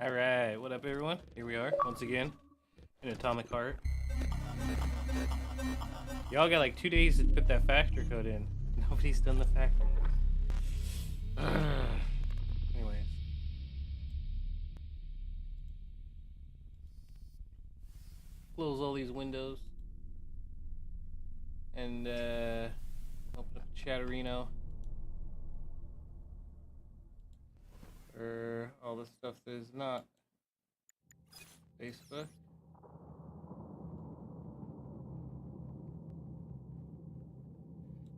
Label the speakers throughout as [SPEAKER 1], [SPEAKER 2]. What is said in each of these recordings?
[SPEAKER 1] Alright, what up everyone? Here we are, once again, in Atomic Heart. Y'all got like 2 days to put that factor code in. Nobody's done the factor. Anyways. Close all these windows. And open up Chatterino. For all the stuff that is not Facebook.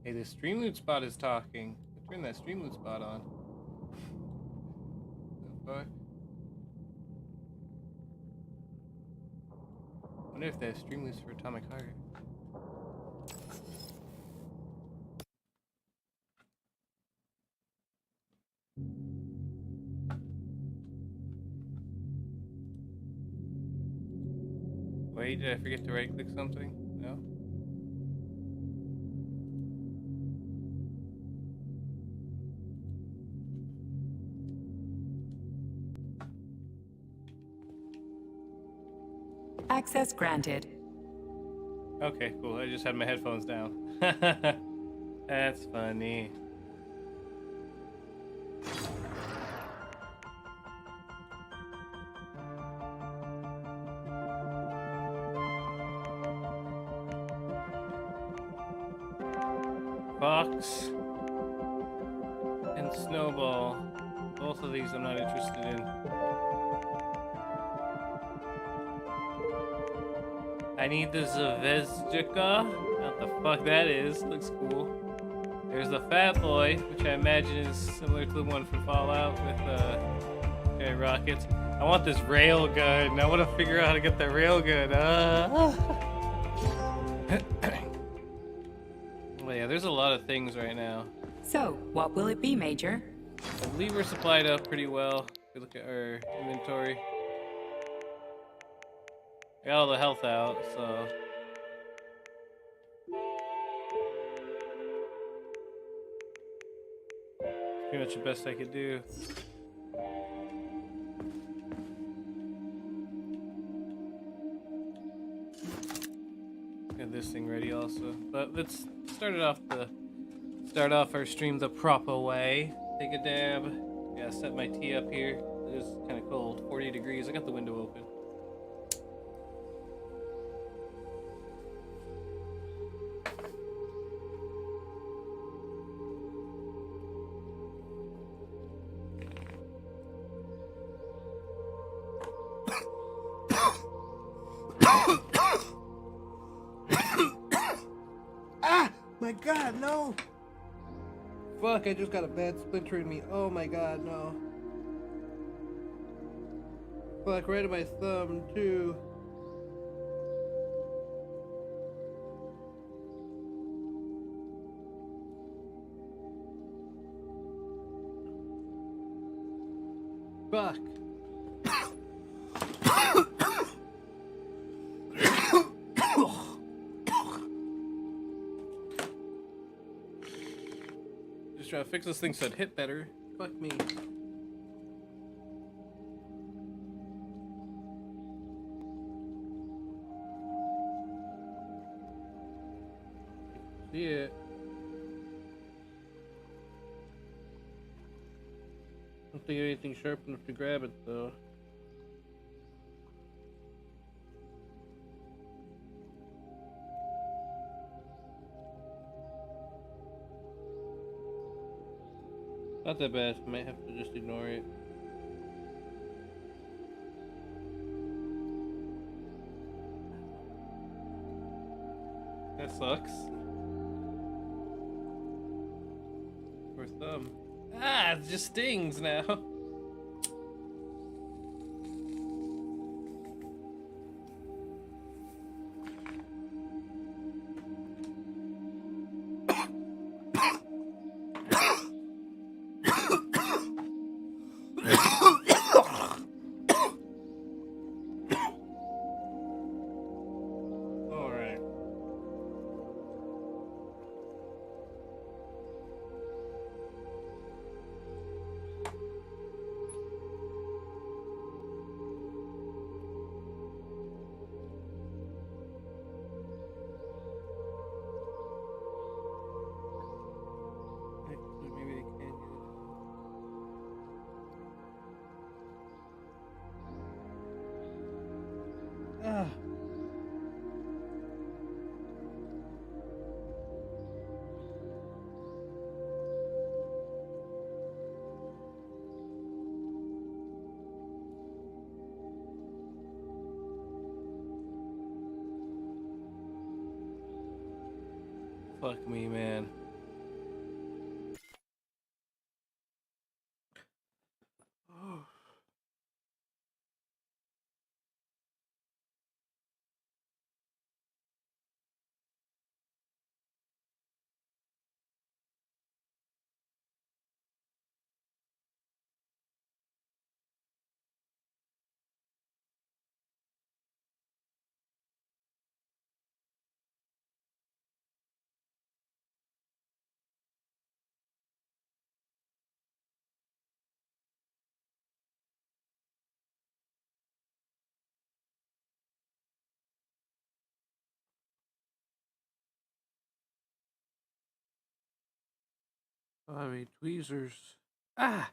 [SPEAKER 1] Hey, the stream loot spot is talking. Turn that stream loot spot on. The fuck? Wonder if they have stream loots for Atomic Heart. Wait, did I forget to right click something? No?
[SPEAKER 2] Access granted.
[SPEAKER 1] Okay, cool. I just had my headphones down. That's funny. Fox and Snowball. Both of these I'm not interested in. I need the Zvezdica. What the fuck that is. Looks cool. There's the Fat Boy, which I imagine is similar to the one from Fallout with rockets. I want this rail gun. I want to figure out how to get the rail gun. Well, yeah, there's a lot of things right now.
[SPEAKER 2] So, what will it be, Major?
[SPEAKER 1] I believe we're supplied up pretty well. If we look at our inventory. I got all the health out, so. Pretty much the best I could do. Get this thing ready also. But let's start off our stream the proper way. Take a dab. Yeah, set my tea up here. It is kind of cold. 40 degrees. I got the window open.
[SPEAKER 3] My god, no! Fuck, I just got a bad splinter in me. Oh my god, no. Fuck, right in my thumb, too. Fuck.
[SPEAKER 1] Just trying to fix this thing so it hit better. Fuck me. See it.
[SPEAKER 3] Don't think anything sharp enough to grab it though. Not that bad. Might have to just ignore it.
[SPEAKER 1] That sucks. Poor thumb. Ah, it just stings now. fuck me, man. I mean, tweezers. Ah!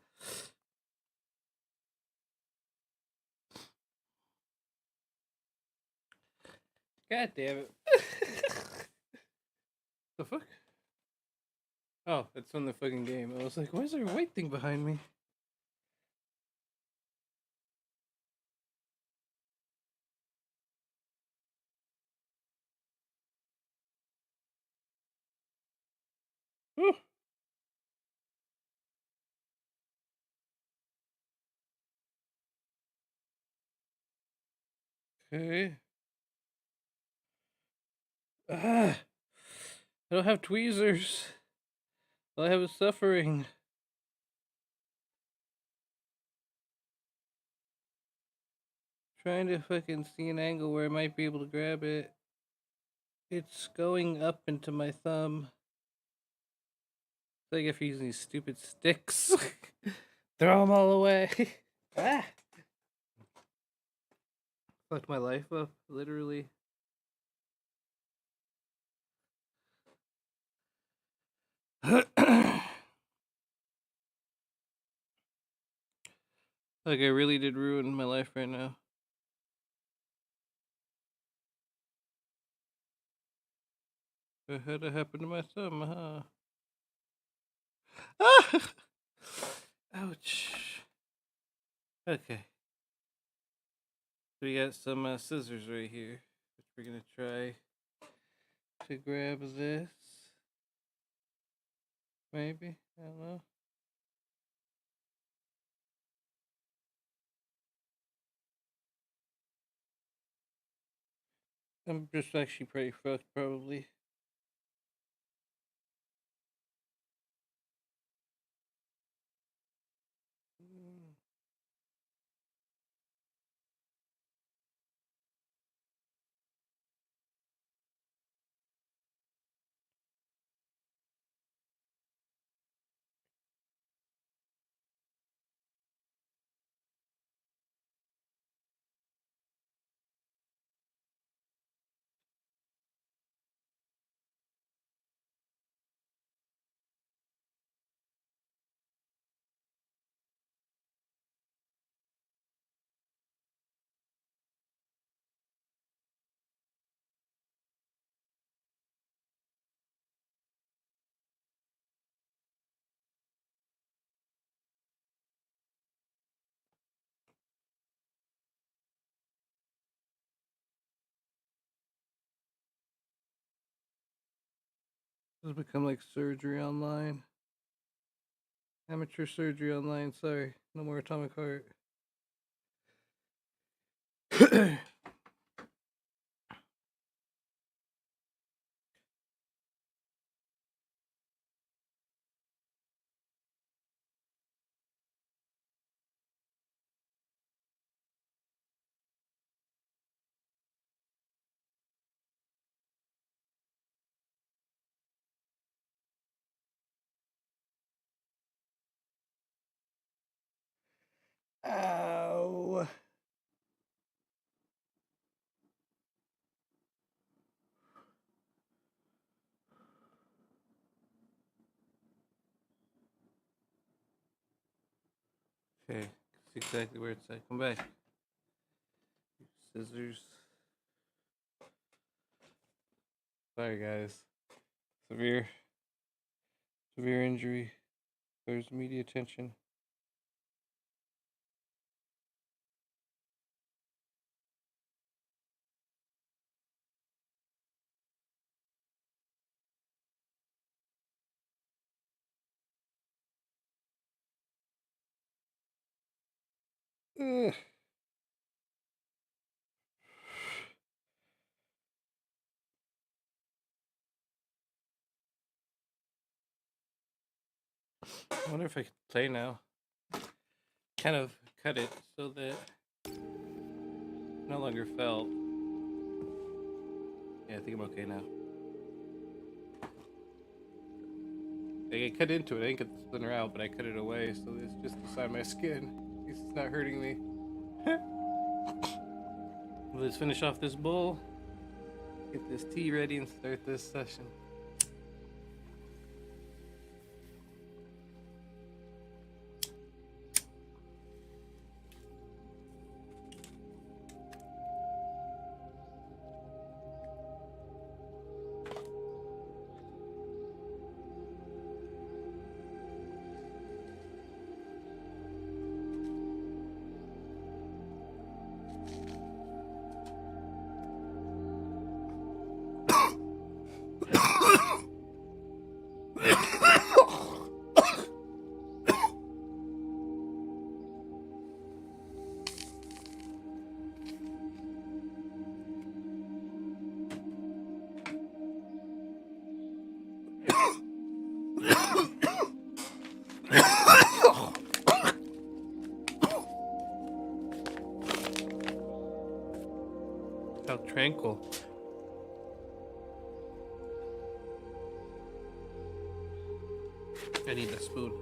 [SPEAKER 1] God damn it. The fuck? Oh, it's from the fucking game. I was like, why is there a white thing behind me? Whew. Okay. Ah! I don't have tweezers. All I have is suffering. Trying to fucking see an angle where I might be able to grab it. It's going up into my thumb. It's like if you're using these stupid sticks. Throw them all away. Ah! Fucked my life up, literally. Like, I really did ruin my life right now. What had to happen to my thumb, huh? Ah! Ouch. Okay. So we got some scissors right here, which we're gonna try to grab this. Maybe? I don't know. I'm just actually pretty fucked, probably. This has become like surgery online. Amateur surgery online, sorry. No more atomic heart. Ow. Okay, that's exactly where it's at. Come back. Scissors. Sorry, guys. Severe injury. There's media attention.
[SPEAKER 3] Ugh.
[SPEAKER 1] I wonder if I could play now. Kind of cut it so that it no longer felt. Yeah, I think I'm okay now. I cut into it. I didn't get the splinter out, but I cut it away, so it's just inside my skin. At least it's not hurting me. Let's finish off this bowl, get this tea ready, and start this session. How tranquil. I need a spoon.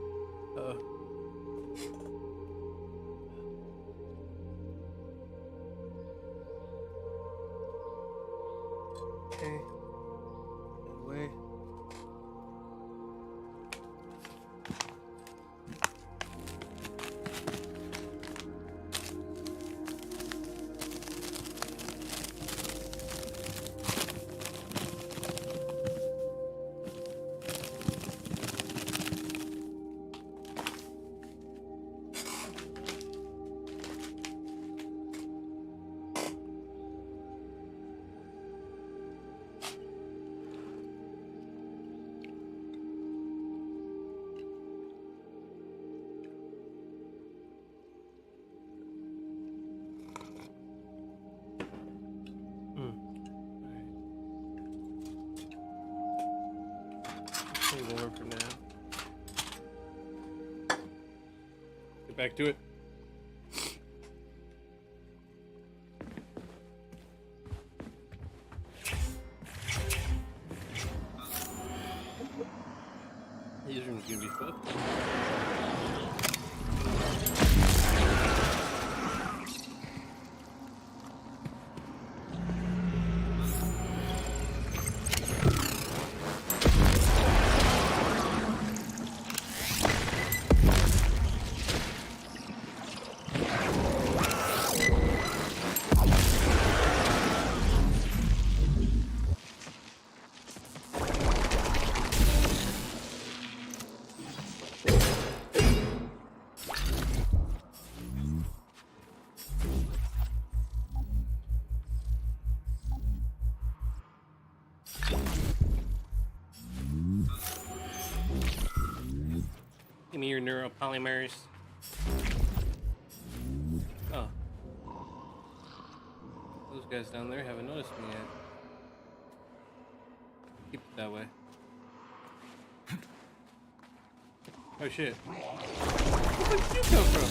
[SPEAKER 1] Okay. Away. More for now. Get back to it. These rooms gonna be fucked. Give me your neuropolymers. Oh. Those guys down there haven't noticed me yet. Keep it that way. Oh shit. Where did you come from?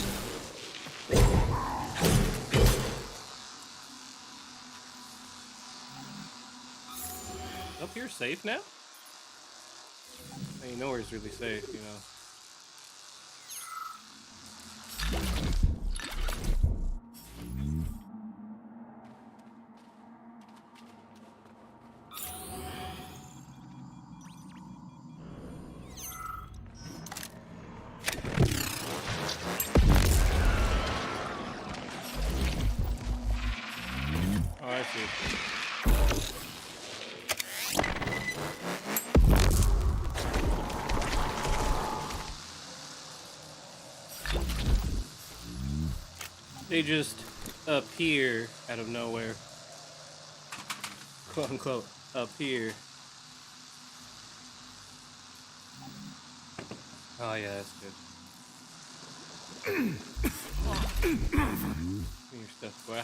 [SPEAKER 1] Up here safe now? I mean, nowhere's really safe, you know. Oh, I see. They just appear out of nowhere. Quote unquote, appear. Oh yeah, that's good. Give me your stuff, boy.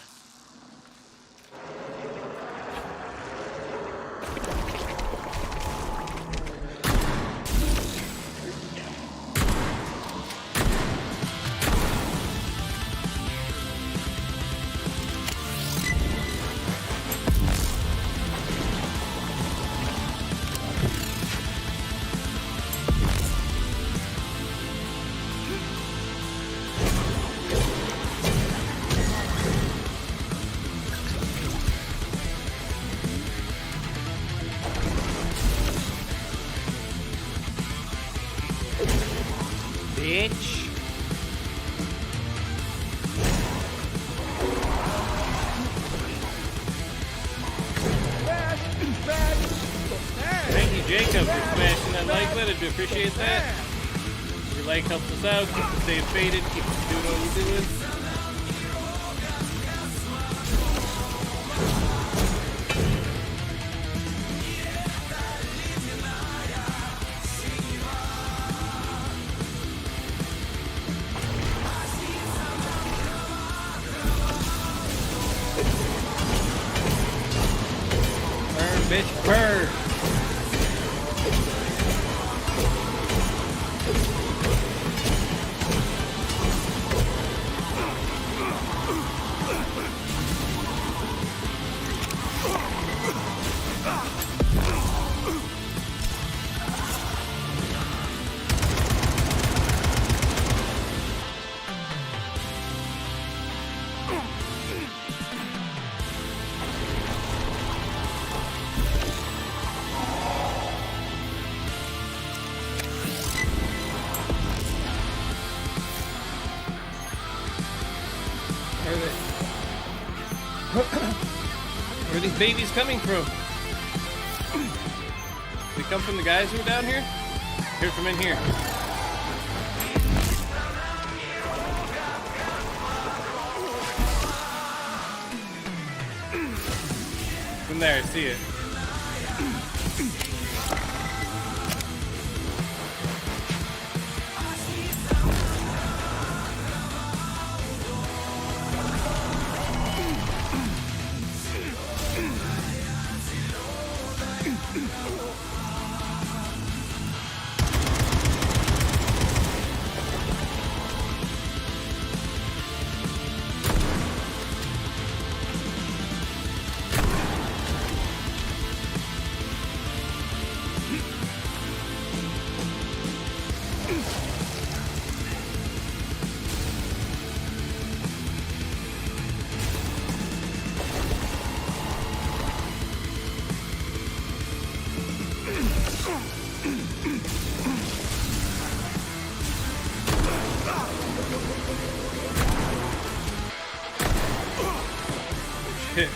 [SPEAKER 1] Bitch. Thank you, Jacob, for smashing that like button. I do appreciate that. Your like helps us out, keeps us staying faded, keeps us doing what we're doing. Burn, bitch, burn! Where are these babies coming from? They come from the guys who are down here? Here from in here. From there, I see it. Shit.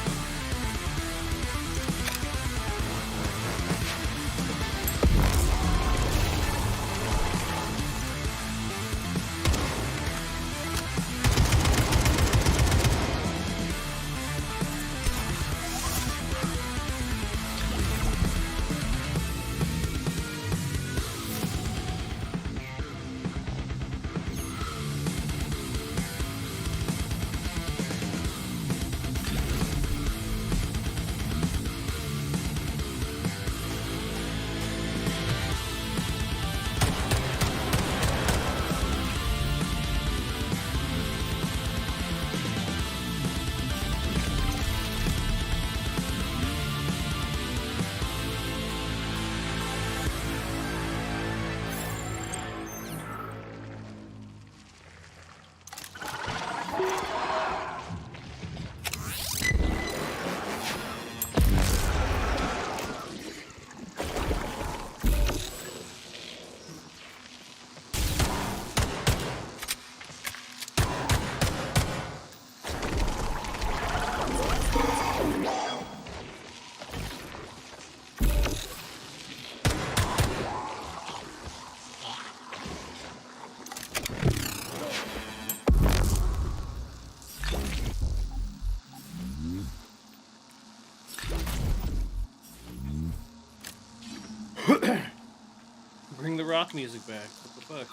[SPEAKER 1] Bring the rock music back. What the fuck?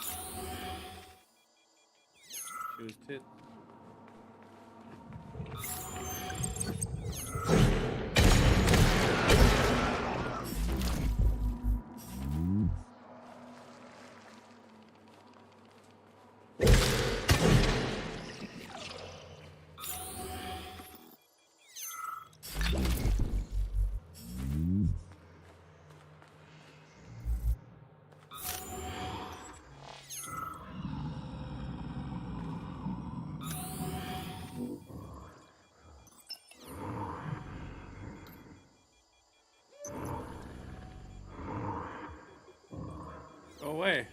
[SPEAKER 1] She was tit. way.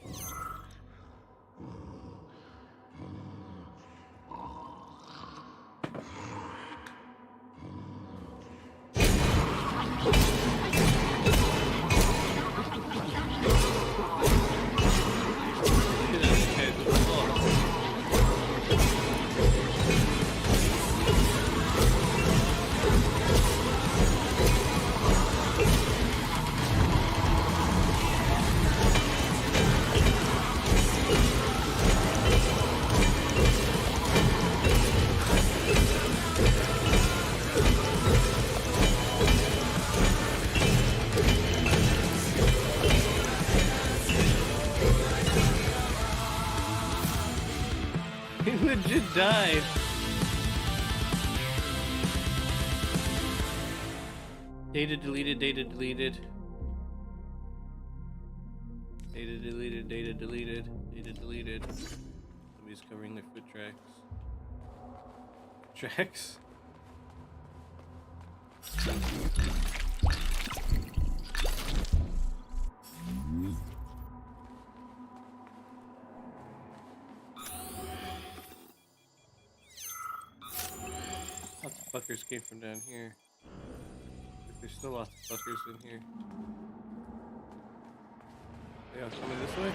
[SPEAKER 1] He legit died. Data deleted, data deleted. Data deleted, data deleted, data deleted. Somebody's covering their foot tracks. Tracks? Lots of fuckers came from down here. But there's still lots of fuckers in here. They all coming this way?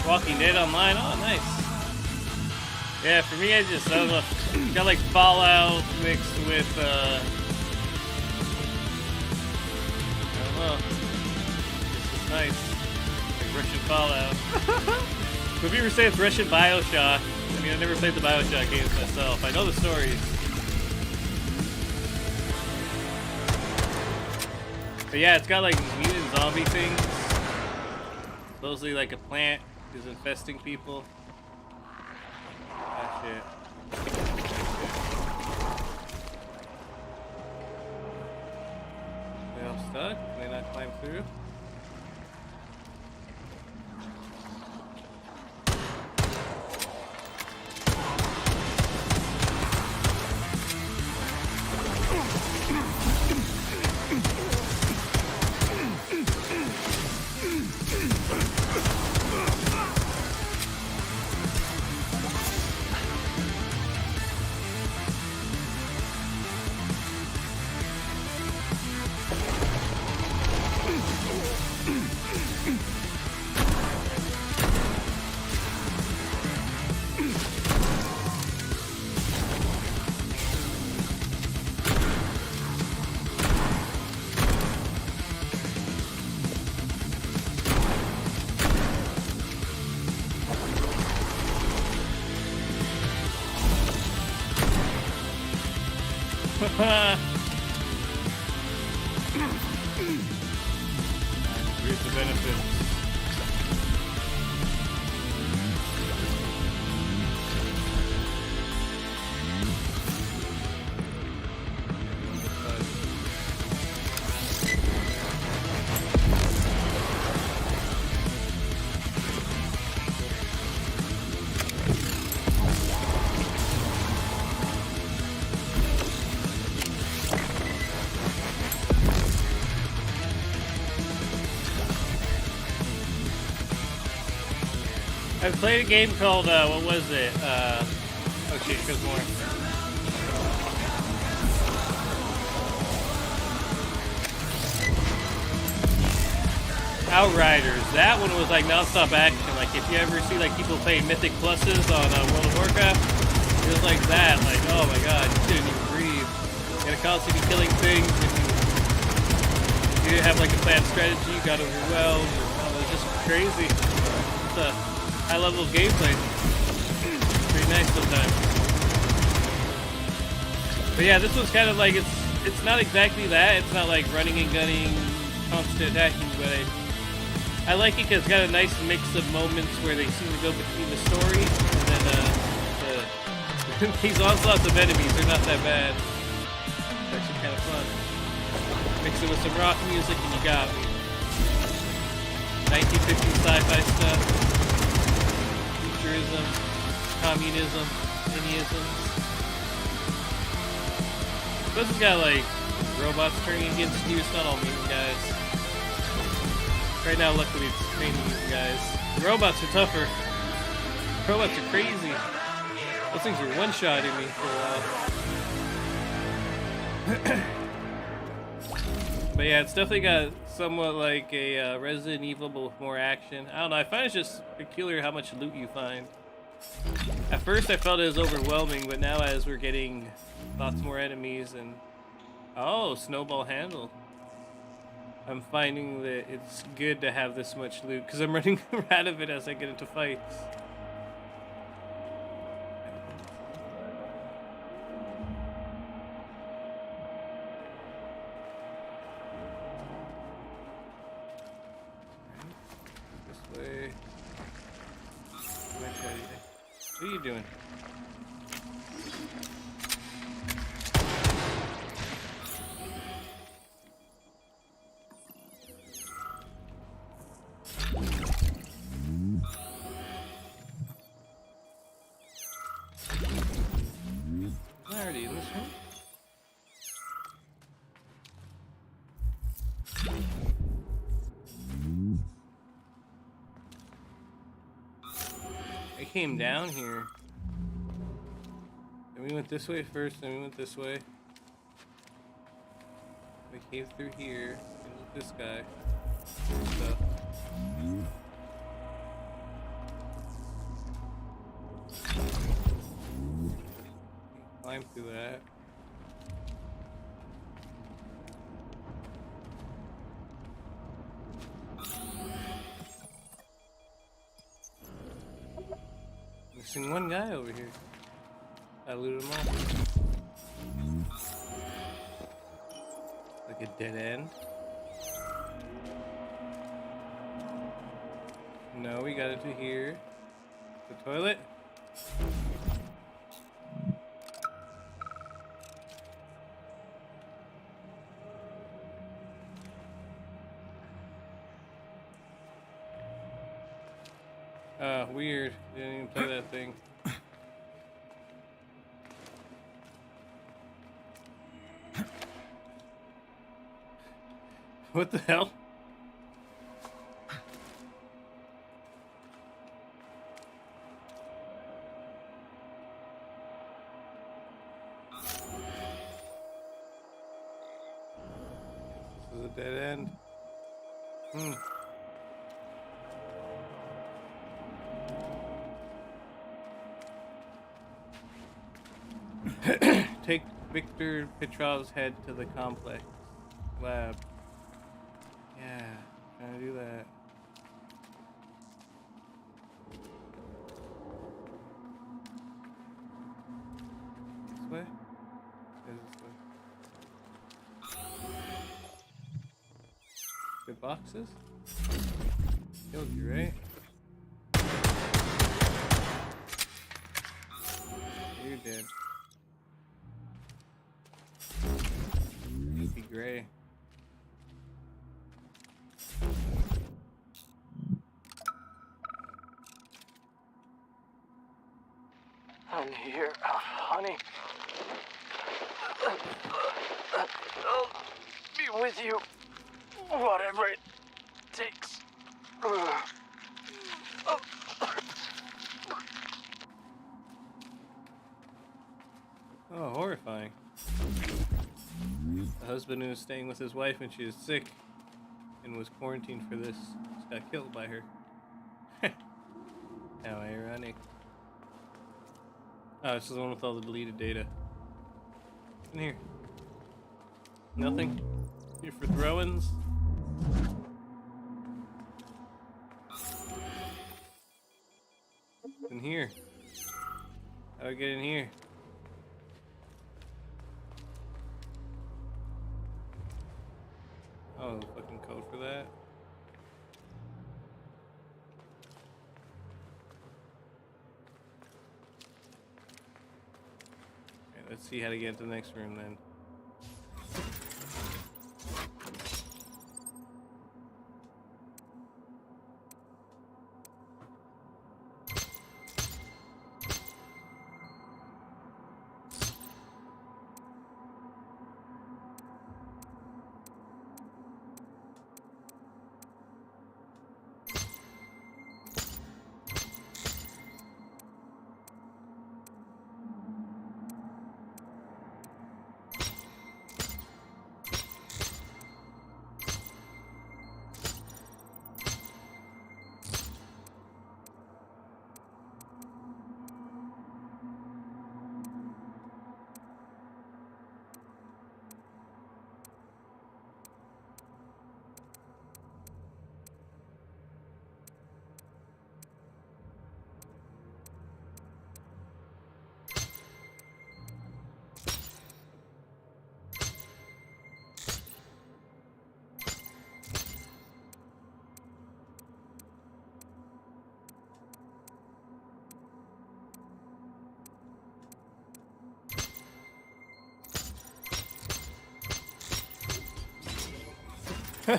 [SPEAKER 1] Walking Dead Online. Oh, nice. Yeah, for me, I don't know. Got like Fallout mixed with, I don't know. This is nice. Like Russian Fallout. If you ever say it's Russian Bioshock, I mean, I never played the Bioshock games myself. I know the stories. But yeah, it's got like mutant zombie things. Supposedly like a plant is infesting people. Ah, shit. They all stuck? Can they not climb through? Reap the benefits. I played a game called, what was it? Oh shit, there's more. Outriders. That one was like non-stop action. Like if you ever see like people play Mythic Pluses on World of Warcraft, it was like that. Like, oh my god, you couldn't even breathe. You gotta constantly be killing things. If you didn't have like a planned strategy, you got overwhelmed. It was just crazy. It's a high level of gameplay. Pretty nice sometimes. But yeah, this one's kind of like, it's not exactly that. It's not like running and gunning, constant attacking, but I like it because it's got a nice mix of moments where they seem to go between the story and then these onslaughts of enemies are not that bad. It's actually kind of fun. Mix it with some rock music and you got me. 1950s sci-fi stuff. Futurism. Communism. Anyisms. Plus it's got like robots turning against you. It's not all mutant guys. Right now, luckily, it's mainly mutant guys. The robots are tougher. The robots are crazy. Those things were one-shotting me for a while. But yeah, it's definitely got somewhat like a Resident Evil, but with more action. I don't know, I find it's just peculiar how much loot you find. At first I felt it was overwhelming, but now as we're getting lots more enemies and... Oh, snowball handle. I'm finding that it's good to have this much loot, because I'm running out of it as I get into fights. This way. What are you doing? Already in this one? I came down here. And we went this way first, then we went this way. We came through here, and with this guy. Stuff. Climb through that. Missing one guy over here. I looted him all. Like a dead end. No, we got it to here. The toilet. Weird. Didn't even play that thing. What the hell? This is a dead end. Take Victor Petrov's head to the complex lab. Yeah, trying to do that. This way? Yeah, this way. Good boxes? Killed you, right? You're dead. Be gray.
[SPEAKER 4] I'm here, honey. I'll be with you, whatever it takes.
[SPEAKER 1] husband who was staying with his wife when she was sick and was quarantined for this just got killed by her. How ironic. Oh, this is the one with all the deleted data. In here. Nothing? Here for throw-ins? In here. How do I get in here? Oh, the fucking code for that. Okay, let's see how to get to the next room then.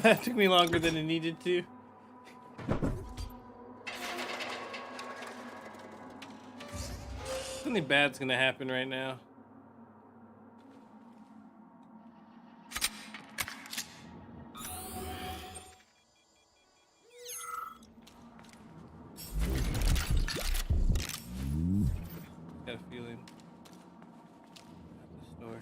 [SPEAKER 1] That took me longer than it needed to. Something bad's gonna happen right now. Got a feeling. At the store.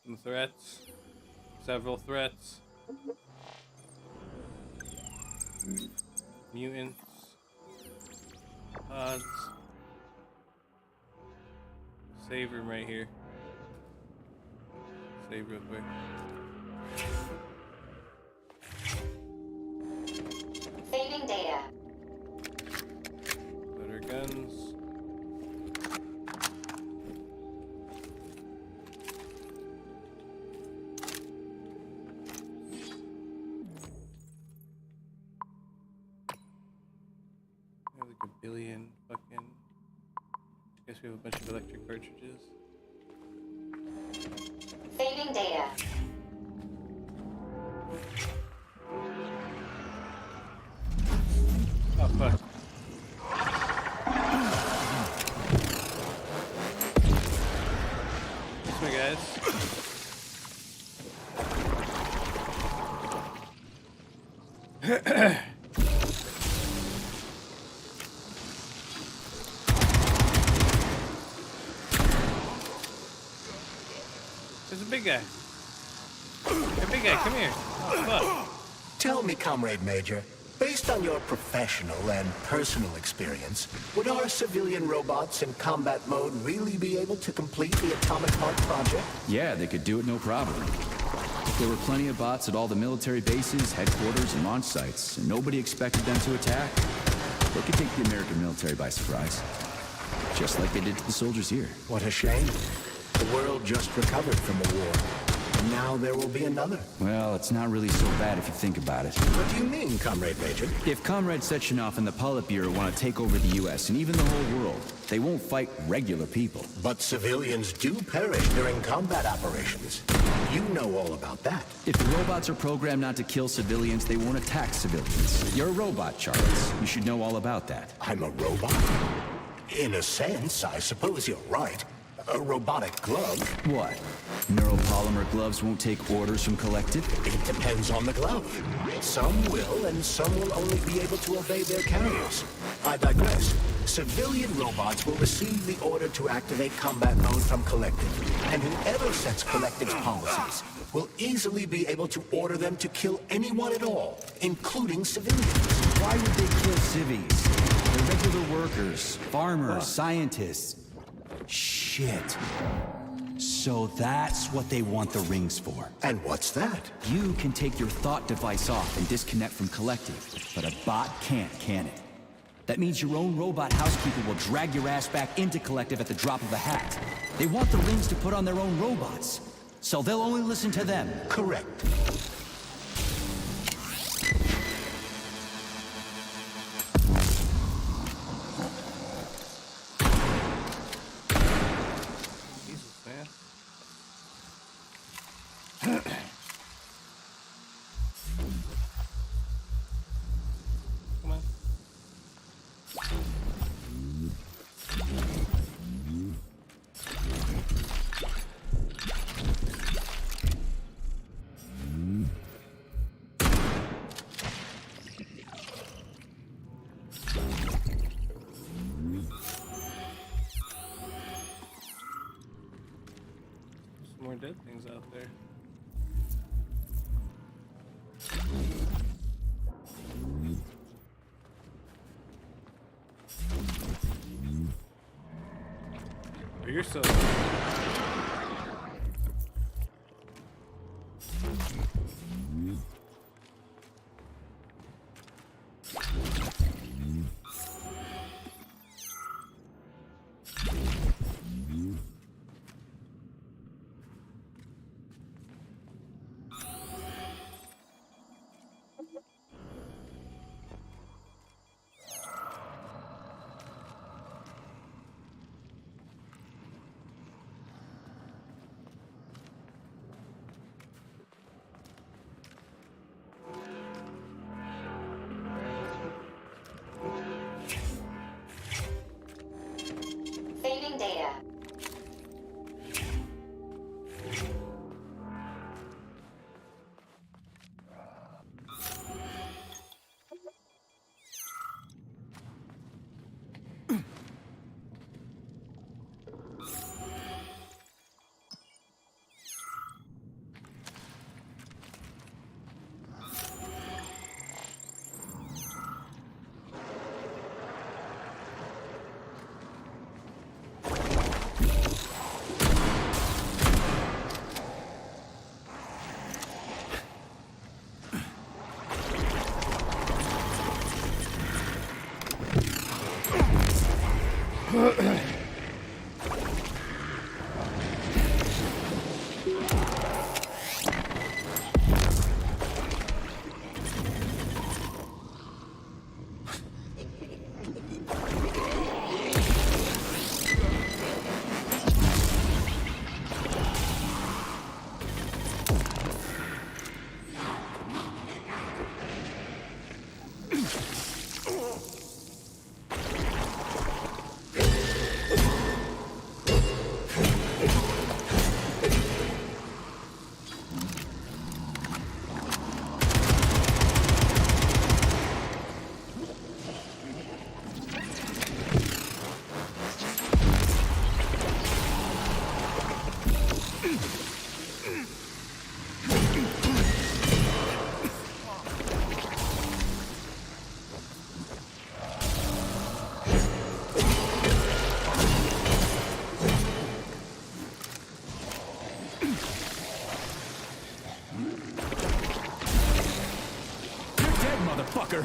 [SPEAKER 1] Some threats. Several threats. Mutants. Pods. Save room right here. Save real quick.
[SPEAKER 5] Saving data.
[SPEAKER 1] Put our guns. We have like a billion fucking. I guess we have a bunch of electric cartridges.
[SPEAKER 5] Saving data.
[SPEAKER 1] Oh fuck. This way, guys. There's a big guy. Hey, big guy, come here. Oh, fuck.
[SPEAKER 6] Tell me, Comrade Major, based on your professional and personal experience, would our civilian robots in combat mode really be able to complete the Atomic Heart project?
[SPEAKER 7] Yeah, they could do it no problem. There were plenty of bots at all the military bases, headquarters, and launch sites, and nobody expected them to attack. They could take the American military by surprise. Just like they did to the soldiers here.
[SPEAKER 6] What a shame. The world just recovered from a war, and now there will be another.
[SPEAKER 7] Well, it's not really so bad if you think about it.
[SPEAKER 6] What do you mean, Comrade Major?
[SPEAKER 7] If Comrade Sechenov and the Politburo want to take over the U.S. and even the whole world, they won't fight regular people.
[SPEAKER 6] But civilians do perish during combat operations. You know all about that.
[SPEAKER 7] If the robots are programmed not to kill civilians, they won't attack civilians. You're a robot, Charles. You should know all about that.
[SPEAKER 6] I'm a robot? In a sense, I suppose you're right. A robotic glove?
[SPEAKER 7] What? Neuropolymer gloves won't take orders from Collective?
[SPEAKER 6] It depends on the glove. Some will, and some will only be able to obey their carriers. I digress. Civilian robots will receive the order to activate combat mode from Collective, and whoever sets Collective's policies will easily be able to order them to kill anyone at all, including civilians.
[SPEAKER 7] Why would they kill civvies? They're regular workers, farmers, scientists. Shit. So that's what they want the rings for.
[SPEAKER 6] And what's that?
[SPEAKER 7] You can take your thought device off and disconnect from Collective, but a bot can't, can it? That means your own robot housekeeper will drag your ass back into Collective at the drop of a hat. They want the rings to put on their own robots, so they'll only listen to them.
[SPEAKER 6] Correct.
[SPEAKER 1] Jesus, man. Come on. Some more dead things out there. Oh, you're so.
[SPEAKER 5] Saving data.
[SPEAKER 7] Motherfucker!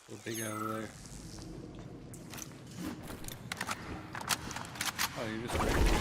[SPEAKER 1] The big guy over there. Oh, you're just right there.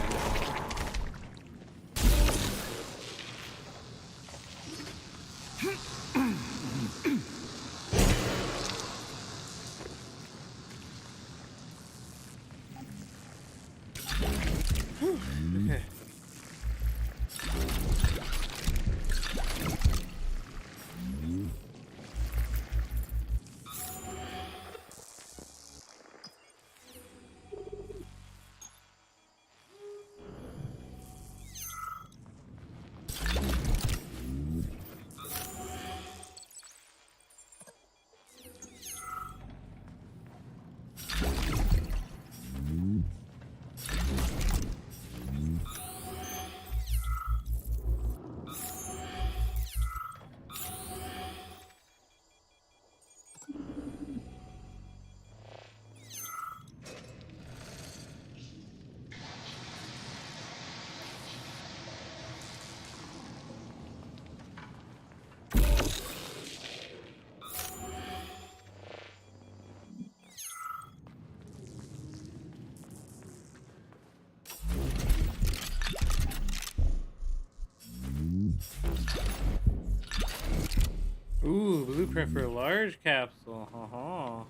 [SPEAKER 1] Ooh, blueprint for a large capsule. Alright.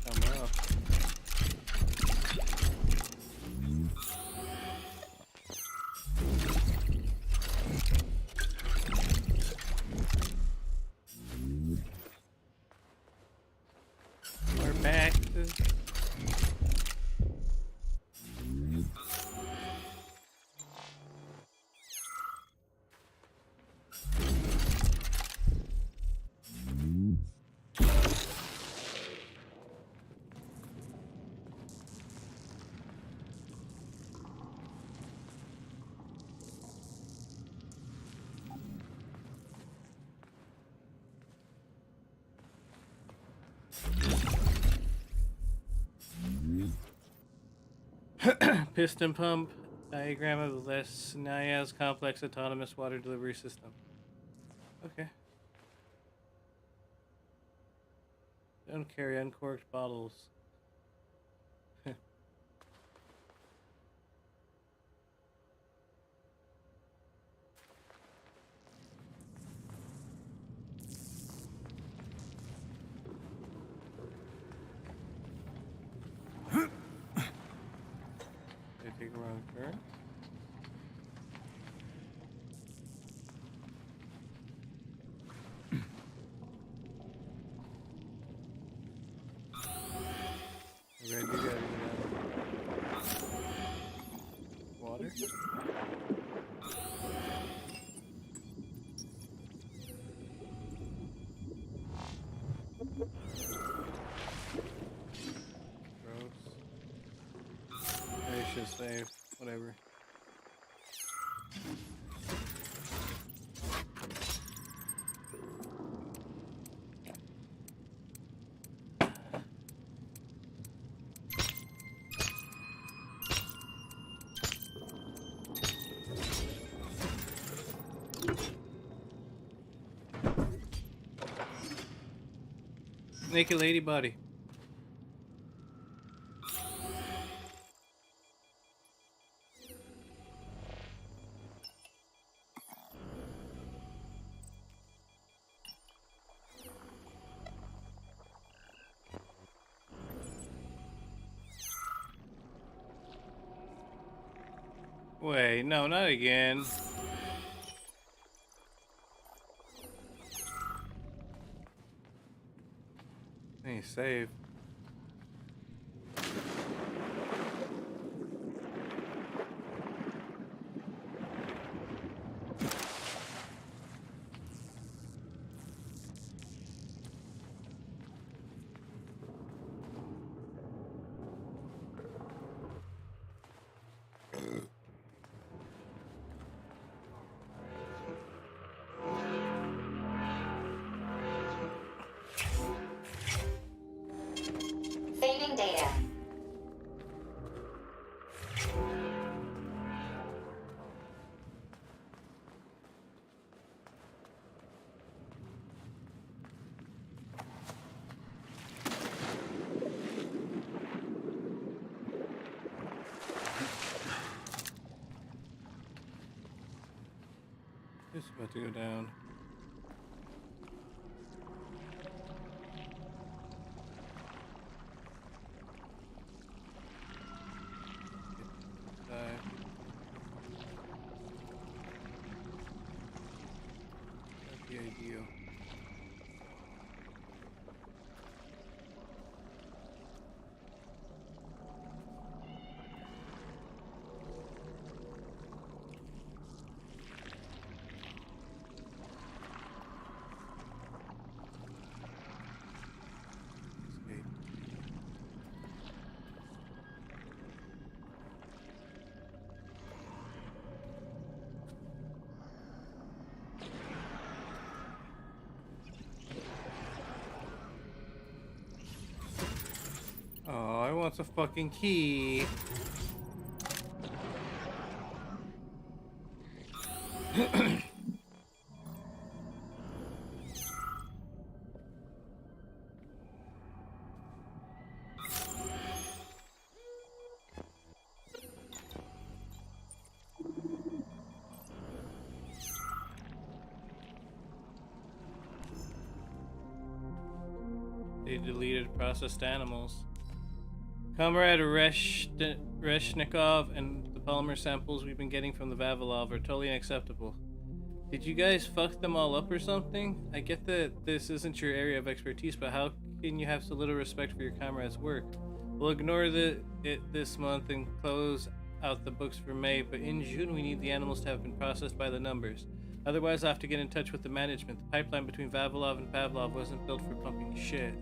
[SPEAKER 1] Come up. We're back. Piston pump diagram of the Lesnia's complex autonomous water delivery system. Okay. Don't carry uncorked bottles. They take a wrong turn. Okay, you gotta get out. Water. Gross. Maybe should save. Whatever. Naked lady body. Wait, no, not again. Hey, save.
[SPEAKER 5] Saving data.
[SPEAKER 1] It's about to go down. Die. That's the ideal. Escape. Oh, I want a fucking key. They deleted processed animals. Comrade Reshnikov and the polymer samples we've been getting from the Vavilov are totally unacceptable. Did you guys fuck them all up or something? I get that this isn't your area of expertise, but how can you have so little respect for your comrades' work? We'll ignore it this month and close out the books for May, but in June we need the animals to have been processed by the numbers. Otherwise, I'll have to get in touch with the management. The pipeline between Vavilov and Pavlov wasn't built for pumping shit.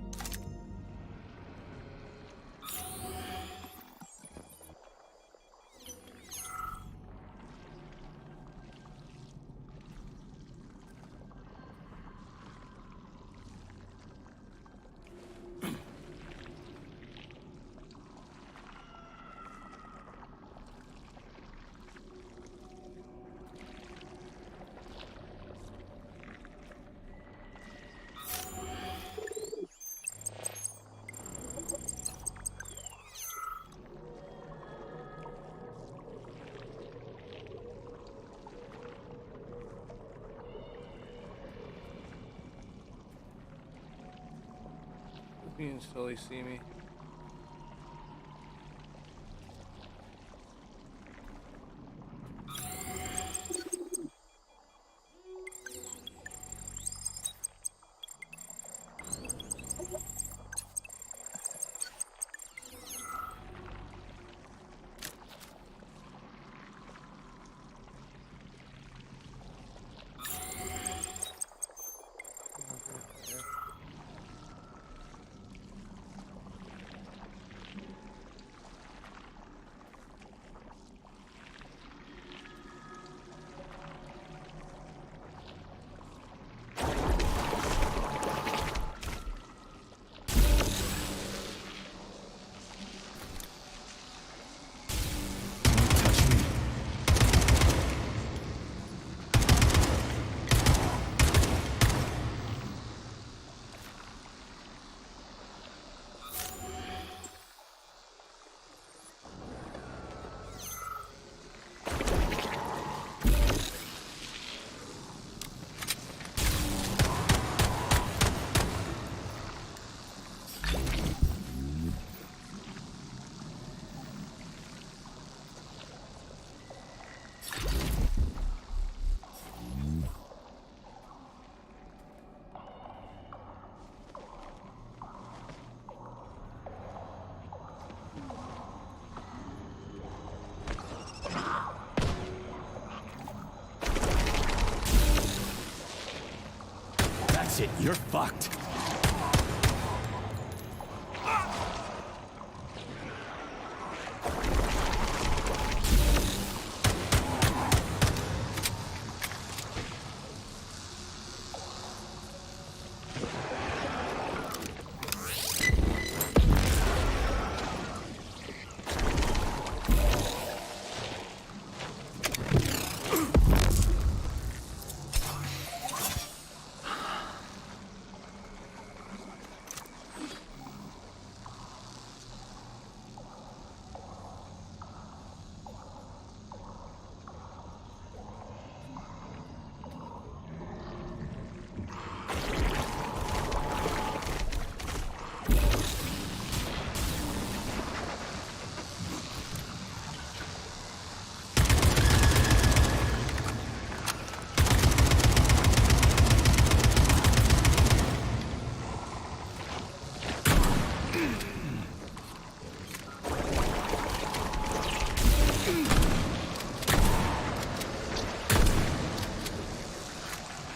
[SPEAKER 1] You can slowly see me.
[SPEAKER 7] That's it, you're fucked.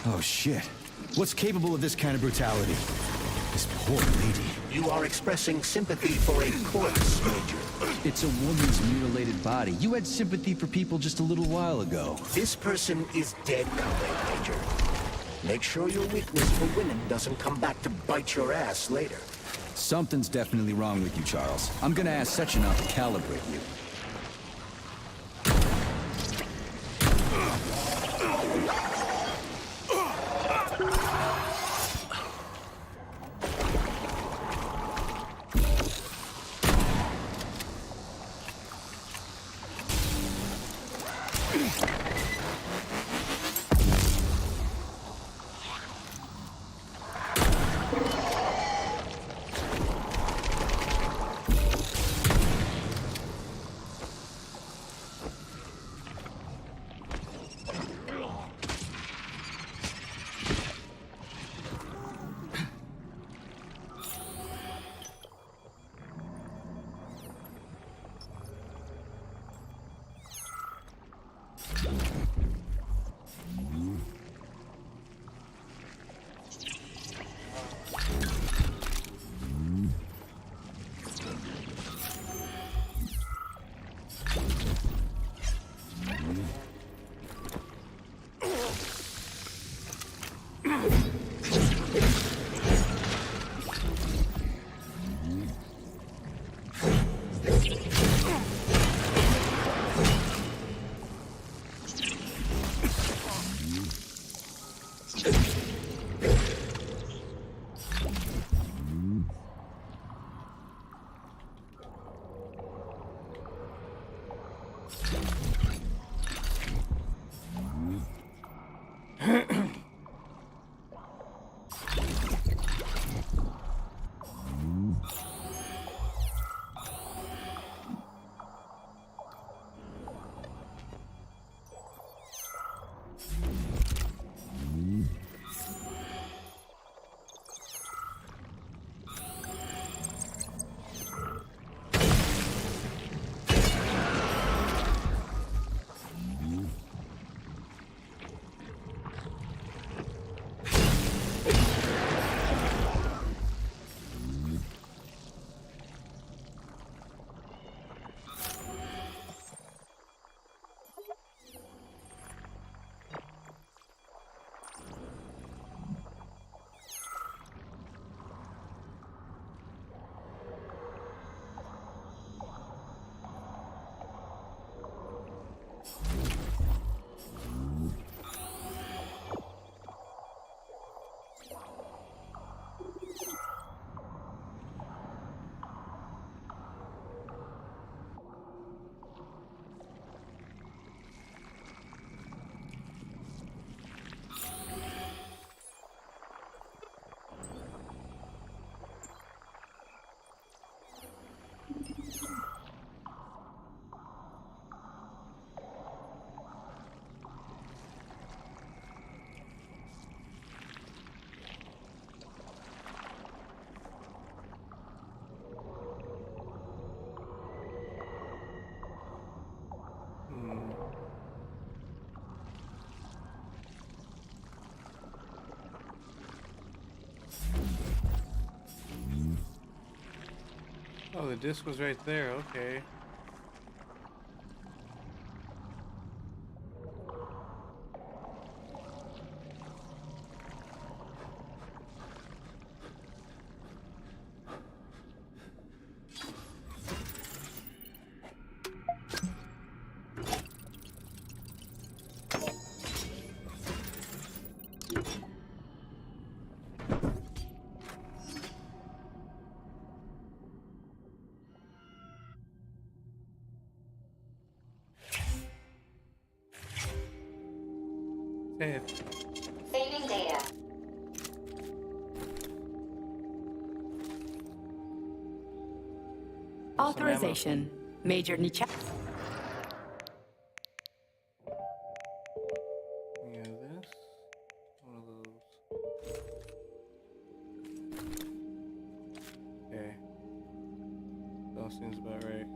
[SPEAKER 6] Oh shit. What's capable of this kind of brutality? This poor lady. You are expressing sympathy for a corpse, Major.
[SPEAKER 7] It's a woman's mutilated body. You had sympathy for people just a little while ago.
[SPEAKER 6] This person is dead, Comrade Major. Make sure your weakness for women doesn't come back to bite your ass later.
[SPEAKER 7] Something's definitely wrong with you, Charles. I'm gonna ask Sechenov to calibrate you.
[SPEAKER 1] Oh, the disc was right there. Okay. Save.
[SPEAKER 5] Saving data.
[SPEAKER 2] Authorization. Major Nichak.
[SPEAKER 1] Yeah, this. One of those. Okay. That seems about right.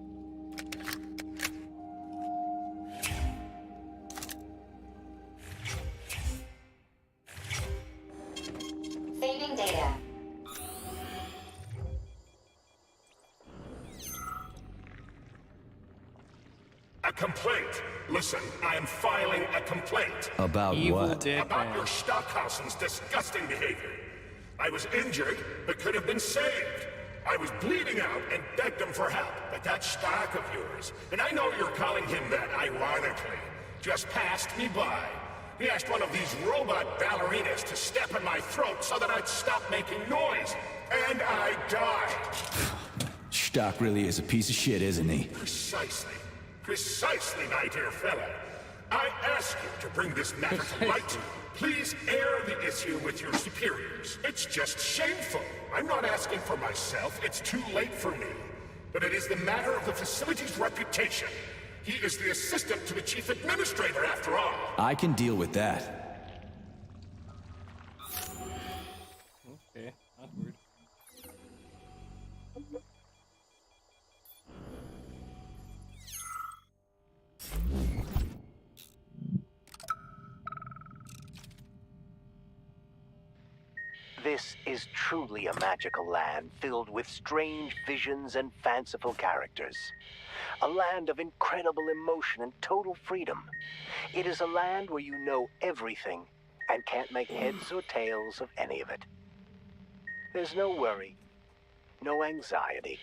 [SPEAKER 5] Saving data.
[SPEAKER 6] A complaint. Listen, I am filing a complaint.
[SPEAKER 7] About
[SPEAKER 1] Evil
[SPEAKER 7] what?
[SPEAKER 1] dick
[SPEAKER 6] About
[SPEAKER 1] man.
[SPEAKER 6] your Stockhausen's disgusting behavior. I was injured, but could have been saved. I was bleeding out and begged him for help, but that Stock of yours, and I know you're calling him that ironically, just passed me by. He asked one of these robot ballerinas to step in my throat so that I'd stop making noise, and I died.
[SPEAKER 7] Stock really is a piece of shit, isn't he?
[SPEAKER 6] Precisely. Precisely, my dear fellow. I ask you to bring this matter to light. Please air the issue with your superiors. It's just shameful. I'm not asking for myself. It's too late for me. But it is the matter of the facility's reputation. He is the assistant to the chief administrator, after all.
[SPEAKER 7] I can deal with that.
[SPEAKER 1] Okay, awkward.
[SPEAKER 8] This is truly a magical land filled with strange visions and fanciful characters. A land of incredible emotion and total freedom. It is a land where you know everything and can't make heads or tails of any of it. There's no worry, no anxiety.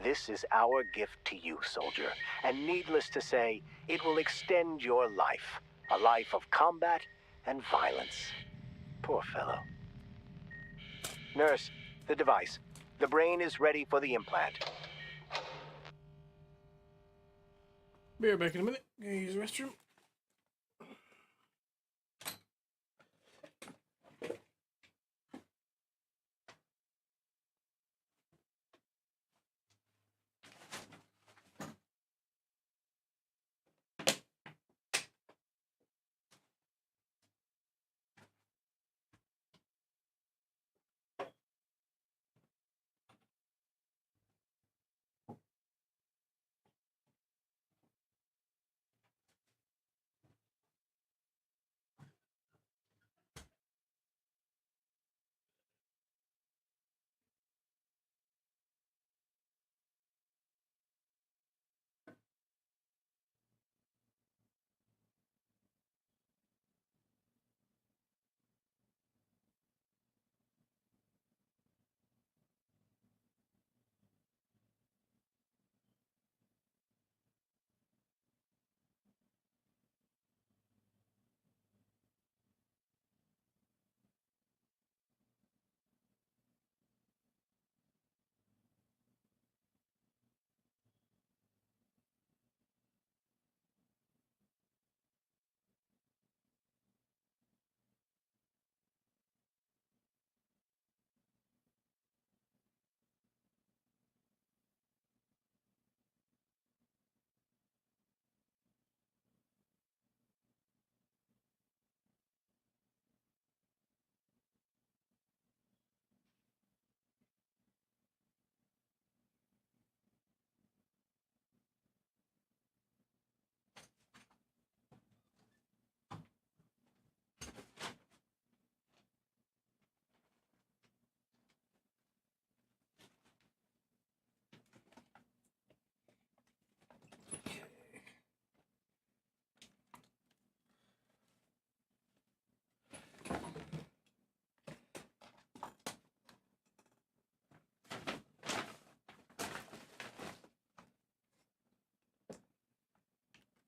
[SPEAKER 8] This is our gift to you, soldier, and needless to say, it will extend your life. A life of combat and violence. Poor fellow. Nurse, the device. The brain is ready for the implant.
[SPEAKER 3] Be right back in a minute. Gonna use the restroom.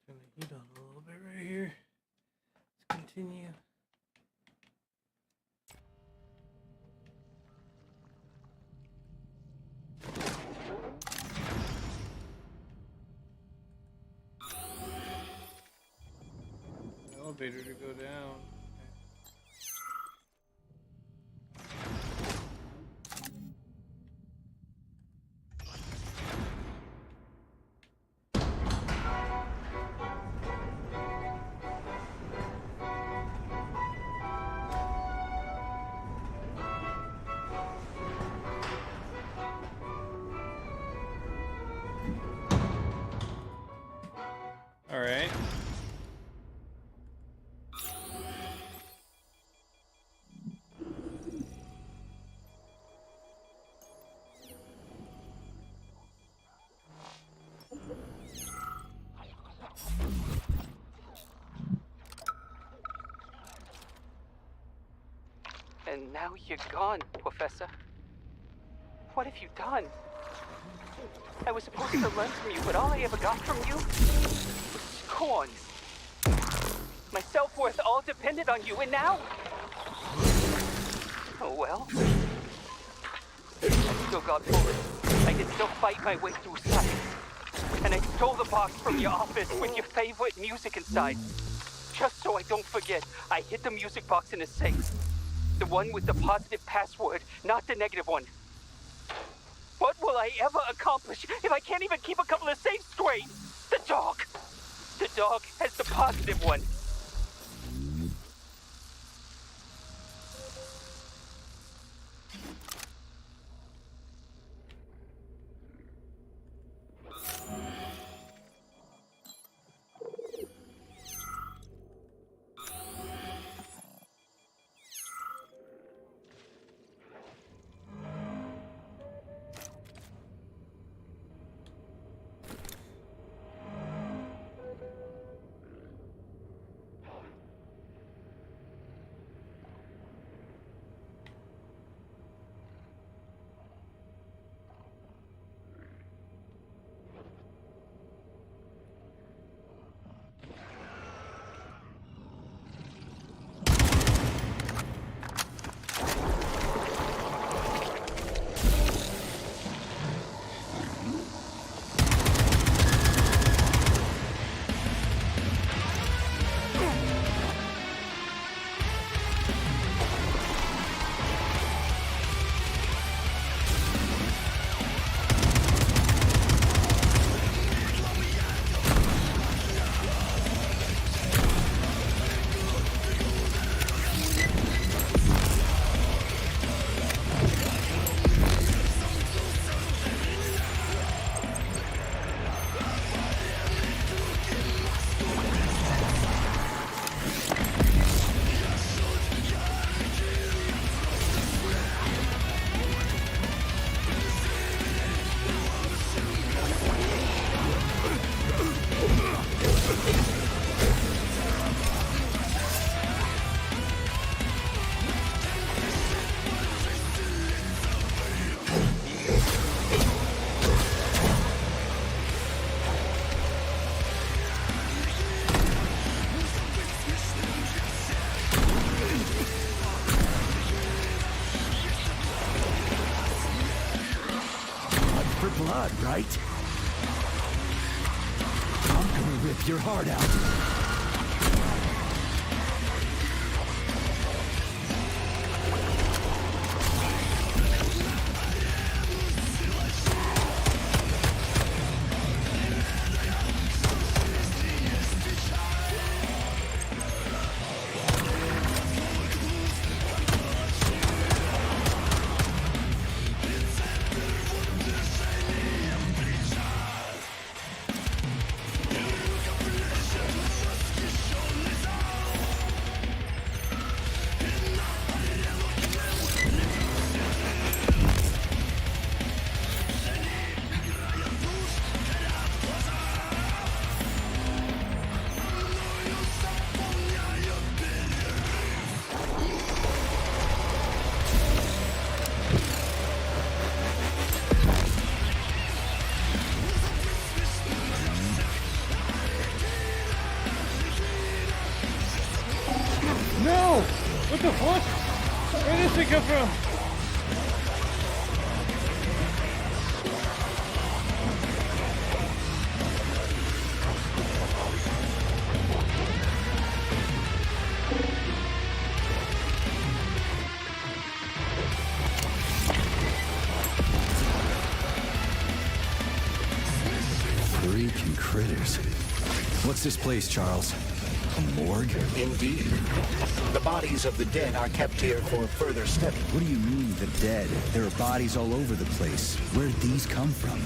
[SPEAKER 3] Turn the heat on a little bit right here. Let's continue.
[SPEAKER 1] Elevator to go down. All right.
[SPEAKER 4] And now you're gone, Professor. What have you done? I was supposed to learn from you, but all I ever got from you was scorns. My self-worth all depended on you, and now? Oh well. I still got bullets. I can still fight my way through science. And I stole the box from your office with your favorite music inside. Just so I don't forget, I hid the music box in a safe. The one with the positive password, not the negative one. What will I ever accomplish if I can't even keep a couple of safes straight? The dog! The dog has the positive one.
[SPEAKER 7] blood, right? I'm gonna rip your heart out.
[SPEAKER 1] No! What the fuck? Where did this thing come from?
[SPEAKER 7] Freaking critters. What's this place, Charles? A morgue?
[SPEAKER 6] Indeed. The bodies of the dead are kept here for further study.
[SPEAKER 7] What do you mean, the dead? There are bodies all over the place. Where did these come from?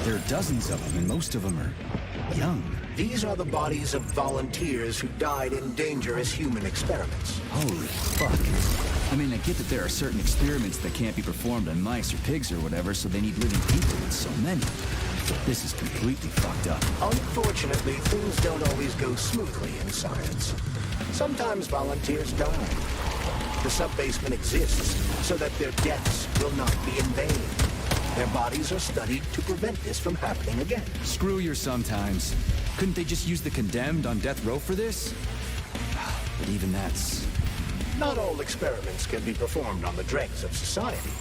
[SPEAKER 7] There are dozens of them, and most of them are young.
[SPEAKER 6] These are the bodies of volunteers who died in dangerous human experiments.
[SPEAKER 7] Holy fuck. I mean, I get that there are certain experiments that can't be performed on mice or pigs or whatever, so they need living people with so many. This is completely fucked up.
[SPEAKER 6] Unfortunately, things don't always go smoothly in science. Sometimes volunteers die. The sub-basement exists so that their deaths will not be in vain. Their bodies are studied to prevent this from happening again.
[SPEAKER 7] Screw your sometimes. Couldn't they just use the condemned on death row for this? But even that's...
[SPEAKER 6] Not all experiments can be performed on the dregs of society.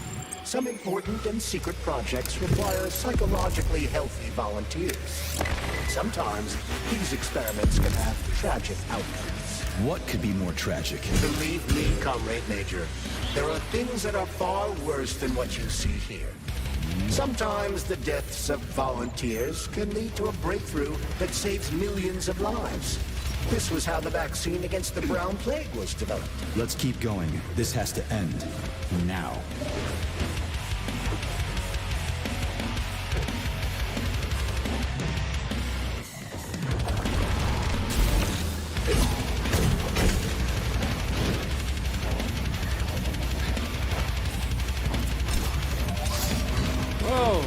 [SPEAKER 6] Some important and secret projects require psychologically healthy volunteers. Sometimes, these experiments can have tragic outcomes.
[SPEAKER 7] What could be more tragic?
[SPEAKER 6] Believe me, Comrade Major, there are things that are far worse than what you see here. Sometimes the deaths of volunteers can lead to a breakthrough that saves millions of lives. This was how the vaccine against the brown plague was developed.
[SPEAKER 7] Let's keep going. This has to end. Now.
[SPEAKER 1] Whoa!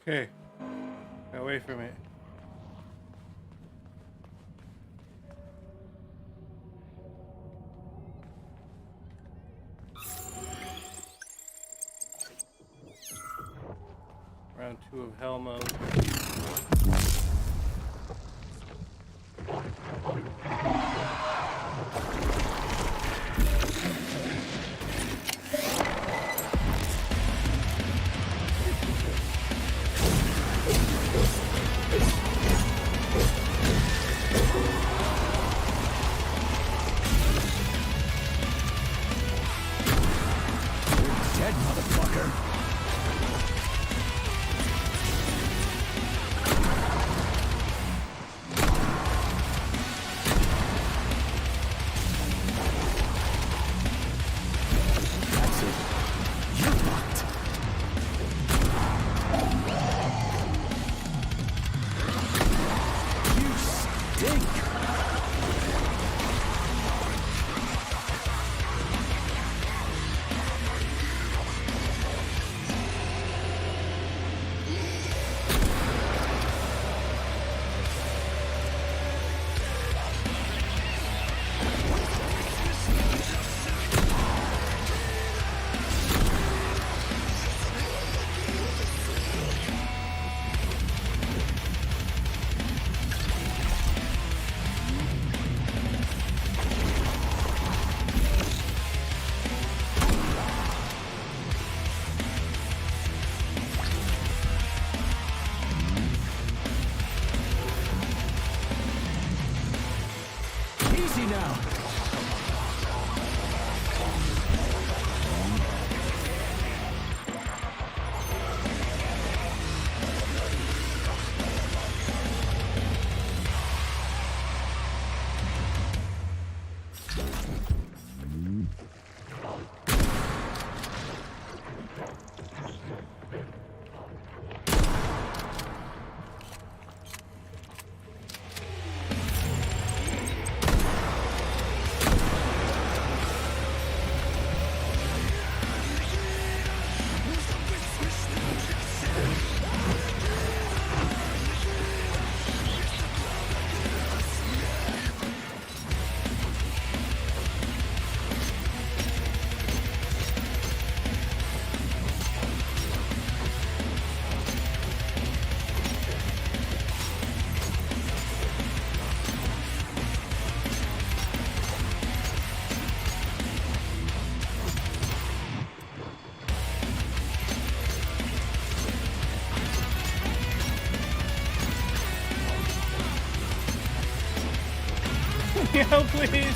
[SPEAKER 1] Okay. Away from it. Round 2 of hell mode.
[SPEAKER 7] Dead motherfucker. That's it. You're fucked. You stink. Easy now.
[SPEAKER 1] Yo, please.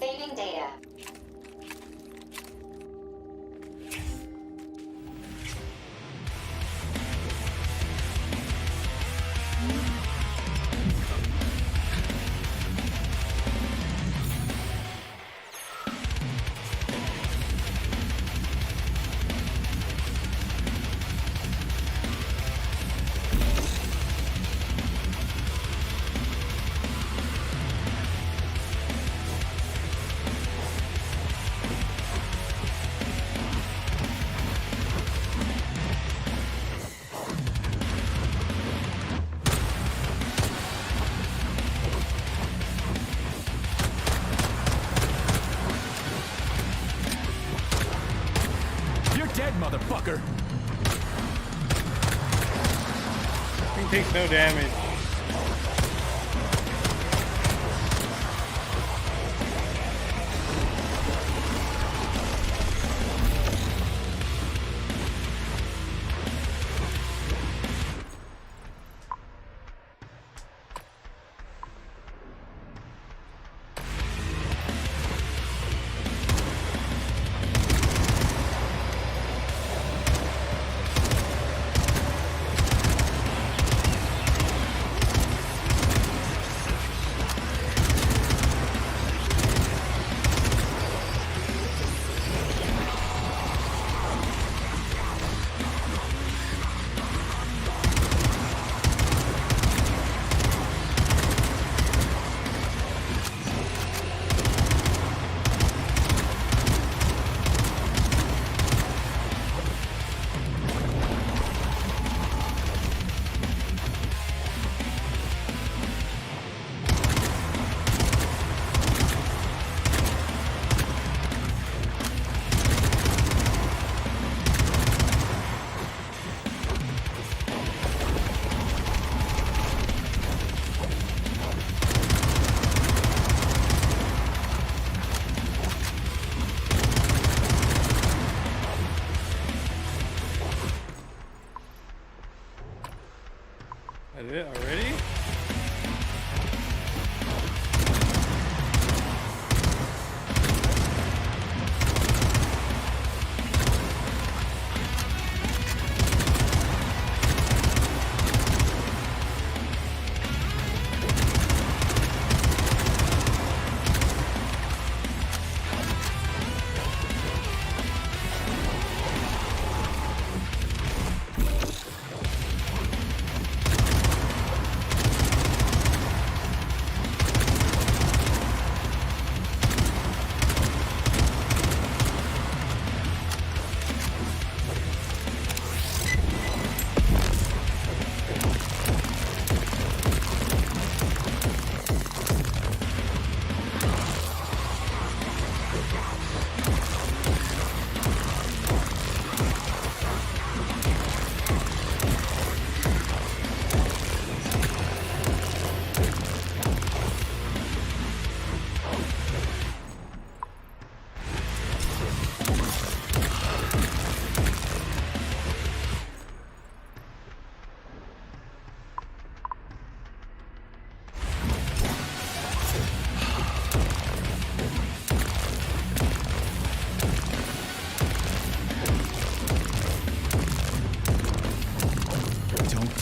[SPEAKER 5] Saving data.
[SPEAKER 7] You're dead, motherfucker.
[SPEAKER 1] He takes no damage. that it already?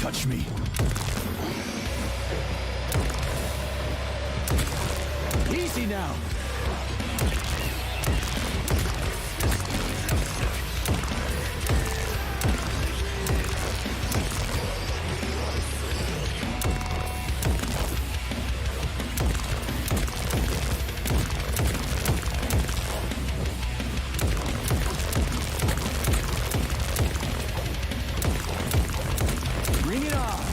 [SPEAKER 7] Touch me. Easy now. Bring it on.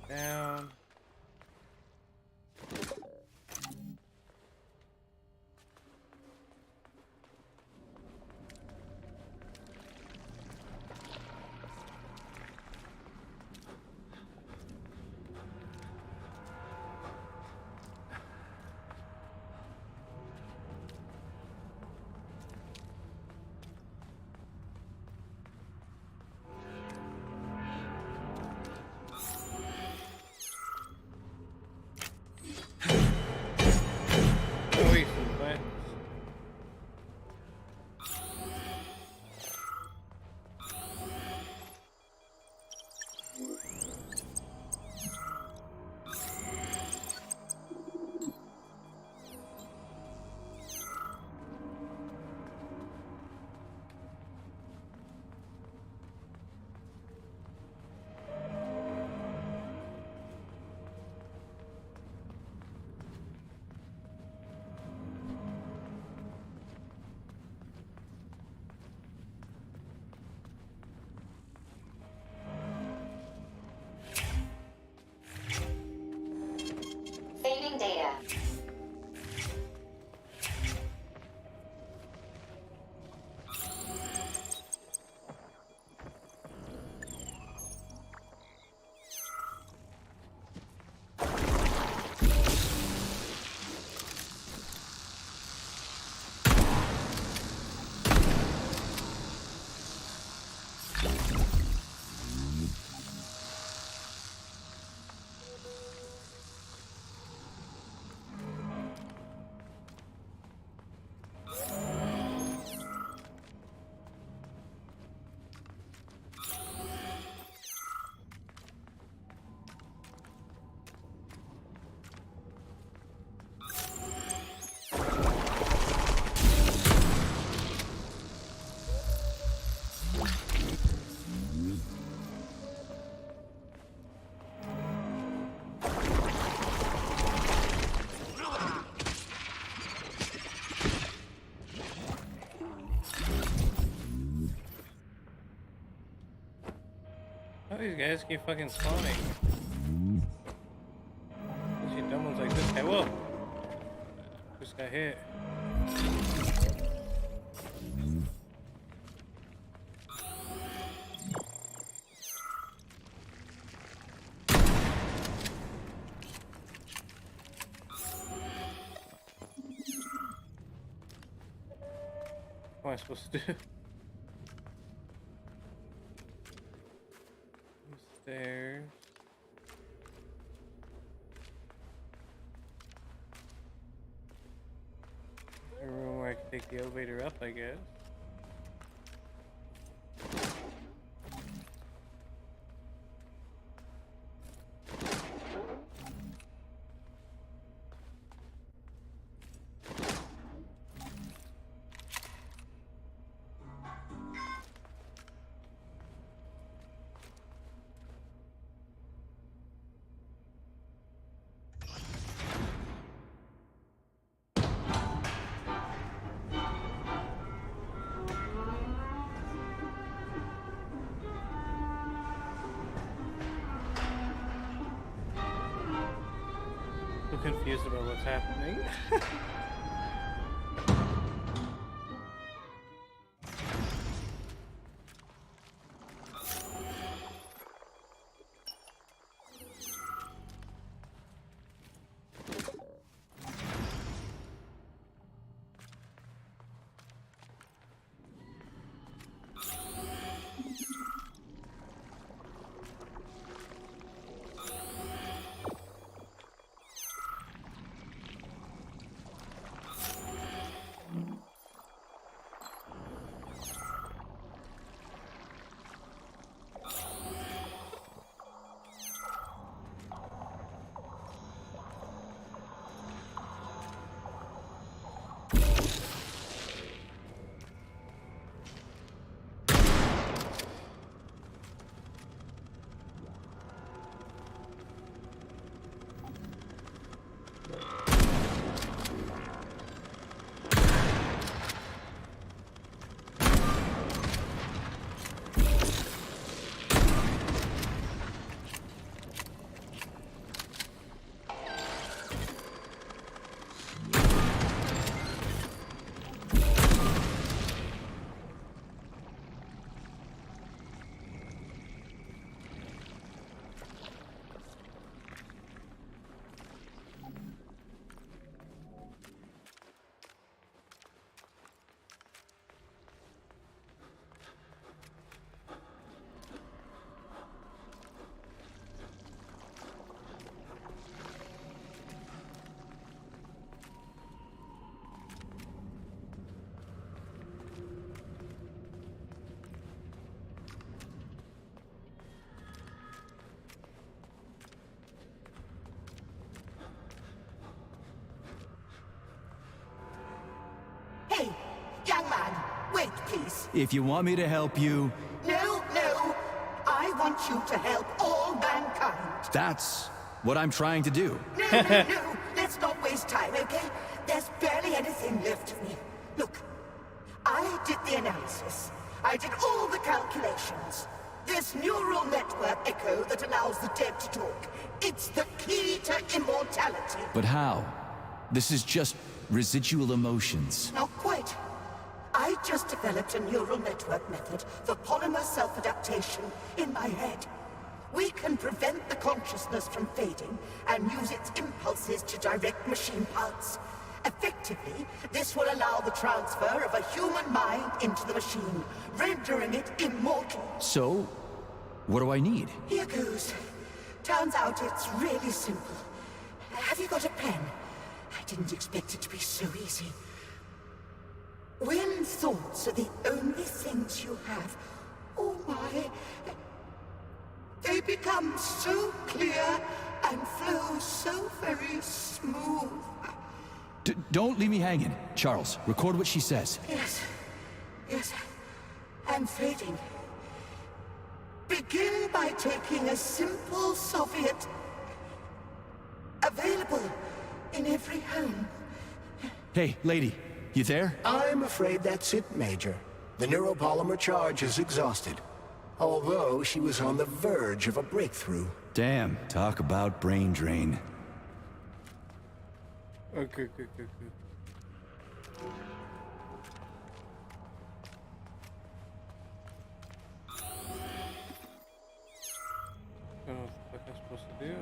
[SPEAKER 1] Down.
[SPEAKER 5] Saving data.
[SPEAKER 1] These guys keep fucking spawning. Especially dumb ones like this guy. Whoa! Just got hit. What am I supposed to do? Stairs. A room where I can take the elevator up, I guess. I'm confused about what's happening.
[SPEAKER 9] Hey, young man, wait, please.
[SPEAKER 7] If you want me to help you...
[SPEAKER 9] No, no. I want you to help all mankind.
[SPEAKER 7] That's what I'm trying to do.
[SPEAKER 9] No, no, no. Let's not waste time, okay? There's barely anything left of me. Look, I did the analysis. I did all the calculations. This neural network echo that allows the dead to talk. It's the key to immortality.
[SPEAKER 7] But how? This is just residual emotions.
[SPEAKER 9] Not quite. I just developed a neural network method for polymer self-adaptation in my head. We can prevent the consciousness from fading and use its impulses to direct machine parts. Effectively, this will allow the transfer of a human mind into the machine, rendering it immortal.
[SPEAKER 7] So, what do I need?
[SPEAKER 9] Here goes. Turns out it's really simple. Have you got a pen? I didn't expect it to be so easy. When thoughts are the only things you have, oh my, they become so clear and flow so very smooth.
[SPEAKER 7] Don't leave me hanging. Charles, record what she says.
[SPEAKER 9] Yes, I'm fading. Begin by taking a simple Soviet, available in every home.
[SPEAKER 7] Hey, lady, you there?
[SPEAKER 6] I'm afraid that's it, Major. The neuropolymer charge is exhausted. Although she was on the verge of a breakthrough.
[SPEAKER 7] Damn, talk about brain drain.
[SPEAKER 1] Okay, good. I don't know what the fuck I'm supposed to do.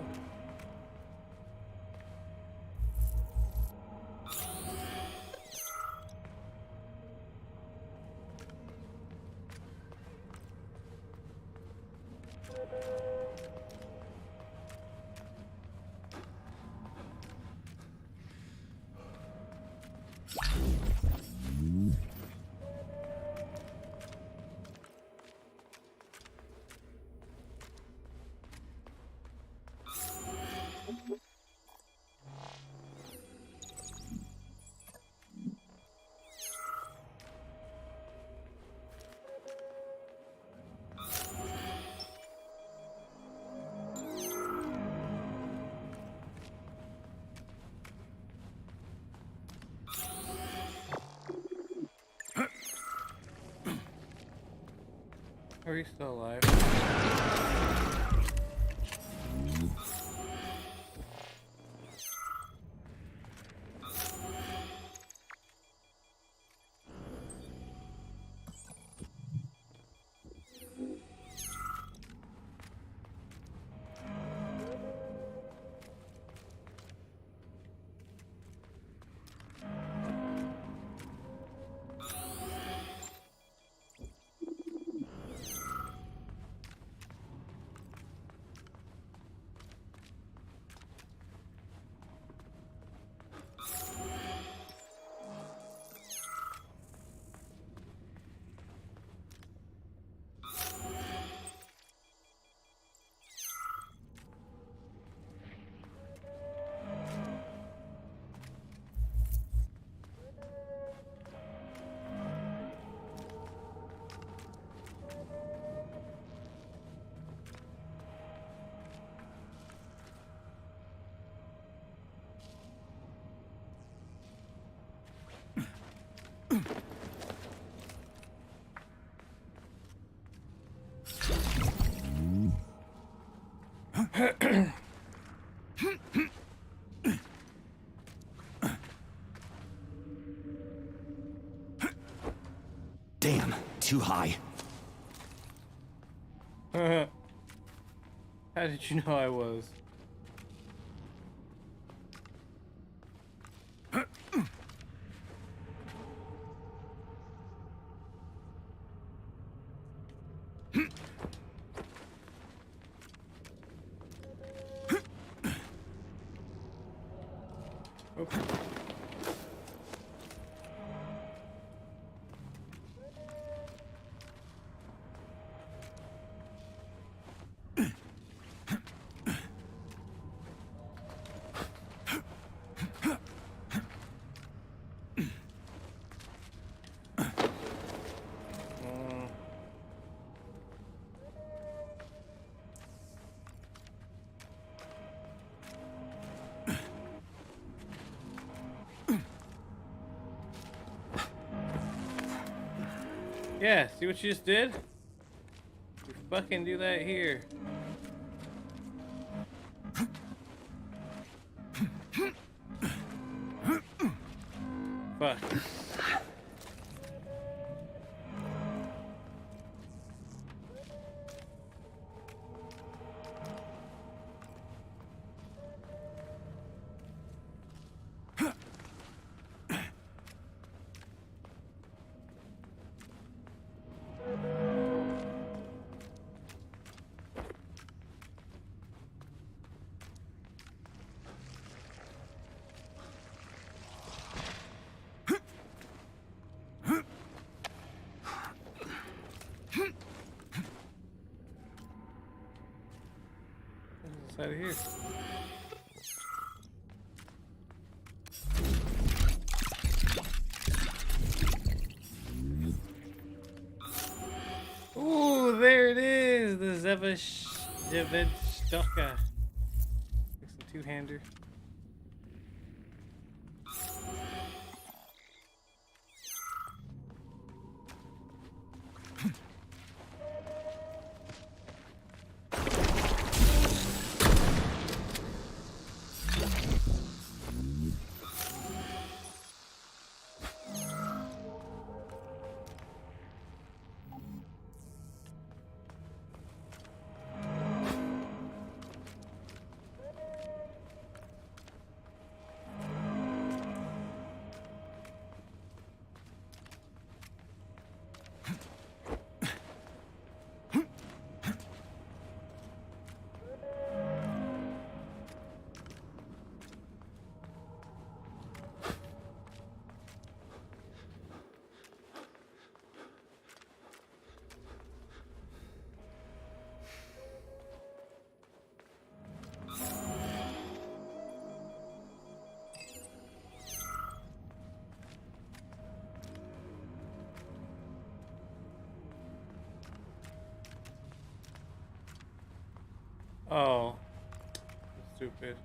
[SPEAKER 1] Are you still alive?
[SPEAKER 7] Damn, too high.
[SPEAKER 1] How did you know I was? Yeah, see what you just did? You fucking do that here. Fuck. Out of here. Ooh, there it is, the Zevedstoka. It's a two-hander. Oh. Stupid.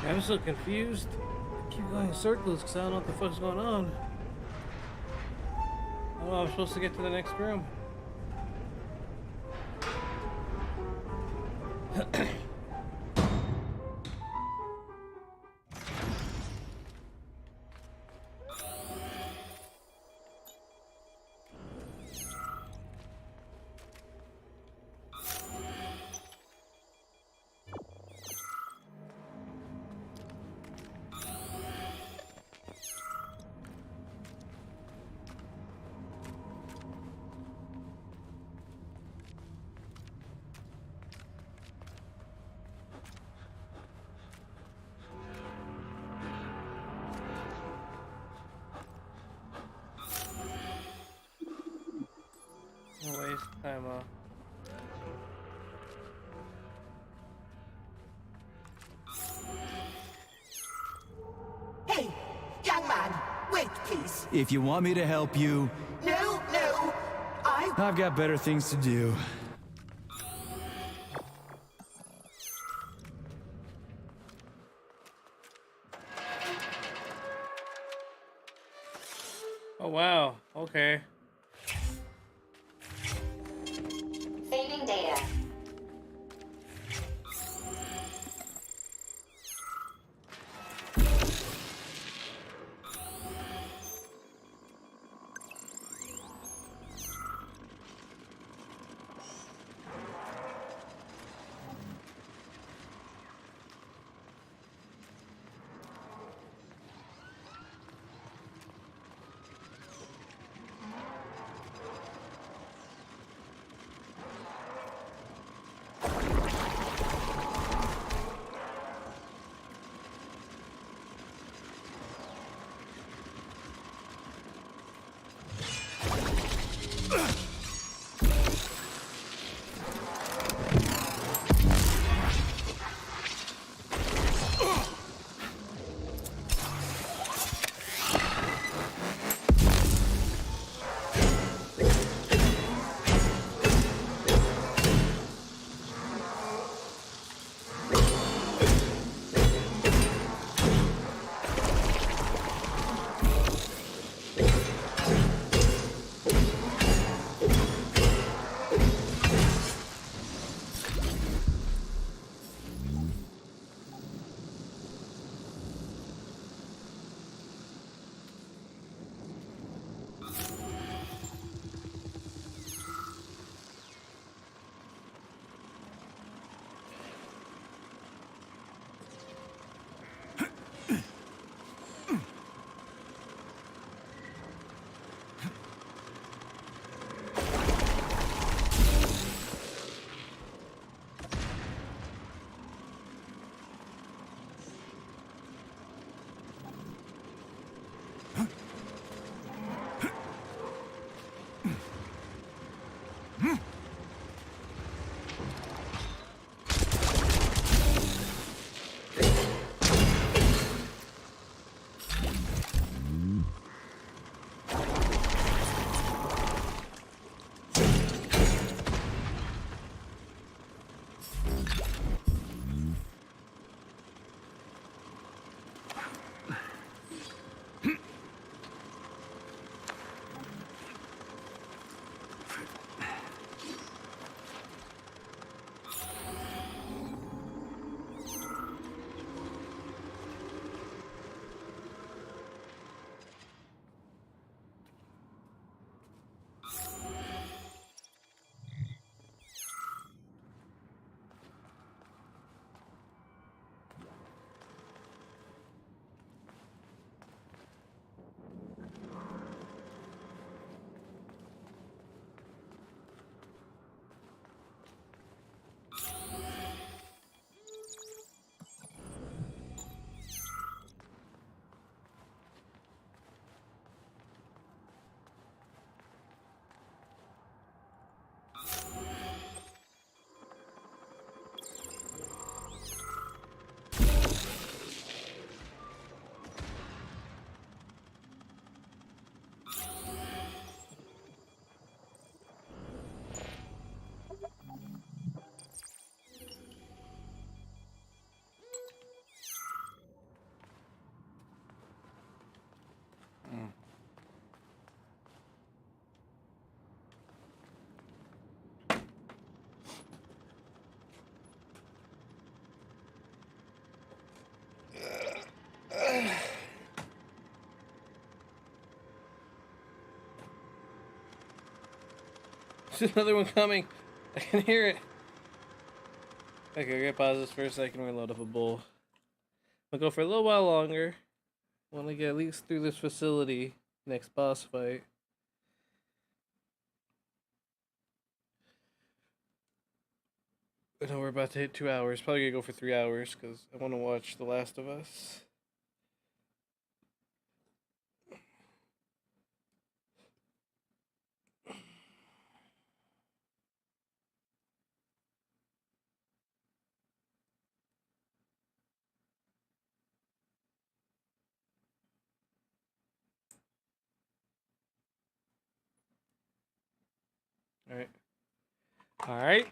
[SPEAKER 1] I'm so confused. I keep going in circles because I don't know what the fuck's going on. I don't know, I'm supposed to get to the next room. Don't waste time off.
[SPEAKER 9] Hey, young man, wait, please.
[SPEAKER 7] If you want me to help you,
[SPEAKER 9] No,
[SPEAKER 7] I've got better things to do.
[SPEAKER 1] Oh wow, okay.
[SPEAKER 5] Saving data.
[SPEAKER 1] There's another one coming. I can hear it. Okay, I gotta pause this for a second. We're gonna load up a bull. I'll go for a little while longer. Want to get at least through this facility. Next boss fight. I know we're about to hit 2 hours. Probably gonna go for 3 hours because I want to watch The Last of Us. All right. All right.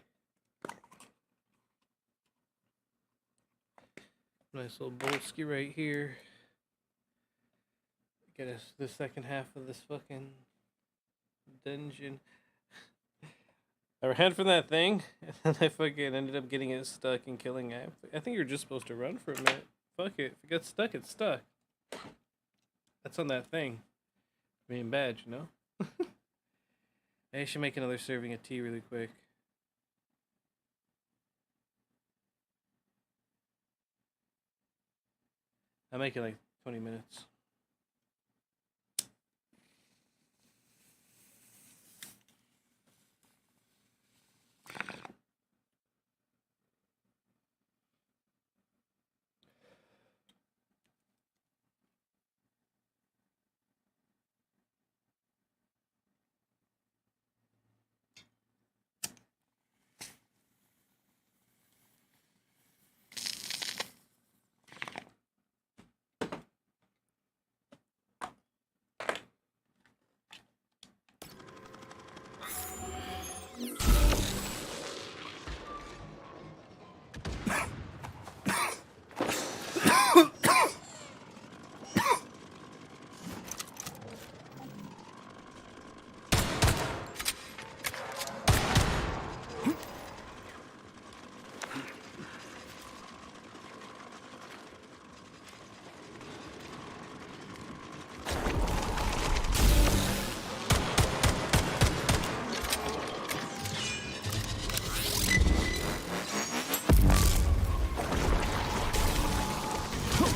[SPEAKER 1] Nice little bolski right here. Get us the second half of this fucking dungeon. I ran from that thing, and then I fucking ended up getting it stuck and killing it. I think you're just supposed to run for a minute. Fuck it. If it gets stuck, it's stuck. That's on that thing. Being badge, you know? I should make another serving of tea really quick. I'll make it like 20 minutes.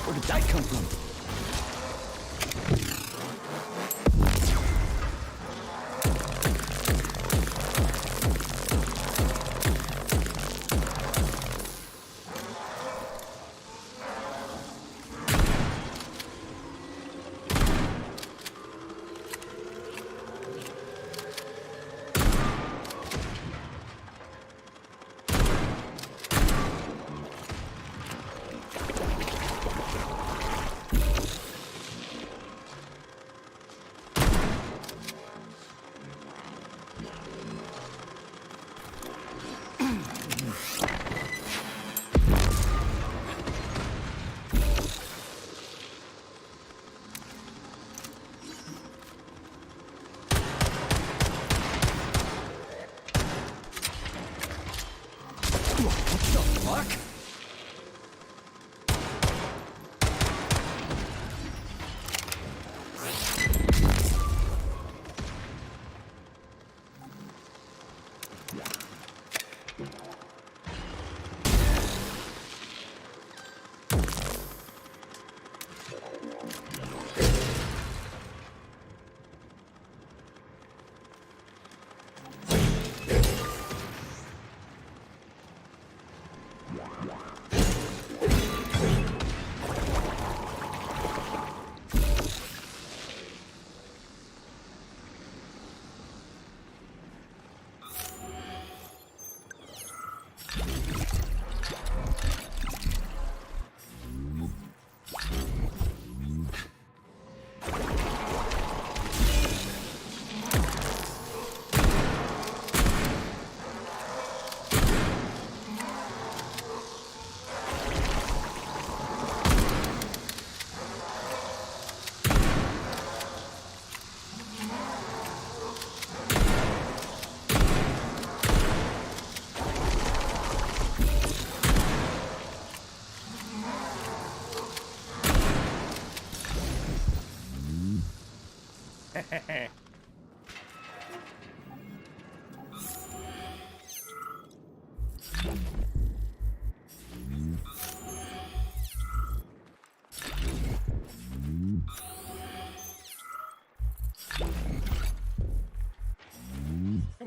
[SPEAKER 7] Where did that come from?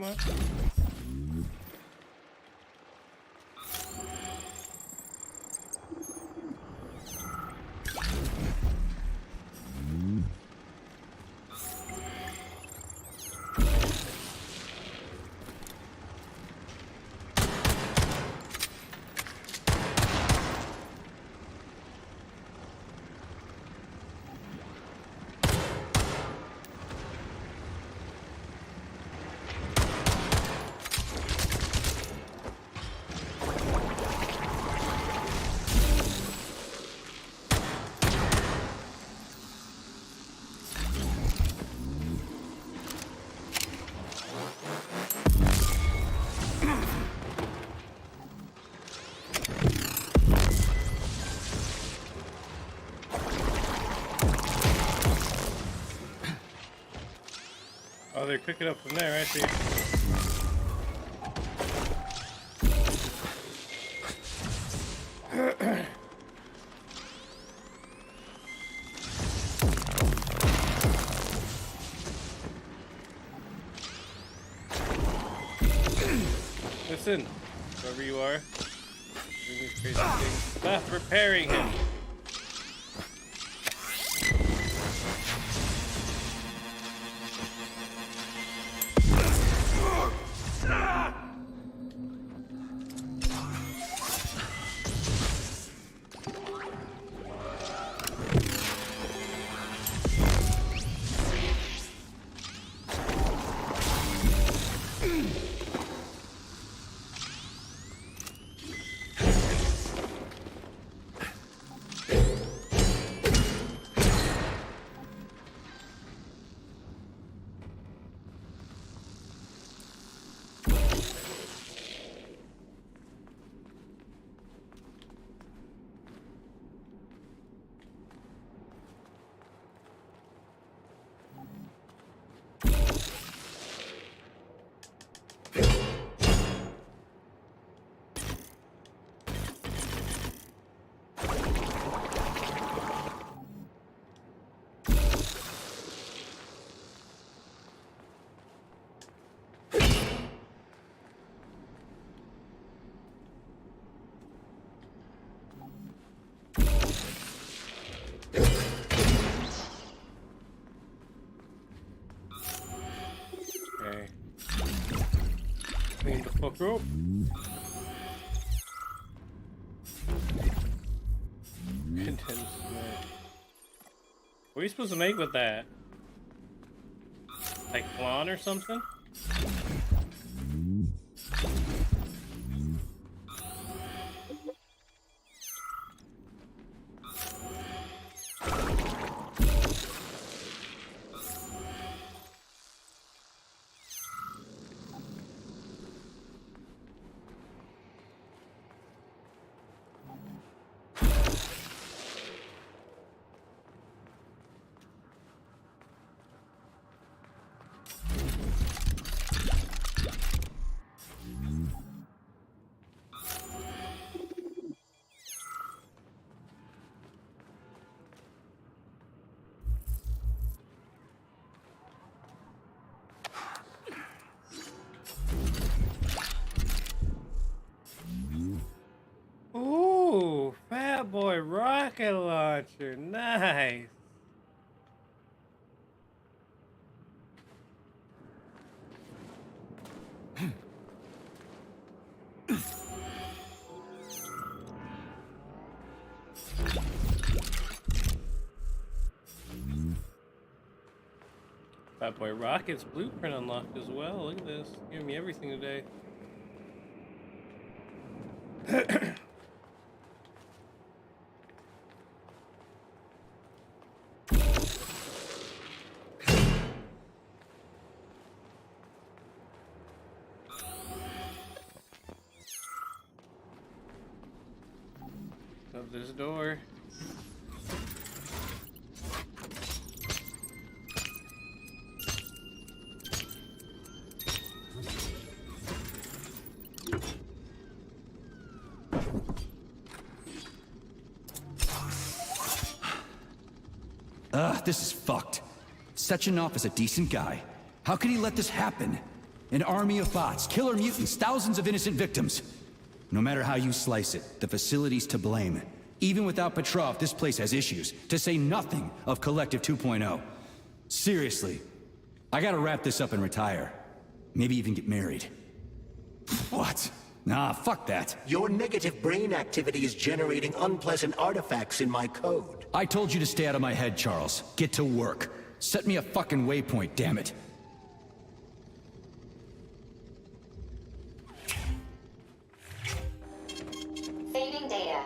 [SPEAKER 1] Come on. Oh, they're cooking up from there, I see. Listen, whoever you are, doing these crazy things. Stop repairing him. Okay. Clean the fuck up. Condensed milk. What are you supposed to make with that? Like flan or something? Ooh, Fat Boy rocket launcher, nice. Fat Boy Rocket's blueprint unlocked as well. Look at this, giving me everything today. Of this door.
[SPEAKER 7] This is fucked. Sechenov is a decent guy. How could he let this happen? An army of bots, killer mutants, thousands of innocent victims. No matter how you slice it, the facility's to blame. Even without Petrov, this place has issues, to say nothing of Collective 2.0. Seriously, I gotta wrap this up and retire. Maybe even get married. What? Nah, fuck that.
[SPEAKER 6] Your negative brain activity is generating unpleasant artifacts in my code.
[SPEAKER 7] I told you to stay out of my head, Charles. Get to work. Set me a fucking waypoint, damn it.
[SPEAKER 5] Saving data.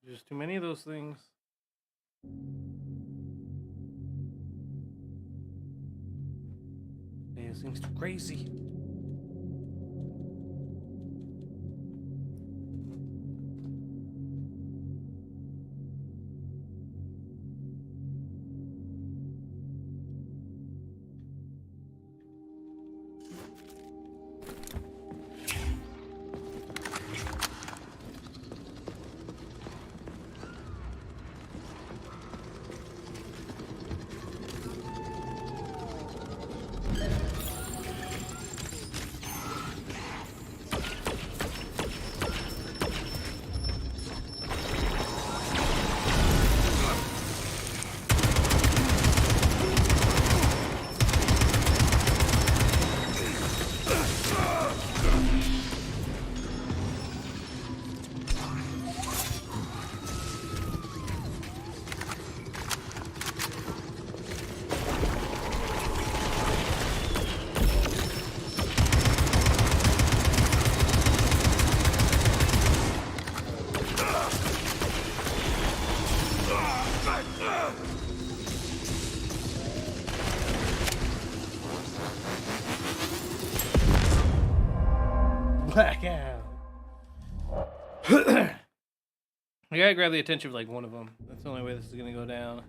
[SPEAKER 1] Just too many of those things. Yeah, this thing's too crazy. Blackout. I gotta grab the attention of like one of them. That's the only way this is gonna go down.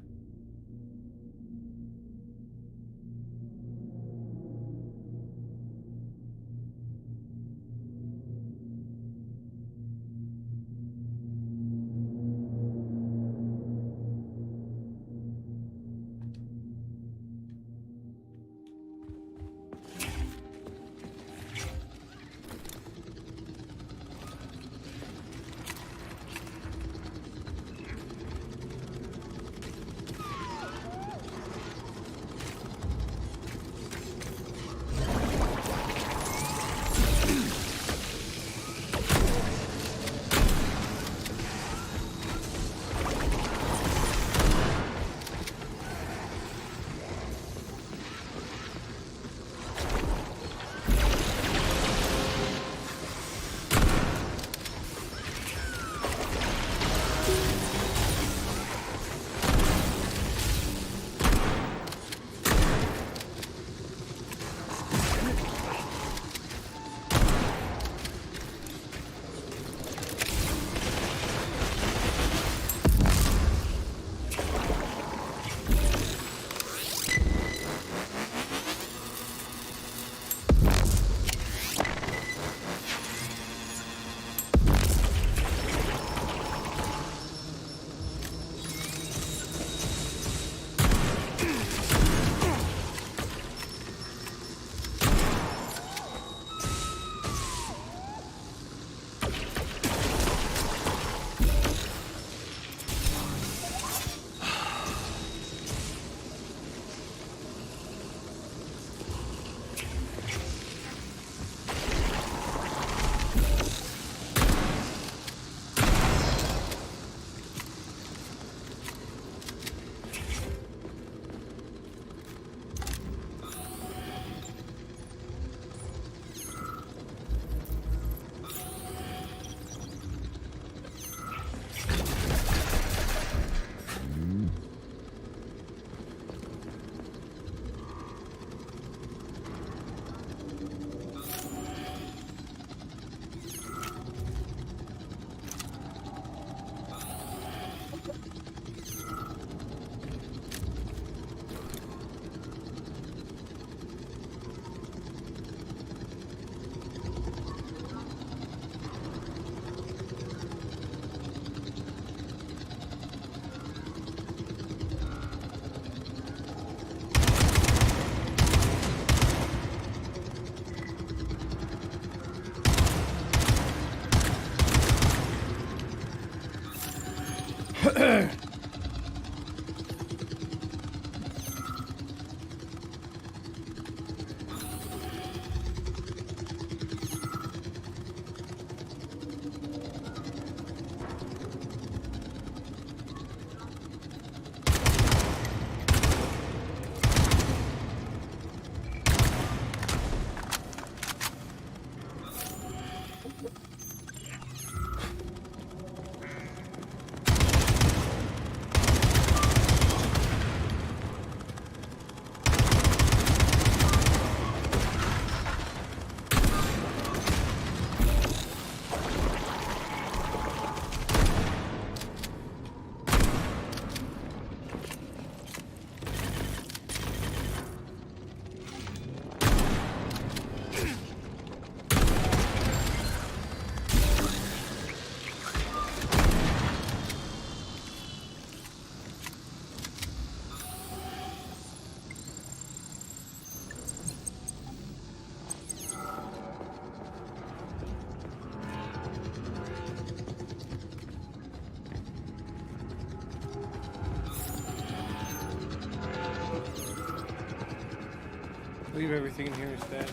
[SPEAKER 1] Leave everything in here instead.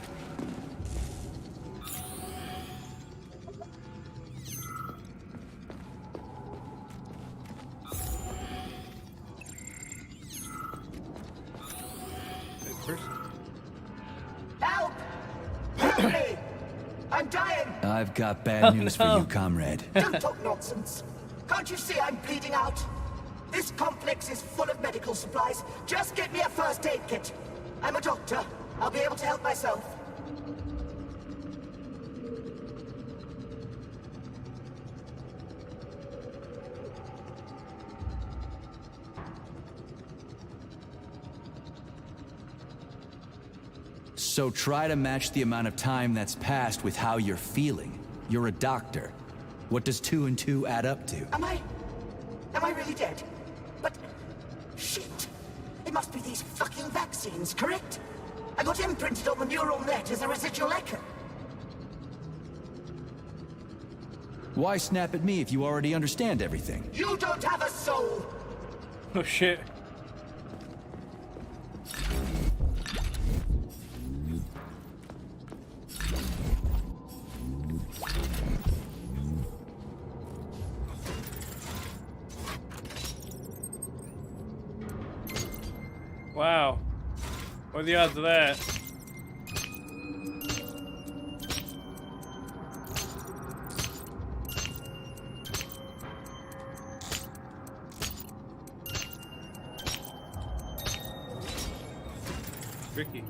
[SPEAKER 1] Dead person.
[SPEAKER 9] Help! Help me! I'm dying!
[SPEAKER 7] I've got bad news for you, comrade.
[SPEAKER 9] Don't talk nonsense. Can't you see I'm bleeding out? This complex is full of medical supplies. Just get me a first aid kit. I'm a doctor. I'll be able to help myself.
[SPEAKER 7] So try to match the amount of time that's passed with how you're feeling. You're a doctor. What does 2 and 2 add up to?
[SPEAKER 9] Am I really dead? But... shit. It must be these fucking vaccines, correct? I got imprinted on the neural net as a residual echo.
[SPEAKER 7] Why snap at me if you already understand everything?
[SPEAKER 9] You don't have a soul!
[SPEAKER 1] Oh shit. Wow. What are the odds of that? Tricky.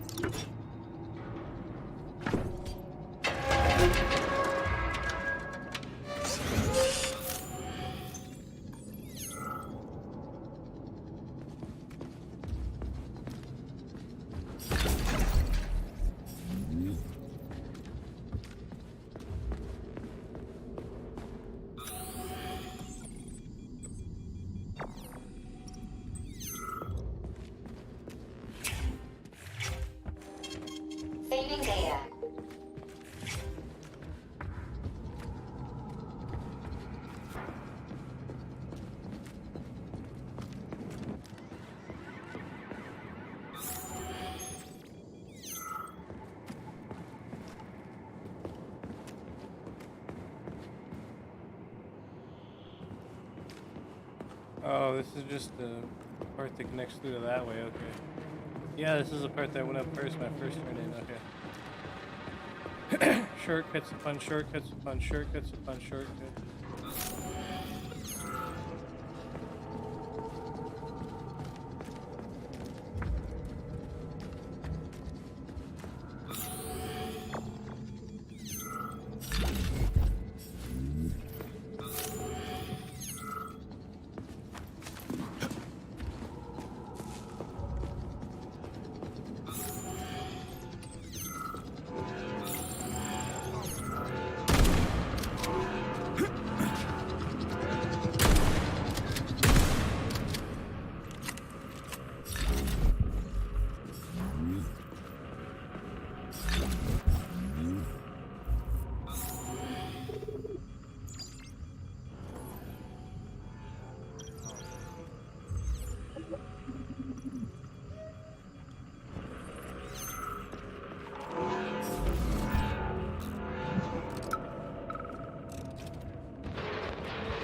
[SPEAKER 5] Saving data.
[SPEAKER 1] Oh, this is just the part that connects through to that way, okay. Yeah, this is the part that went up first when I first turned in, okay. Shortcuts upon shortcuts upon shortcuts upon shortcuts.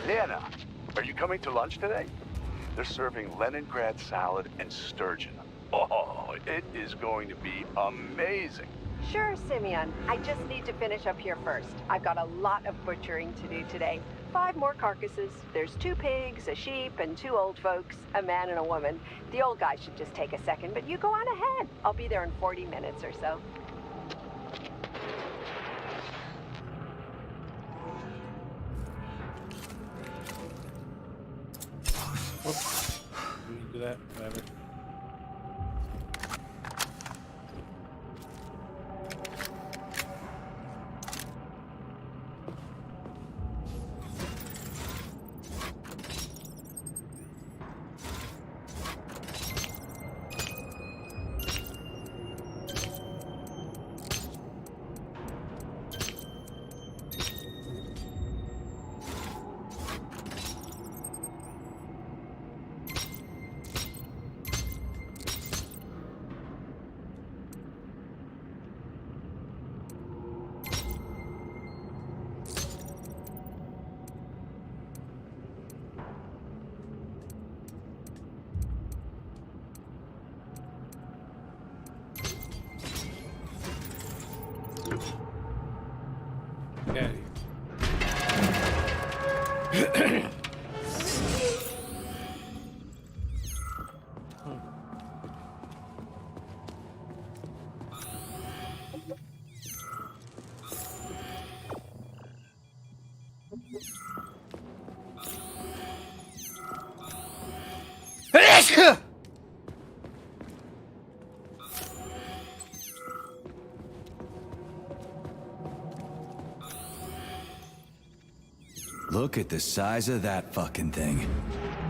[SPEAKER 10] Nana, are you coming to lunch today? They're serving Leningrad salad and sturgeon. Oh, it is going to be amazing.
[SPEAKER 11] Sure, Simeon. I just need to finish up here first. I've got a lot of butchering to do today. 5 more carcasses. There's 2 pigs, a sheep, and 2 old folks, a man and a woman. The old guy should just take a second, but you go on ahead. I'll be there in 40 minutes or so.
[SPEAKER 1] Whoops. Let me do that. Whatever. Okay.
[SPEAKER 7] Look at the size of that fucking thing.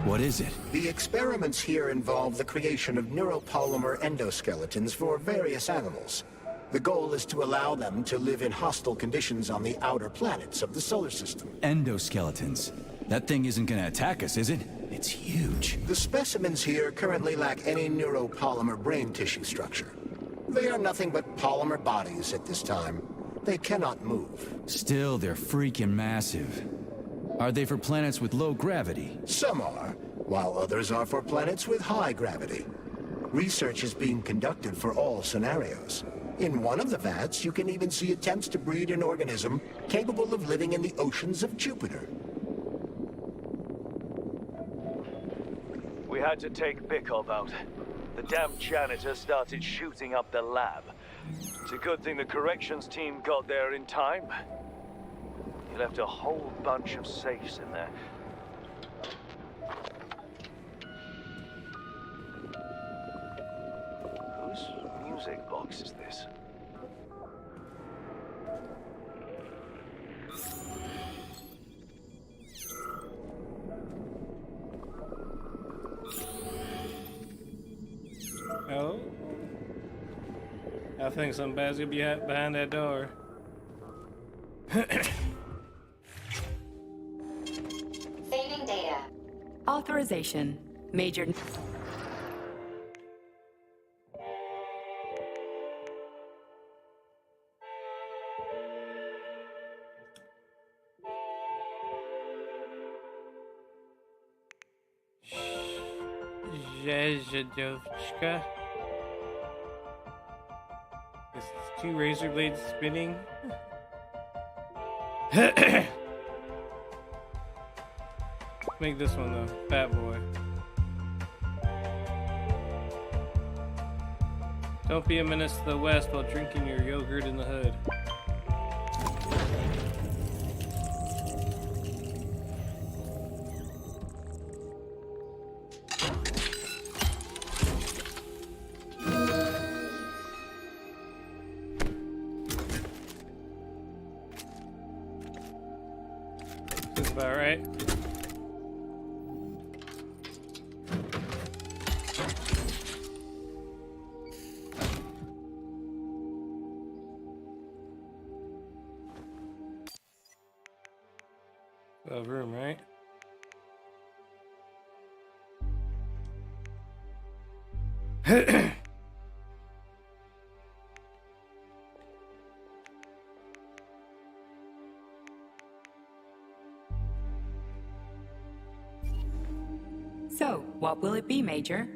[SPEAKER 7] What is it?
[SPEAKER 6] The experiments here involve the creation of neuropolymer endoskeletons for various animals. The goal is to allow them to live in hostile conditions on the outer planets of the solar system.
[SPEAKER 7] Endoskeletons. That thing isn't gonna attack us, is it? It's huge.
[SPEAKER 6] The specimens here currently lack any neuropolymer brain tissue structure. They are nothing but polymer bodies at this time. They cannot move.
[SPEAKER 7] Still, they're freaking massive. Are they for planets with low gravity?
[SPEAKER 6] Some are, while others are for planets with high gravity. Research is being conducted for all scenarios. In one of the vats, you can even see attempts to breed an organism capable of living in the oceans of Jupiter.
[SPEAKER 12] We had to take Bikov out. The damn janitor started shooting up the lab. It's a good thing the corrections team got there in time. He left a whole bunch of safes in there. Whose music box is this?
[SPEAKER 1] Oh. I think something bad's gonna be behind that door.
[SPEAKER 5] Saving data.
[SPEAKER 2] Authorization. Major...
[SPEAKER 1] Zhezhedovchka. It's 2 razor blades spinning. Make this one the fat boy. Don't be a menace to the West while drinking your yogurt in the hood. That's about right. Room, right?
[SPEAKER 2] So, what will it be, Major?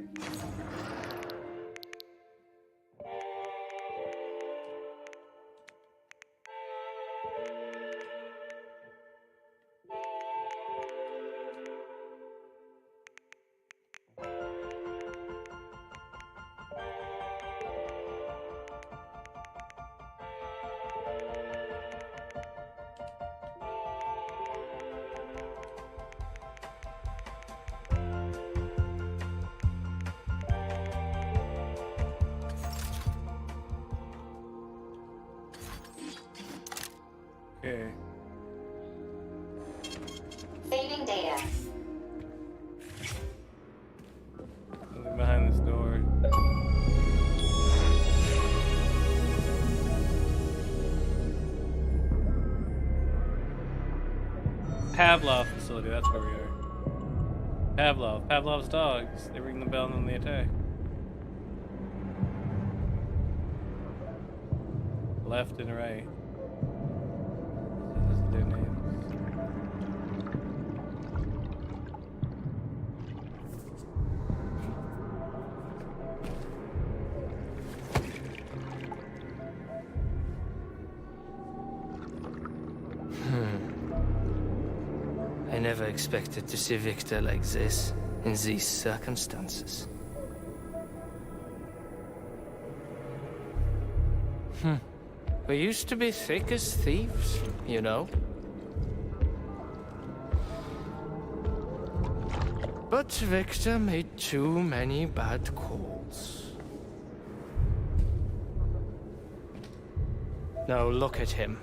[SPEAKER 1] Okay.
[SPEAKER 5] Saving data.
[SPEAKER 1] Something behind this door. Pavlov facility, that's where we are. Pavlov's dogs. They ring the bell and then they attack. Left and right. This is their names.
[SPEAKER 13] I never expected to see Victor like this, in these circumstances. We used to be thick as thieves, you know? But Victor made too many bad calls. Now look at him.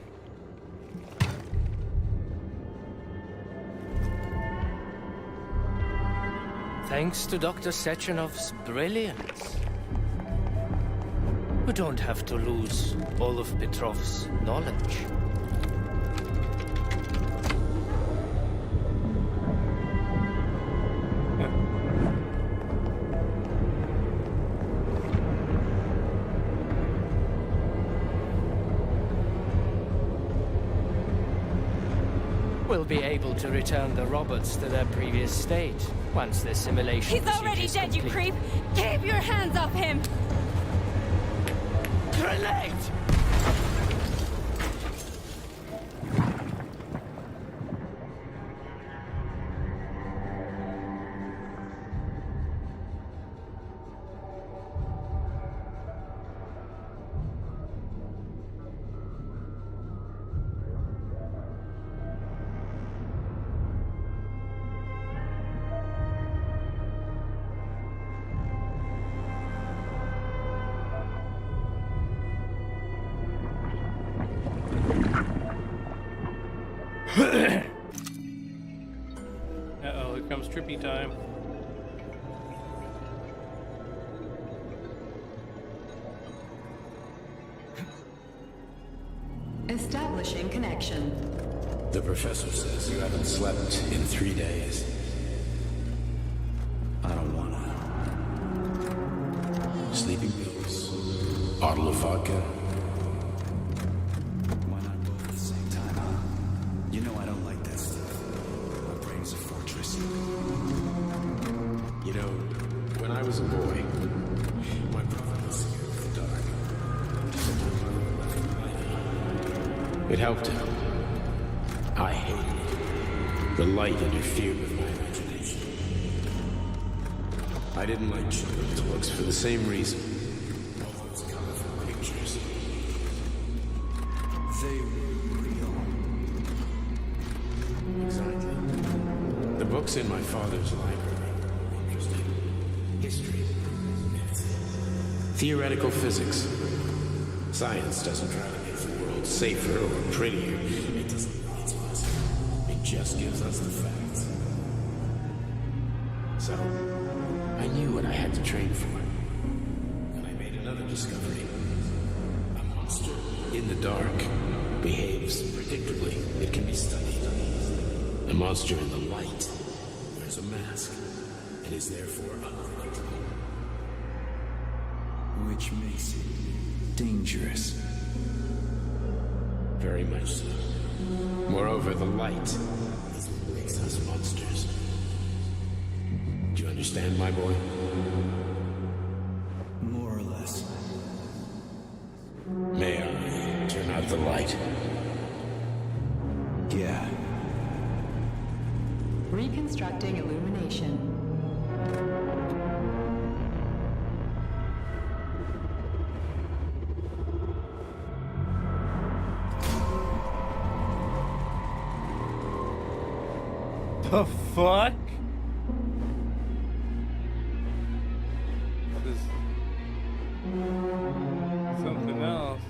[SPEAKER 13] Thanks to Dr. Sechenov's brilliance, we don't have to lose all of Petrov's knowledge. We'll be able to return the robots to their previous state once the simulation.
[SPEAKER 14] He's already dead, you creep! Keep your hands off him!
[SPEAKER 13] Grenade!
[SPEAKER 1] Uh-oh, here comes trippy time.
[SPEAKER 2] Establishing connection.
[SPEAKER 15] The professor says you haven't slept in 3 days. I don't wanna. Sleeping pills. Bottle of vodka. Why not both at the same time, huh? You know I don't like that stuff. My brain's a fortress. You know, when I was a boy, my brother was scared of the dark. It helped him. I hated it. The light interfered with my imagination. I didn't like children's books for the same reason. All those colorful pictures. They were real. Exactly. The books in my father's library were interesting. History. Theoretical physics. Science doesn't try to make the world safer or prettier. It doesn't lie to us. It just gives us the facts. So, I knew what I had to train for. And I made another discovery. A monster in the dark behaves predictably. It can be studied. A monster in the light wears a mask and is therefore unpredictable. Which makes it dangerous. Very much so. Moreover, the light is what makes us monsters. Do you understand, my boy?
[SPEAKER 6] More or less.
[SPEAKER 15] May I turn out the light?
[SPEAKER 6] Yeah.
[SPEAKER 2] Reconstructing illumination.
[SPEAKER 1] The fuck? This is something else.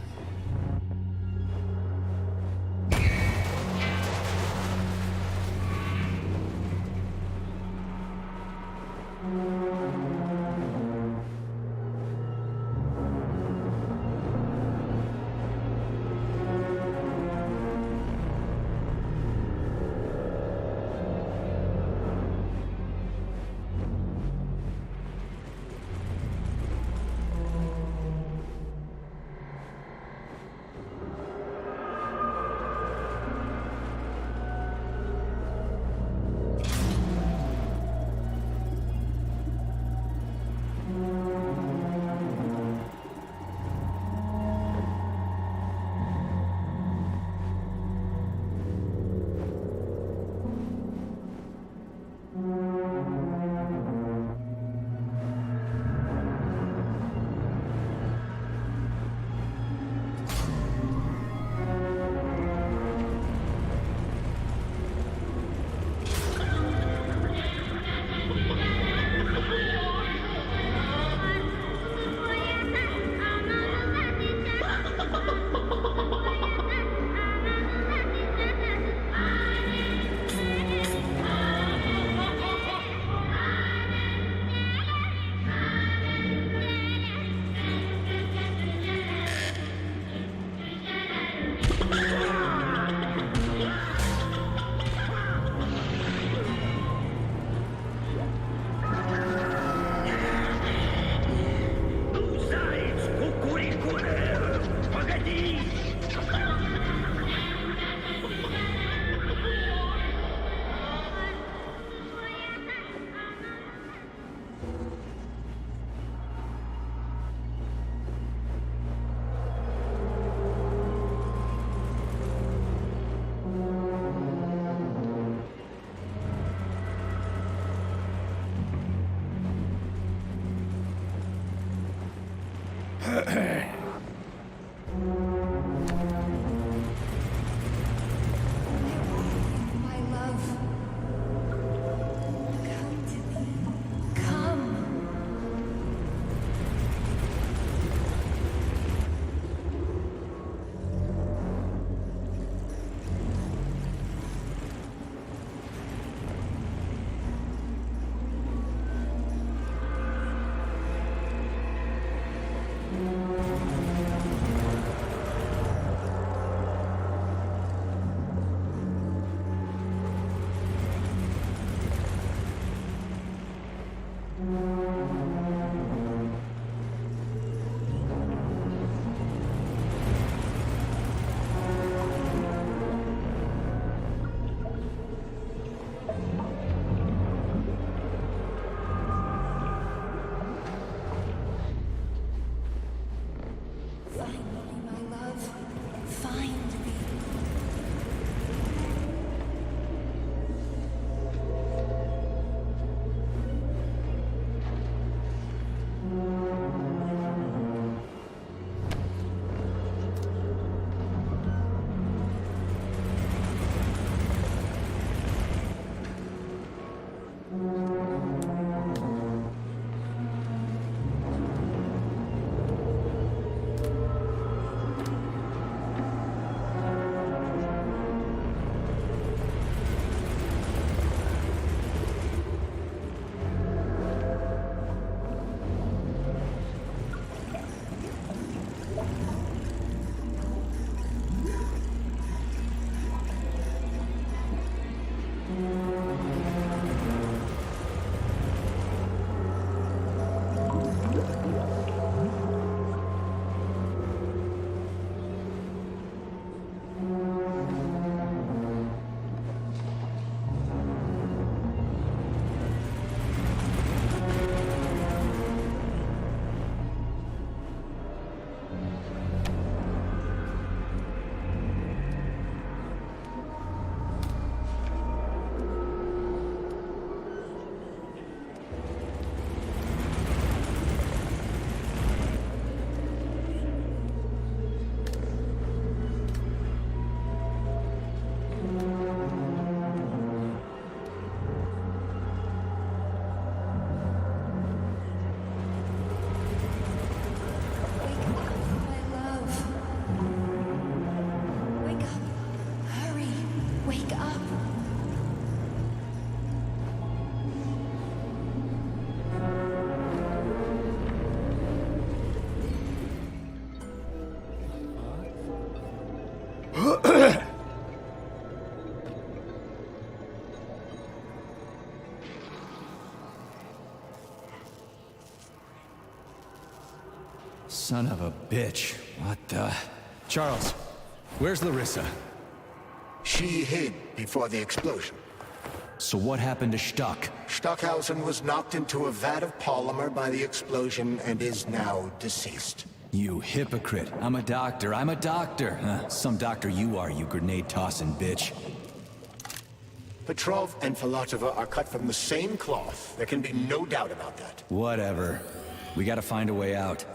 [SPEAKER 7] Son of a bitch. What the... Charles, where's Larissa?
[SPEAKER 6] She hid before the explosion.
[SPEAKER 7] So what happened to Stuck?
[SPEAKER 6] Stockhausen was knocked into a vat of polymer by the explosion and is now deceased.
[SPEAKER 7] You hypocrite. I'm a doctor. I'm a doctor. Huh, some doctor you are, you grenade-tossing bitch.
[SPEAKER 6] Petrov and Filatova are cut from the same cloth. There can be no doubt about that.
[SPEAKER 7] Whatever. We gotta find a way out.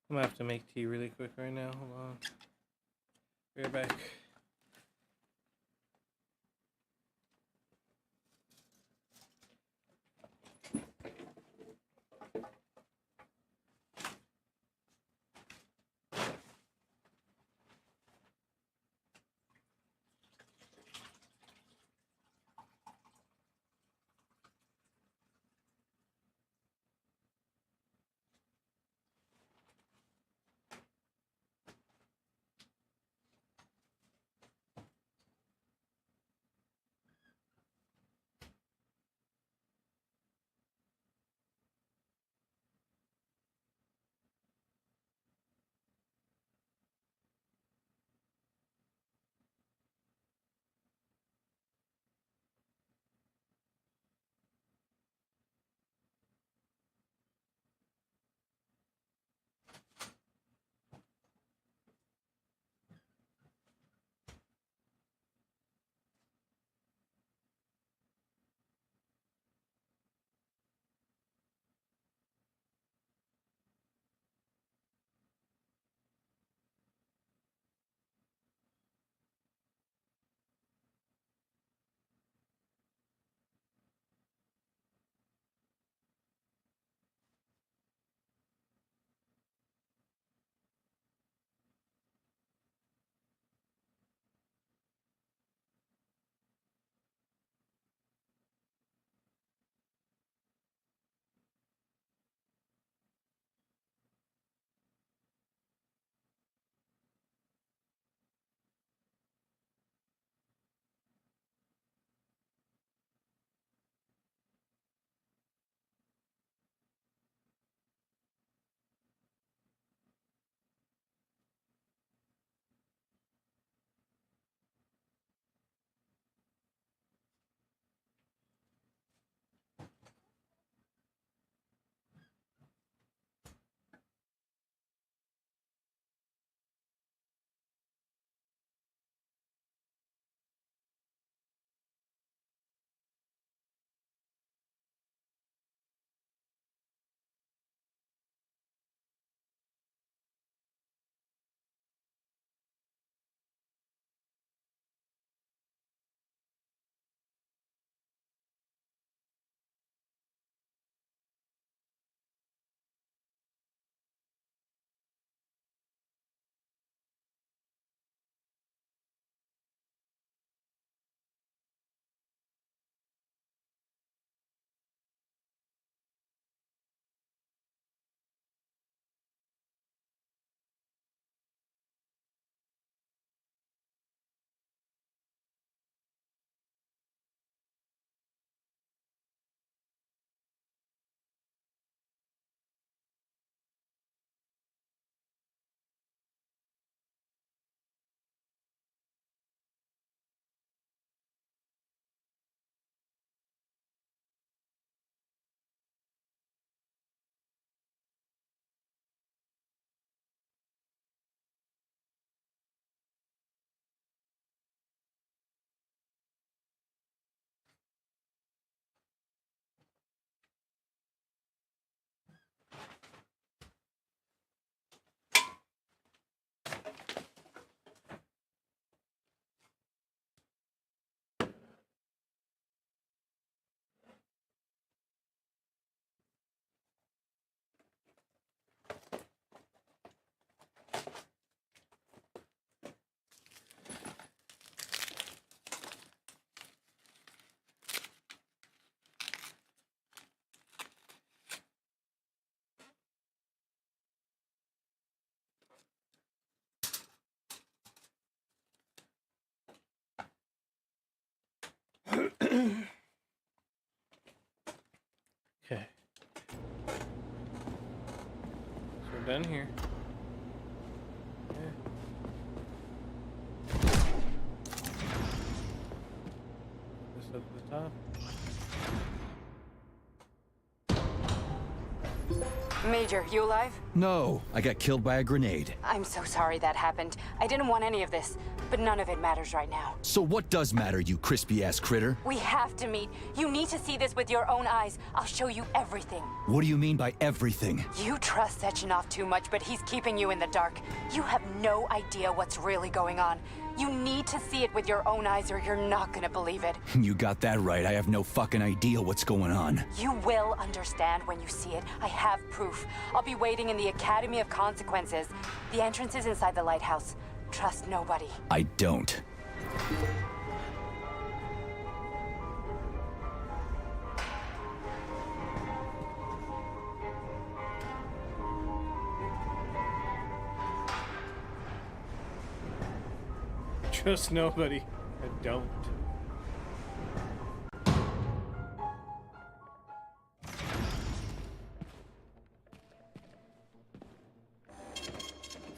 [SPEAKER 1] I'm gonna have to make tea really quick right now. Hold on. Be right back. done here. Yeah. This up at the top.
[SPEAKER 16] Major, you alive?
[SPEAKER 7] No, I got killed by a grenade.
[SPEAKER 16] I'm so sorry that happened. I didn't want any of this, but none of it matters right now.
[SPEAKER 7] So what does matter, you crispy-ass critter?
[SPEAKER 16] We have to meet. You need to see this with your own eyes. I'll show you everything.
[SPEAKER 7] What do you mean by everything?
[SPEAKER 16] You trust Sechenov too much, but he's keeping you in the dark. You have no idea what's really going on. You need to see it with your own eyes or you're not gonna believe it.
[SPEAKER 7] You got that right. I have no fucking idea what's going on.
[SPEAKER 16] You will understand when you see it. I have proof. I'll be waiting in the Academy of Consequences. The entrance is inside the lighthouse. Trust nobody.
[SPEAKER 7] I don't.
[SPEAKER 1] Trust nobody. I don't.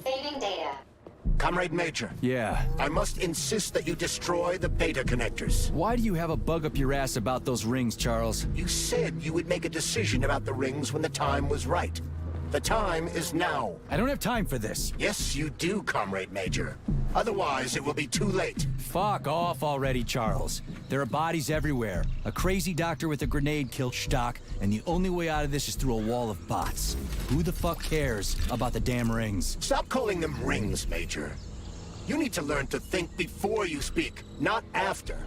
[SPEAKER 5] Saving data.
[SPEAKER 6] Comrade Major.
[SPEAKER 7] Yeah.
[SPEAKER 6] I must insist that you destroy the beta connectors.
[SPEAKER 7] Why do you have a bug up your ass about those rings, Charles?
[SPEAKER 6] You said you would make a decision about the rings when the time was right. The time is now.
[SPEAKER 7] I don't have time for this.
[SPEAKER 6] Yes, you do, Comrade Major. Otherwise, it will be too late.
[SPEAKER 7] Fuck off already, Charles. There are bodies everywhere. A crazy doctor with a grenade killed Stock, and the only way out of this is through a wall of bots. Who the fuck cares about the damn rings?
[SPEAKER 6] Stop calling them rings, Major. You need to learn to think before you speak, not after.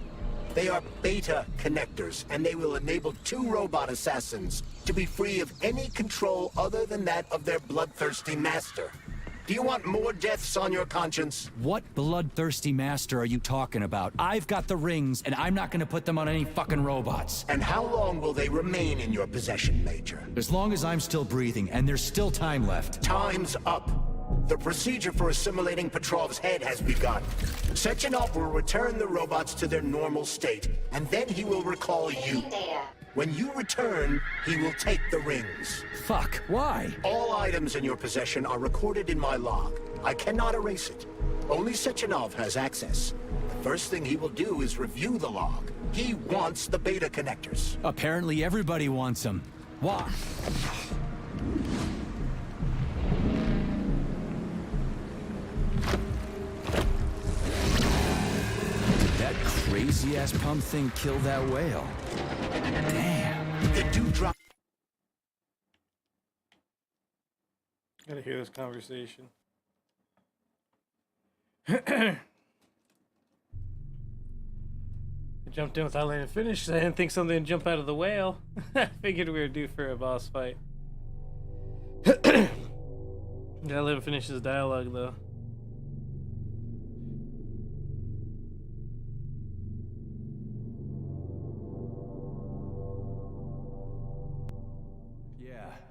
[SPEAKER 6] They are beta connectors, and they will enable 2 robot assassins to be free of any control other than that of their bloodthirsty master. Do you want more deaths on your conscience?
[SPEAKER 7] What bloodthirsty master are you talking about? I've got the rings, and I'm not gonna put them on any fucking robots.
[SPEAKER 6] And how long will they remain in your possession, Major?
[SPEAKER 7] As long as I'm still breathing, and there's still time left.
[SPEAKER 6] Time's up. The procedure for assimilating Petrov's head has begun. Sechenov will return the robots to their normal state, and then he will recall you. When you return, he will take the rings.
[SPEAKER 7] Fuck, why?
[SPEAKER 6] All items in your possession are recorded in my log. I cannot erase it. Only Sechenov has access. The first thing he will do is review the log. He wants the beta connectors.
[SPEAKER 7] Apparently everybody wants them. Why? That crazy-ass pump thing killed that whale. Damn.
[SPEAKER 6] The dewdrop.
[SPEAKER 1] Gotta hear this conversation. I jumped in without letting it finish. I didn't think something would jump out of the whale. I figured we were due for a boss fight. Gotta let him finish his dialogue, though.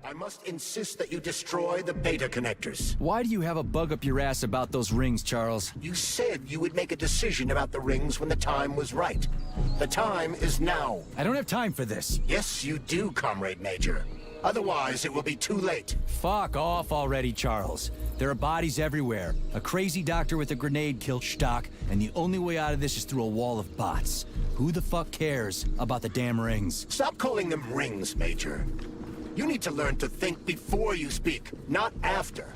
[SPEAKER 6] I must insist that you destroy the beta connectors.
[SPEAKER 7] Why do you have a bug up your ass about those rings, Charles?
[SPEAKER 6] You said you would make a decision about the rings when the time was right. The time is now.
[SPEAKER 7] I don't have time for this.
[SPEAKER 6] Yes, you do, Comrade Major. Otherwise, it will be too late.
[SPEAKER 7] Fuck off already, Charles. There are bodies everywhere. A crazy doctor with a grenade killed Stock, and the only way out of this is through a wall of bots. Who the fuck cares about the damn rings?
[SPEAKER 6] Stop calling them rings, Major. You need to learn to think before you speak, not after.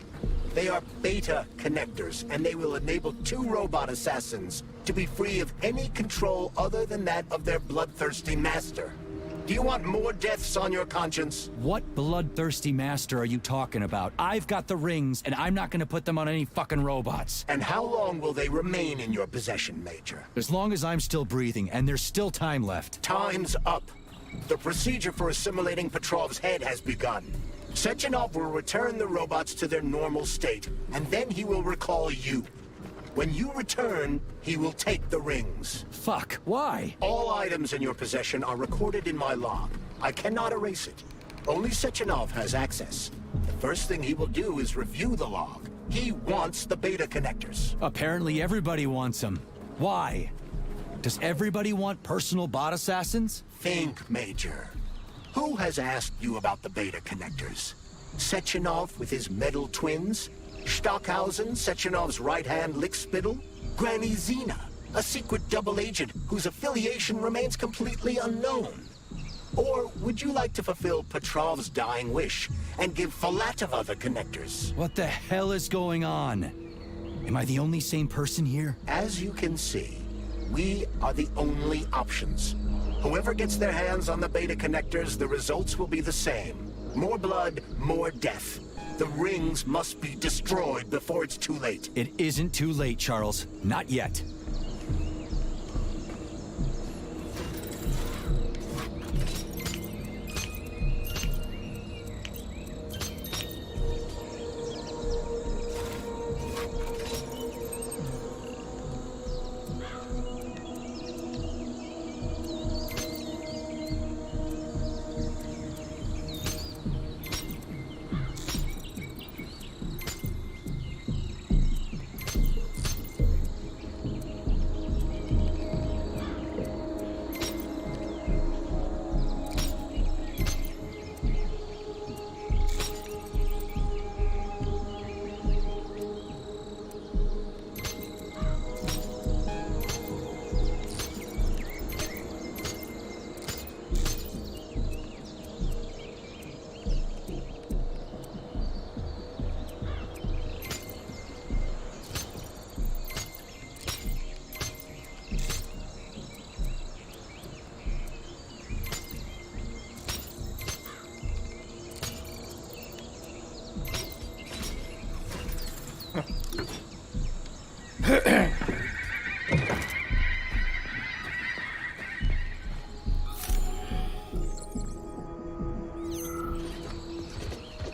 [SPEAKER 6] They are beta connectors, and they will enable 2 robot assassins to be free of any control other than that of their bloodthirsty master. Do you want more deaths on your conscience?
[SPEAKER 7] What bloodthirsty master are you talking about? I've got the rings, and I'm not gonna put them on any fucking robots.
[SPEAKER 6] And how long will they remain in your possession, Major?
[SPEAKER 7] As long as I'm still breathing, and there's still time left.
[SPEAKER 6] Time's up. The procedure for assimilating Petrov's head has begun. Sechenov will return the robots to their normal state, and then he will recall you. When you return, he will take the rings.
[SPEAKER 7] Fuck, why?
[SPEAKER 6] All items in your possession are recorded in my log. I cannot erase it. Only Sechenov has access. The first thing he will do is review the log. He wants the beta connectors.
[SPEAKER 7] Apparently everybody wants them. Why? Does everybody want personal bot assassins?
[SPEAKER 6] Think, Major. Who has asked you about the beta connectors? Sechenov with his metal twins? Stockhausen, Sechenov's right-hand lickspittle? Granny Zena, a secret double agent whose affiliation remains completely unknown? Or would you like to fulfill Petrov's dying wish and give Filatova the connectors?
[SPEAKER 7] What the hell is going on? Am I the only sane person here?
[SPEAKER 6] As you can see, we are the only options. Whoever gets their hands on the beta connectors, the results will be the same. More blood, more death. The rings must be destroyed before it's too late.
[SPEAKER 7] It isn't too late, Charles. Not yet.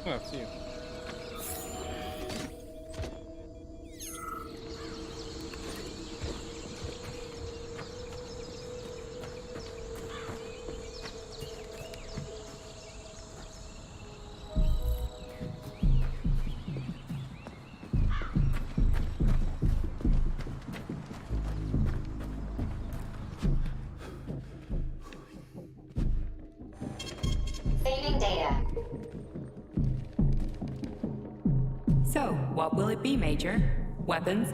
[SPEAKER 1] Oh, it's you.
[SPEAKER 5] Saving data.
[SPEAKER 17] So, what will it be, Major? Weapons?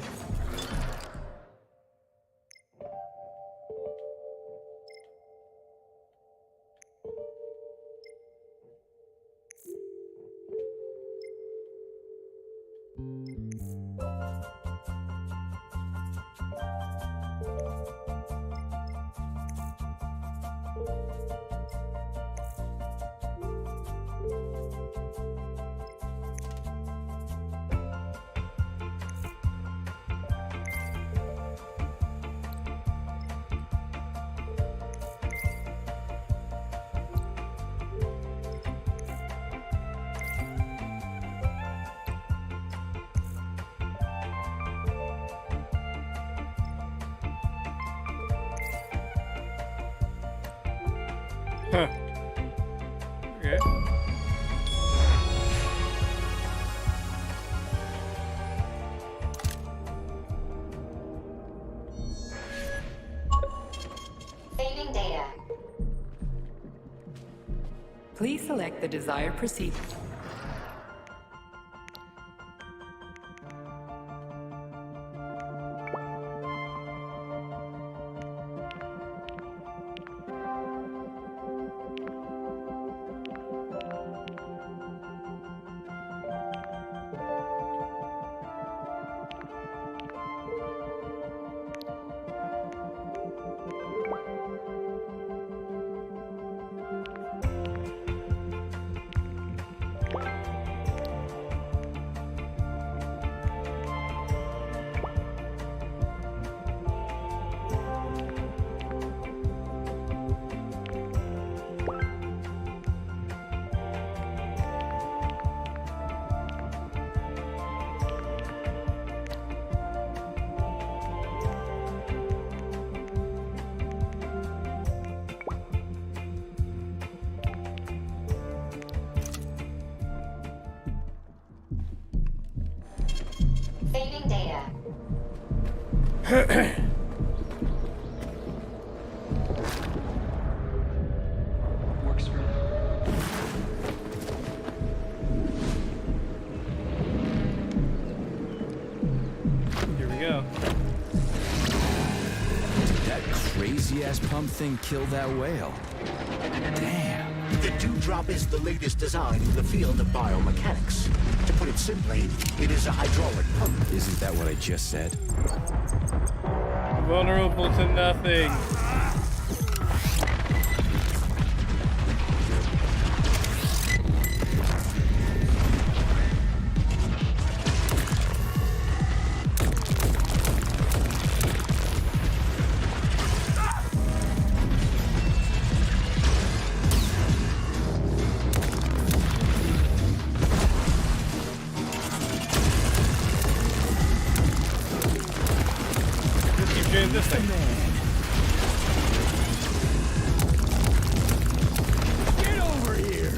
[SPEAKER 1] Huh. Okay.
[SPEAKER 5] Saving data.
[SPEAKER 17] Please select the desired procedure.
[SPEAKER 5] Saving data.
[SPEAKER 4] Works for me.
[SPEAKER 7] crazy-ass pump thing killed that whale. Damn.
[SPEAKER 6] The dewdrop is the latest design in the field of biomechanics. To put it simply, it is a hydraulic pump.
[SPEAKER 7] Isn't that what I just said?
[SPEAKER 1] Vulnerable to nothing. This thing.
[SPEAKER 7] Get over here!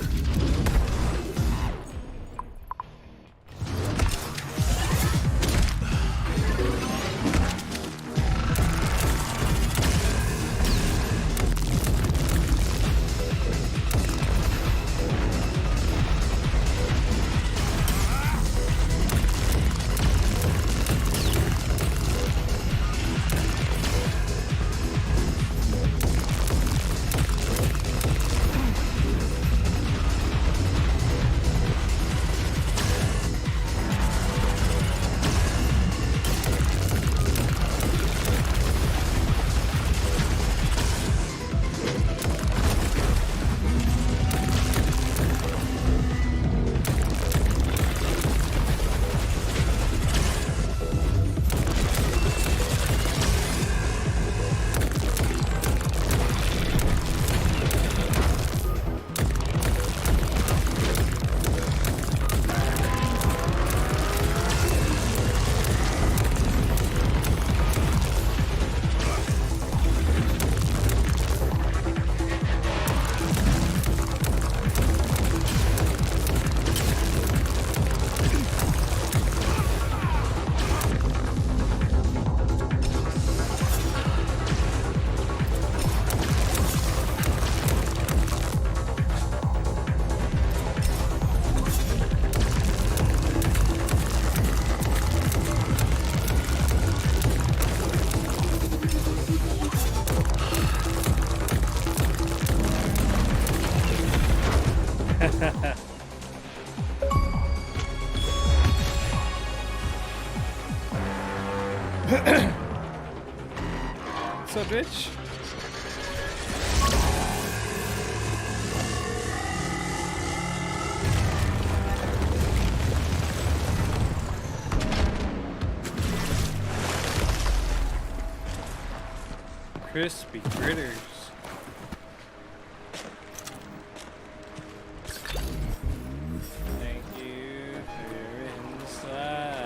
[SPEAKER 1] What's up, bitch? Crispy critters. Thank you for your insight.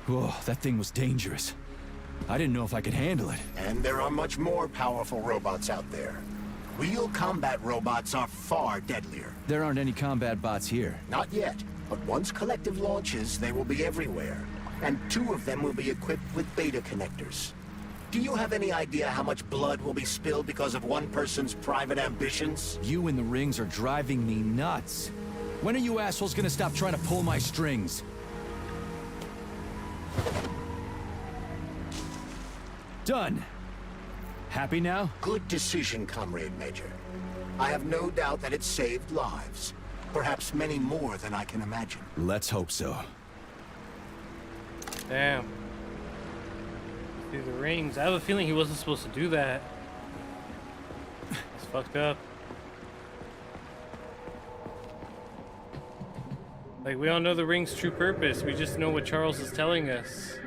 [SPEAKER 7] Whoa, that thing was dangerous. I didn't know if I could handle it.
[SPEAKER 6] And there are much more powerful robots out there. Real combat robots are far deadlier.
[SPEAKER 7] There aren't any combat bots here.
[SPEAKER 6] Not yet, but once Collective launches, they will be everywhere. And 2 of them will be equipped with beta connectors. Do you have any idea how much blood will be spilled because of one person's private ambitions?
[SPEAKER 7] You in the rings are driving me nuts. When are you assholes gonna stop trying to pull my strings? Done. Happy now?
[SPEAKER 6] Good decision, Comrade Major. I have no doubt that it saved lives. Perhaps many more than I can imagine.
[SPEAKER 7] Let's hope so.
[SPEAKER 1] Damn. Through the rings. I have a feeling he wasn't supposed to do that. It's fucked up. Like, we all know the ring's true purpose. We just know what Charles is telling us.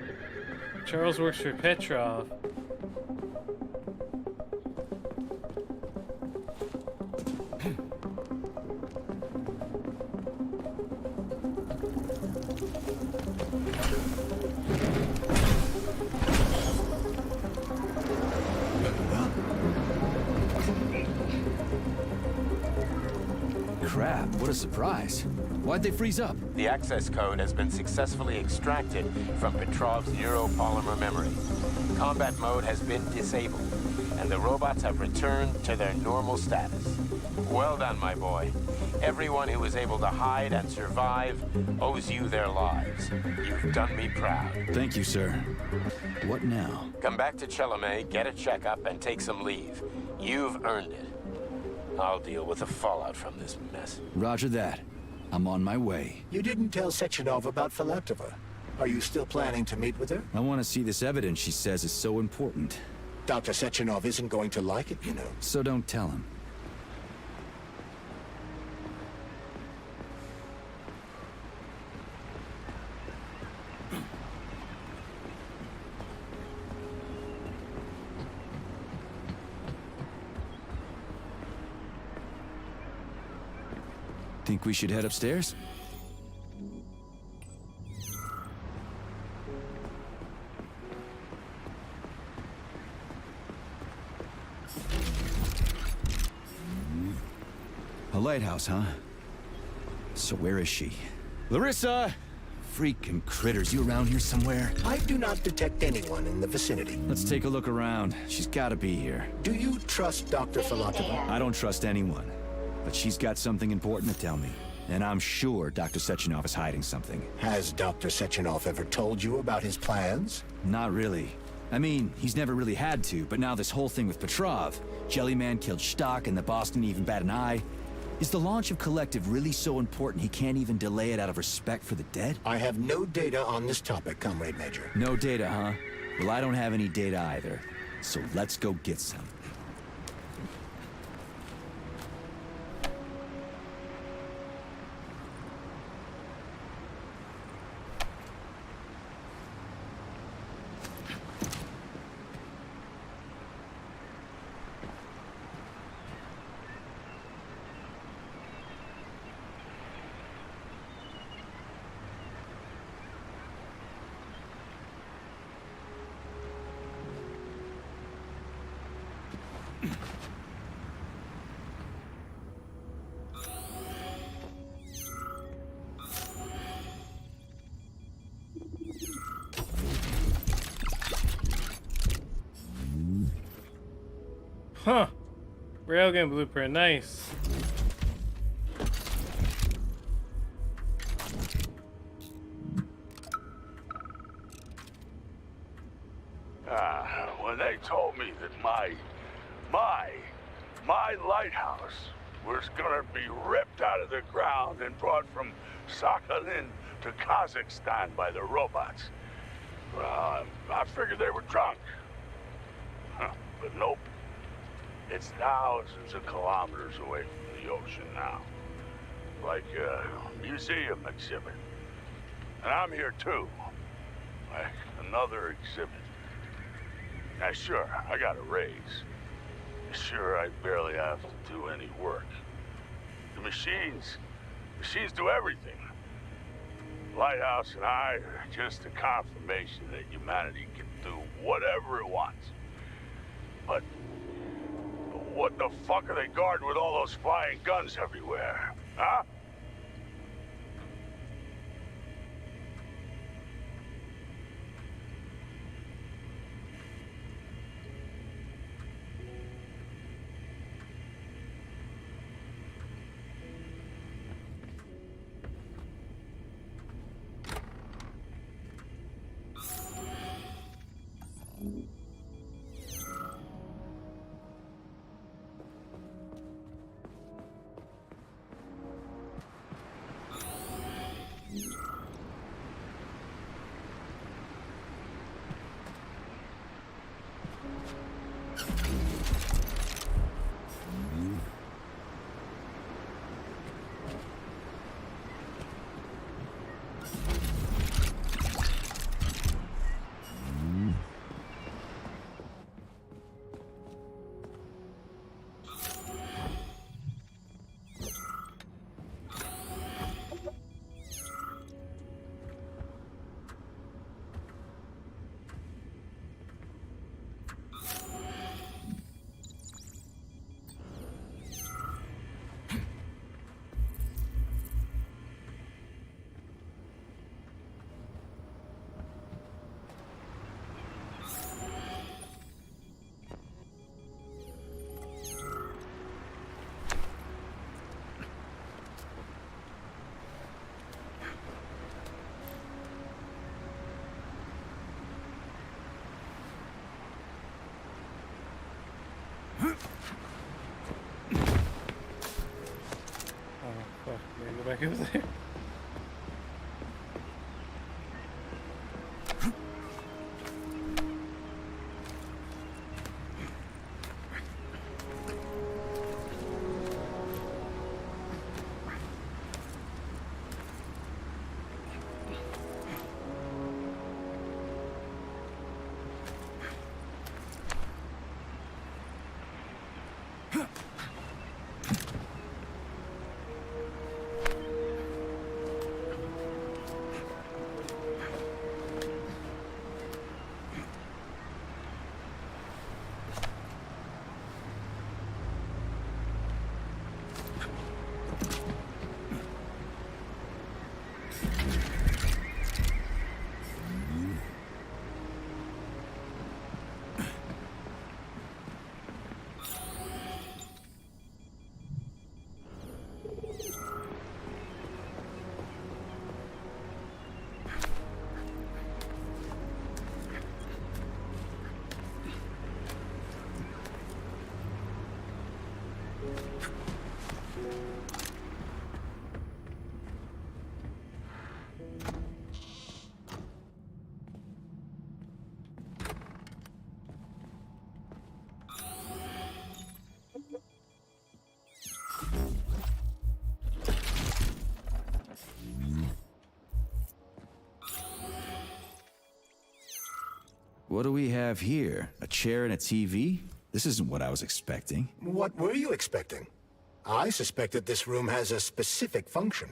[SPEAKER 1] Charles works for Petrov.
[SPEAKER 7] What a surprise. Why'd they freeze up?
[SPEAKER 18] The access code has been successfully extracted from Petrov's neuropolymer memory. Combat mode has been disabled, and the robots have returned to their normal status. Well done, my boy. Everyone who was able to hide and survive owes you their lives. You've done me proud.
[SPEAKER 7] Thank you, sir. What now?
[SPEAKER 18] Come back to Chelome, get a checkup, and take some leave. You've earned it. I'll deal with the fallout from this mess.
[SPEAKER 7] Roger that. I'm on my way.
[SPEAKER 6] You didn't tell Sechenov about Filatova. Are you still planning to meet with her?
[SPEAKER 7] I want to see this evidence she says is so important.
[SPEAKER 6] Dr. Sechenov isn't going to like it, you know.
[SPEAKER 7] So don't tell him. Think we should head upstairs? A lighthouse, huh? So where is she? Larissa! Freaking critters, you around here somewhere?
[SPEAKER 6] I do not detect anyone in the vicinity.
[SPEAKER 7] Let's take a look around. She's gotta be here.
[SPEAKER 6] Do you trust Dr. Filatova?
[SPEAKER 7] I don't trust anyone. But she's got something important to tell me. And I'm sure Dr. Sechenov is hiding something.
[SPEAKER 6] Has Dr. Sechenov ever told you about his plans?
[SPEAKER 7] Not really. I mean, he's never really had to, but now this whole thing with Petrov, Jellyman killed Stock and the boss didn't even bat an eye. Is the launch of Collective really so important he can't even delay it out of respect for the dead?
[SPEAKER 6] I have no data on this topic, Comrade Major.
[SPEAKER 7] No data, huh? Well, I don't have any data either. So let's go get some.
[SPEAKER 1] Huh. Railgun blueprint, nice.
[SPEAKER 10] When they told me that my lighthouse was gonna be ripped out of the ground and brought from Sakhalin to Kazakhstan by the robots, well, I figured they were drunk. But nope. It's thousands of kilometers away from the ocean now. Like a museum exhibit. And I'm here too. Like another exhibit. Now sure, I got a raise. Sure, I barely have to do any work. The machines do everything. Lighthouse and I are just a confirmation that humanity can do whatever it wants. But what the fuck are they guarding with all those flying guns everywhere? Huh?
[SPEAKER 1] back over there.
[SPEAKER 7] What do we have here? A chair and a TV? This isn't what I was expecting.
[SPEAKER 6] What were you expecting? I suspect that this room has a specific function.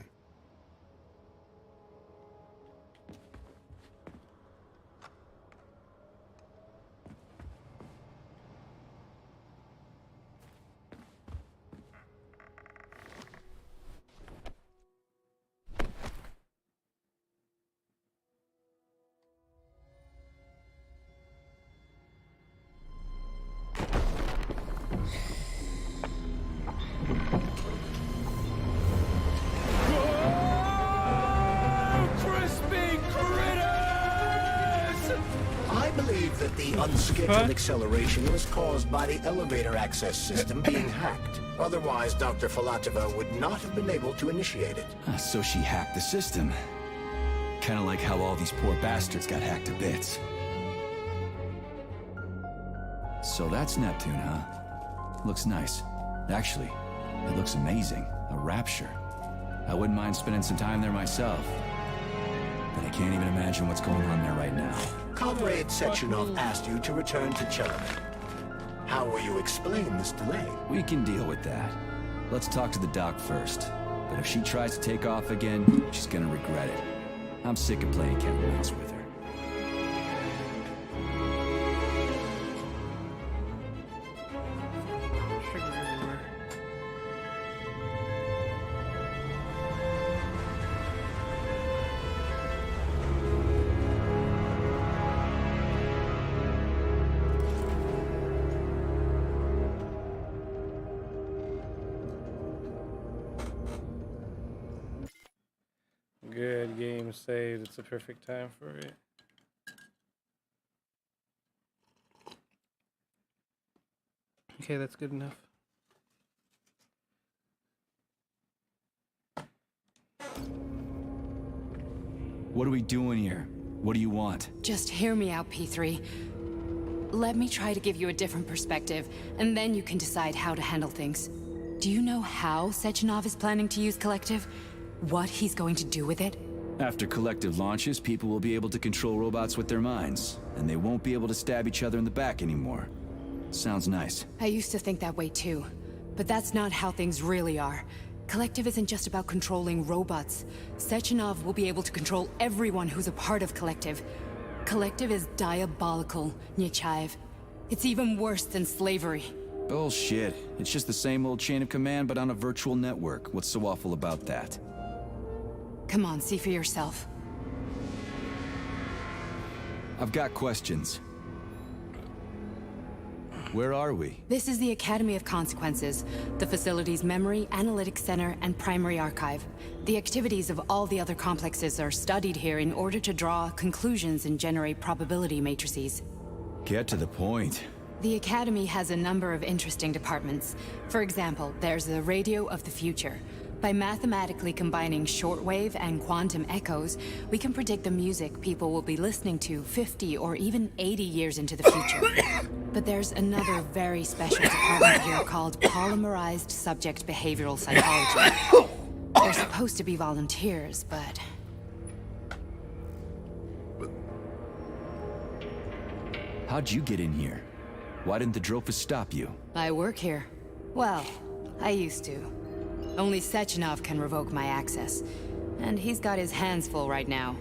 [SPEAKER 6] Unscheduled acceleration was caused by the elevator access system being hacked. Otherwise, Dr. Filatova would not have been able to initiate it.
[SPEAKER 7] So she hacked the system. Kinda like how all these poor bastards got hacked to bits. So that's Neptune, huh? Looks nice. Actually, it looks amazing. A rapture. I wouldn't mind spending some time there myself. But I can't even imagine what's going on there right now.
[SPEAKER 6] Comrade Sechenov asked you to return to Chelmsford. How will you explain this delay?
[SPEAKER 7] We can deal with that. Let's talk to the doc first. But if she tries to take off again, she's gonna regret it. I'm sick of playing cat and mouse with her.
[SPEAKER 1] Good, game saved. It's a perfect time for it. Okay, that's good enough.
[SPEAKER 7] What are we doing here? What do you want?
[SPEAKER 16] Just hear me out, P3. Let me try to give you a different perspective, and then you can decide how to handle things. Do you know how Sechenov is planning to use Collective? What he's going to do with it?
[SPEAKER 7] After Collective launches, people will be able to control robots with their minds, and they won't be able to stab each other in the back anymore. Sounds nice.
[SPEAKER 16] I used to think that way too, but that's not how things really are. Collective isn't just about controlling robots. Sechenov will be able to control everyone who's a part of Collective. Collective is diabolical, Nechayev. It's even worse than slavery.
[SPEAKER 7] Bullshit. It's just the same old chain of command, but on a virtual network. What's so awful about that?
[SPEAKER 16] Come on, see for yourself.
[SPEAKER 7] I've got questions. Where are we?
[SPEAKER 16] This is the Academy of Consequences, the facility's memory, analytics center, and primary archive. The activities of all the other complexes are studied here in order to draw conclusions and generate probability matrices.
[SPEAKER 7] Get to the point.
[SPEAKER 16] The Academy has a number of interesting departments. For example, there's the Radio of the Future. By mathematically combining shortwave and quantum echoes, we can predict the music people will be listening to 50 or even 80 years into the future. But there's another very special department here called Polymerized Subject Behavioral Psychology. They're supposed to be volunteers, but...
[SPEAKER 7] How'd you get in here? Why didn't the Drofus stop you?
[SPEAKER 16] I work here. Well, I used to. Only Sechenov can revoke my access. And he's got his hands full right now.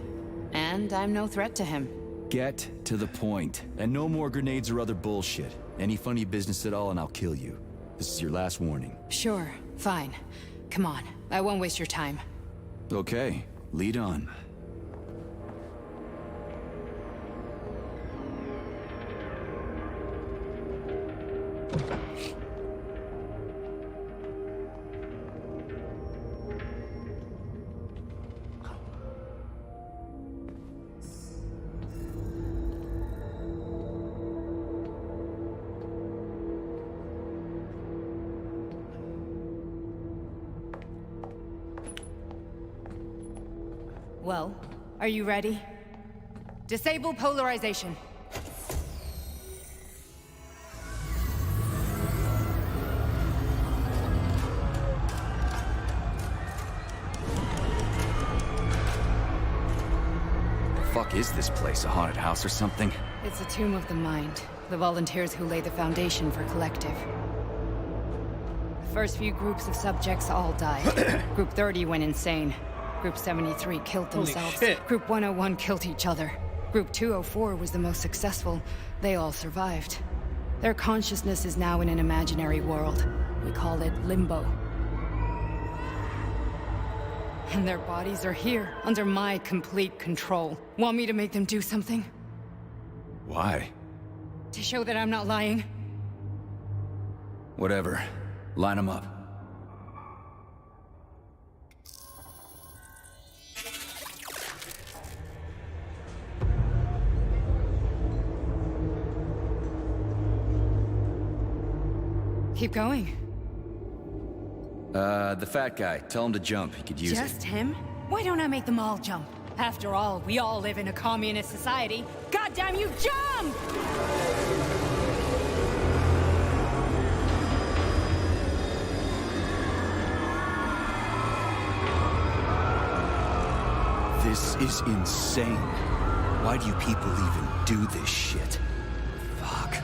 [SPEAKER 16] And I'm no threat to him.
[SPEAKER 7] Get to the point. And no more grenades or other bullshit. Any funny business at all and I'll kill you. This is your last warning.
[SPEAKER 16] Sure, fine. Come on, I won't waste your time.
[SPEAKER 7] Okay, lead on.
[SPEAKER 16] Well, are you ready? Disable polarization.
[SPEAKER 7] Fuck is this place? A haunted house or something?
[SPEAKER 16] It's a tomb of the mind. The volunteers who lay the foundation for Collective. The first few groups of subjects all died. Group 30 went insane. Group 73 killed themselves. Group 101 killed each other. Group 204 was the most successful. They all survived. Their consciousness is now in an imaginary world. We call it Limbo. And their bodies are here, under my complete control. Want me to make them do something?
[SPEAKER 7] Why?
[SPEAKER 16] To show that I'm not lying?
[SPEAKER 7] Whatever. Line them up.
[SPEAKER 16] Keep going.
[SPEAKER 7] The fat guy. Tell him to jump. He could use it.
[SPEAKER 16] Just him? Why don't I make them all jump? After all, we all live in a communist society. Goddamn you, jump!
[SPEAKER 7] This is insane. Why do you people even do this shit? Fuck.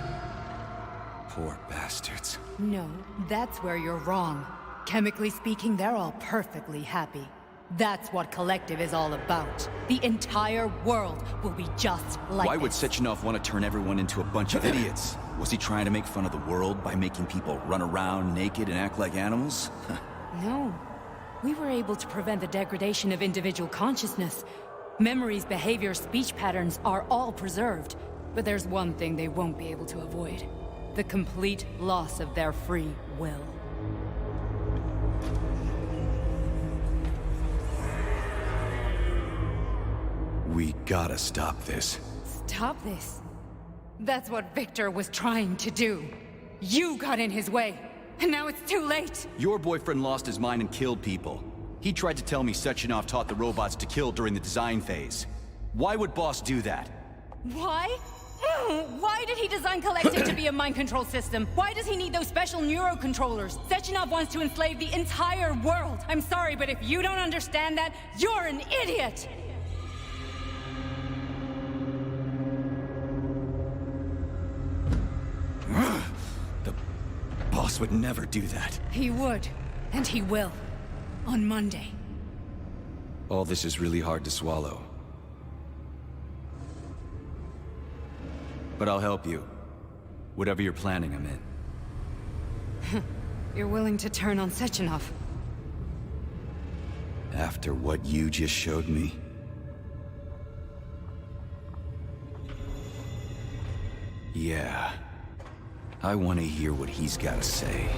[SPEAKER 7] Poor bastards.
[SPEAKER 16] No, that's where you're wrong. Chemically speaking, they're all perfectly happy. That's what Collective is all about. The entire world will be just like
[SPEAKER 7] Why would
[SPEAKER 16] this.
[SPEAKER 7] Sechenov want to turn everyone into a bunch of idiots? Was he trying to make fun of the world by making people run around naked and act like animals?
[SPEAKER 16] No. We were able to prevent the degradation of individual consciousness. Memories, behavior, speech patterns are all preserved. But there's one thing they won't be able to avoid. The complete loss of their free will.
[SPEAKER 7] We gotta stop this.
[SPEAKER 16] Stop this. That's what Victor was trying to do. You got in his way, and now it's too late.
[SPEAKER 7] Your boyfriend lost his mind and killed people. He tried to tell me Sechenov taught the robots to kill during the design phase. Why would Boss do that?
[SPEAKER 16] Why? Why did he design Collective to be a mind control system? Why does he need those special neurocontrollers? Sechenov wants to enslave the entire world. I'm sorry, but if you don't understand that, you're an idiot!
[SPEAKER 7] The boss would never do that.
[SPEAKER 16] He would, and he will. On Monday.
[SPEAKER 7] All this is really hard to swallow. But I'll help you. Whatever you're planning, I'm in.
[SPEAKER 16] You're willing to turn on Sechenov?
[SPEAKER 7] After what you just showed me? Yeah. I want to hear what he's got to say.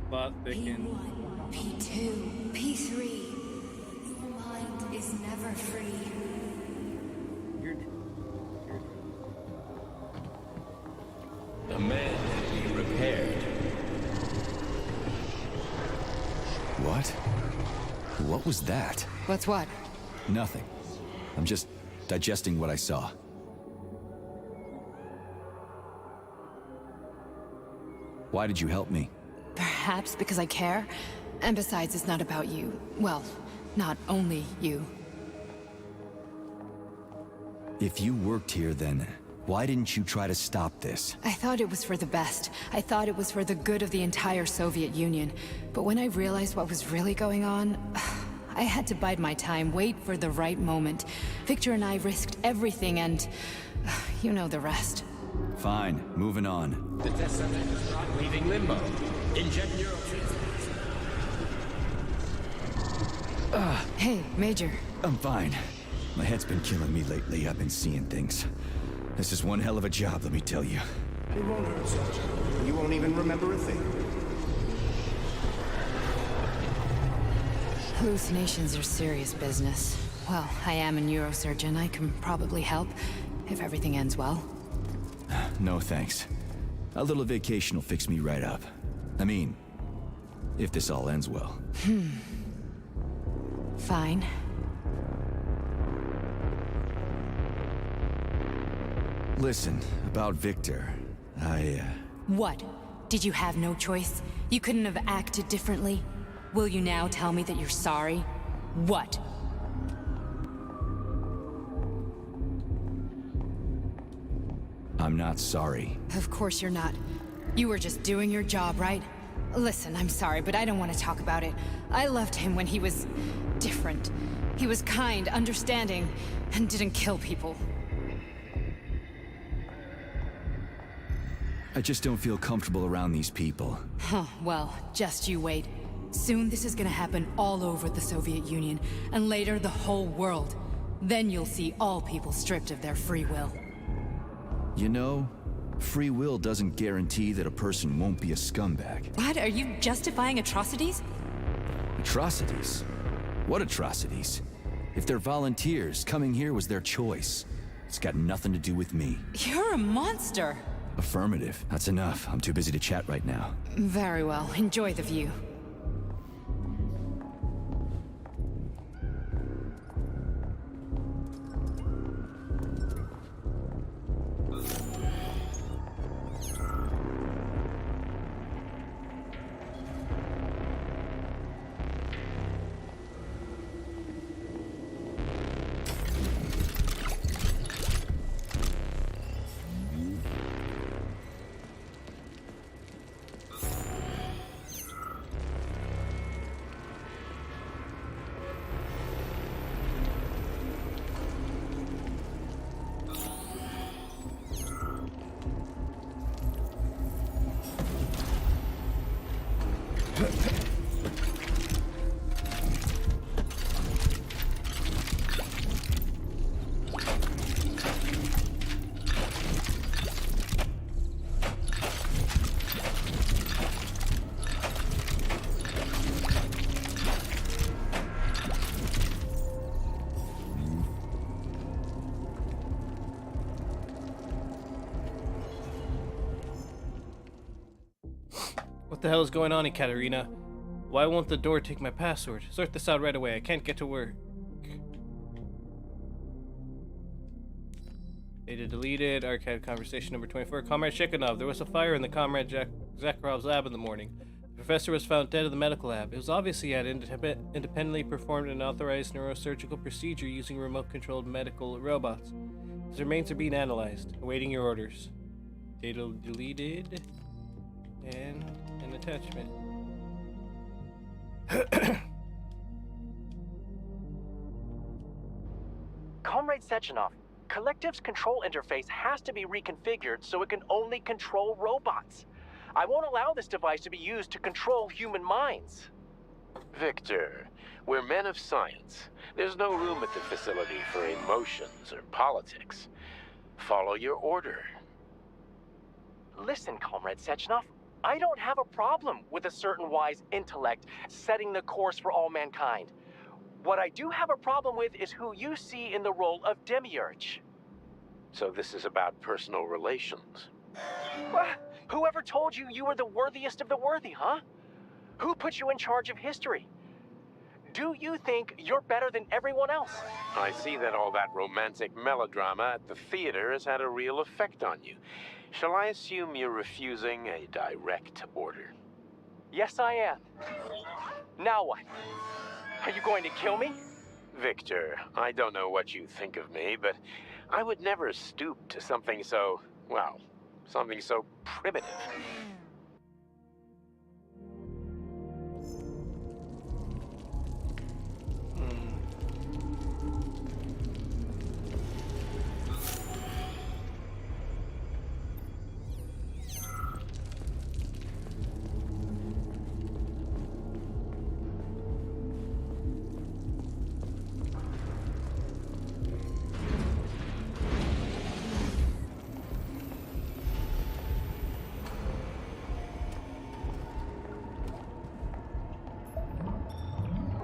[SPEAKER 1] Plot thickens.
[SPEAKER 2] P1, P2, P3. Your mind is never free.
[SPEAKER 1] You're
[SPEAKER 12] The man
[SPEAKER 7] What? What was that?
[SPEAKER 16] What's what?
[SPEAKER 7] Nothing. I'm just digesting what I saw. Why did you help me?
[SPEAKER 16] Perhaps because I care? And besides, it's not about you. Well, not only you.
[SPEAKER 7] If you worked here, then why didn't you try to stop this?
[SPEAKER 16] I thought it was for the best. I thought it was for the good of the entire Soviet Union. But when I realized what was really going on, I had to bide my time, wait for the right moment. Victor and I risked everything and you know the rest.
[SPEAKER 7] Fine, moving on.
[SPEAKER 15] The test subject is not leaving limbo. Inject neurotransmitters.
[SPEAKER 16] Hey, Major.
[SPEAKER 7] I'm fine. My head's been killing me lately. I've been seeing things. This is one hell of a job, let me tell you.
[SPEAKER 6] It won't hurt, Soldier. You won't even remember a thing.
[SPEAKER 16] Hallucinations are serious business. Well, I am a neurosurgeon. I can probably help, if everything ends well.
[SPEAKER 7] No thanks. A little vacation will fix me right up. I mean, if this all ends well.
[SPEAKER 16] Fine.
[SPEAKER 7] Listen, about Victor,
[SPEAKER 16] What? Did you have no choice? You couldn't have acted differently? Will you now tell me that you're sorry? What?
[SPEAKER 7] I'm not sorry.
[SPEAKER 16] Of course you're not. You were just doing your job, right? Listen, I'm sorry, but I don't want to talk about it. I loved him when he was different. He was kind, understanding, and didn't kill people.
[SPEAKER 7] I just don't feel comfortable around these people.
[SPEAKER 16] Huh, well, just you wait. Soon this is gonna happen all over the Soviet Union, and later the whole world. Then you'll see all people stripped of their free will.
[SPEAKER 7] You know, free will doesn't guarantee that a person won't be a scumbag.
[SPEAKER 16] What? Are you justifying atrocities?
[SPEAKER 7] Atrocities? What atrocities? If they're volunteers, coming here was their choice. It's got nothing to do with me.
[SPEAKER 16] You're a monster!
[SPEAKER 7] Affirmative. That's enough. I'm too busy to chat right now.
[SPEAKER 16] Very well. Enjoy the view.
[SPEAKER 1] What the hell is going on, Ekaterina? Why won't the door take my password? Sort this out right away. I can't get to work. Data deleted. Archive conversation number 24. Comrade Shekhanov. There was a fire in the Comrade Zakharov's lab in the morning. The professor was found dead in the medical lab. It was obvious he had independently performed an authorized neurosurgical procedure using remote-controlled medical robots. His remains are being analyzed. Awaiting your orders. Data deleted. And an attachment.
[SPEAKER 19] Comrade Sechenov, Collective's control interface has to be reconfigured so it can only control robots. I won't allow this device to be used to control human minds.
[SPEAKER 18] Victor, we're men of science. There's no room at the facility for emotions or politics. Follow your order.
[SPEAKER 19] Listen, Comrade Sechenov, I don't have a problem with a certain wise intellect setting the course for all mankind. What I do have a problem with is who you see in the role of Demiurge.
[SPEAKER 18] So this is about personal relations.
[SPEAKER 19] Whoever told you you were the worthiest of the worthy, huh? Who put you in charge of history? Do you think you're better than everyone else?
[SPEAKER 18] I see that all that romantic melodrama at the theater has had a real effect on you. Shall I assume you're refusing a direct order?
[SPEAKER 19] Yes, I am. Now what? Are you going to kill me?
[SPEAKER 18] Victor, I don't know what you think of me, but I would never stoop to something so, well, something so primitive.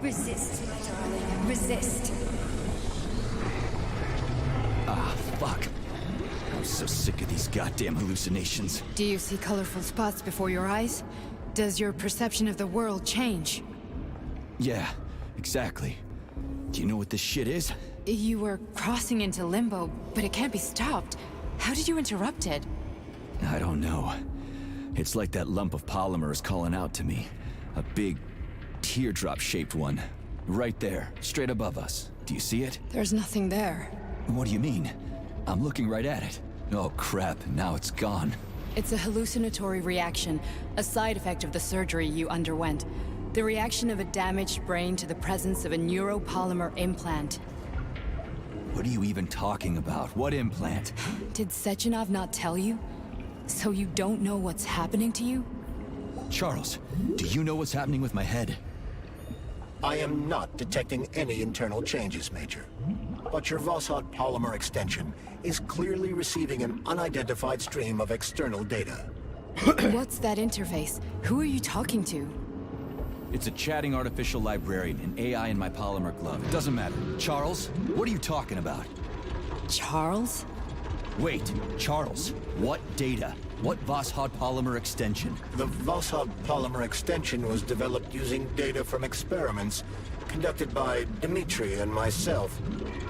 [SPEAKER 2] Resist, my darling. Resist.
[SPEAKER 7] Ah, fuck. I'm so sick of these goddamn hallucinations.
[SPEAKER 16] Do you see colorful spots before your eyes? Does your perception of the world change?
[SPEAKER 7] Yeah, exactly. Do you know what this shit is?
[SPEAKER 16] You were crossing into limbo, but it can't be stopped. How did you interrupt it?
[SPEAKER 7] I don't know. It's like that lump of polymer is calling out to me. A big, teardrop-shaped one. Right there, straight above us. Do you see it?
[SPEAKER 16] There's nothing there.
[SPEAKER 7] What do you mean? I'm looking right at it. Oh crap, now it's gone.
[SPEAKER 16] It's a hallucinatory reaction, a side effect of the surgery you underwent. The reaction of a damaged brain to the presence of a neuropolymer implant.
[SPEAKER 7] What are you even talking about? What implant?
[SPEAKER 16] Did Sechenov not tell you? So you don't know what's happening to you?
[SPEAKER 7] Charles, do you know what's happening with my head?
[SPEAKER 6] I am not detecting any internal changes, Major. But your Vossard polymer extension is clearly receiving an unidentified stream of external data.
[SPEAKER 16] What's that interface? Who are you talking to?
[SPEAKER 7] It's a chatting artificial librarian, an AI in my polymer glove. It doesn't matter. Charles, what are you talking about?
[SPEAKER 16] Charles?
[SPEAKER 7] Wait, Charles, what data? What Vossard polymer extension?
[SPEAKER 6] The Vossard polymer extension was developed using data from experiments conducted by Dmitri and myself.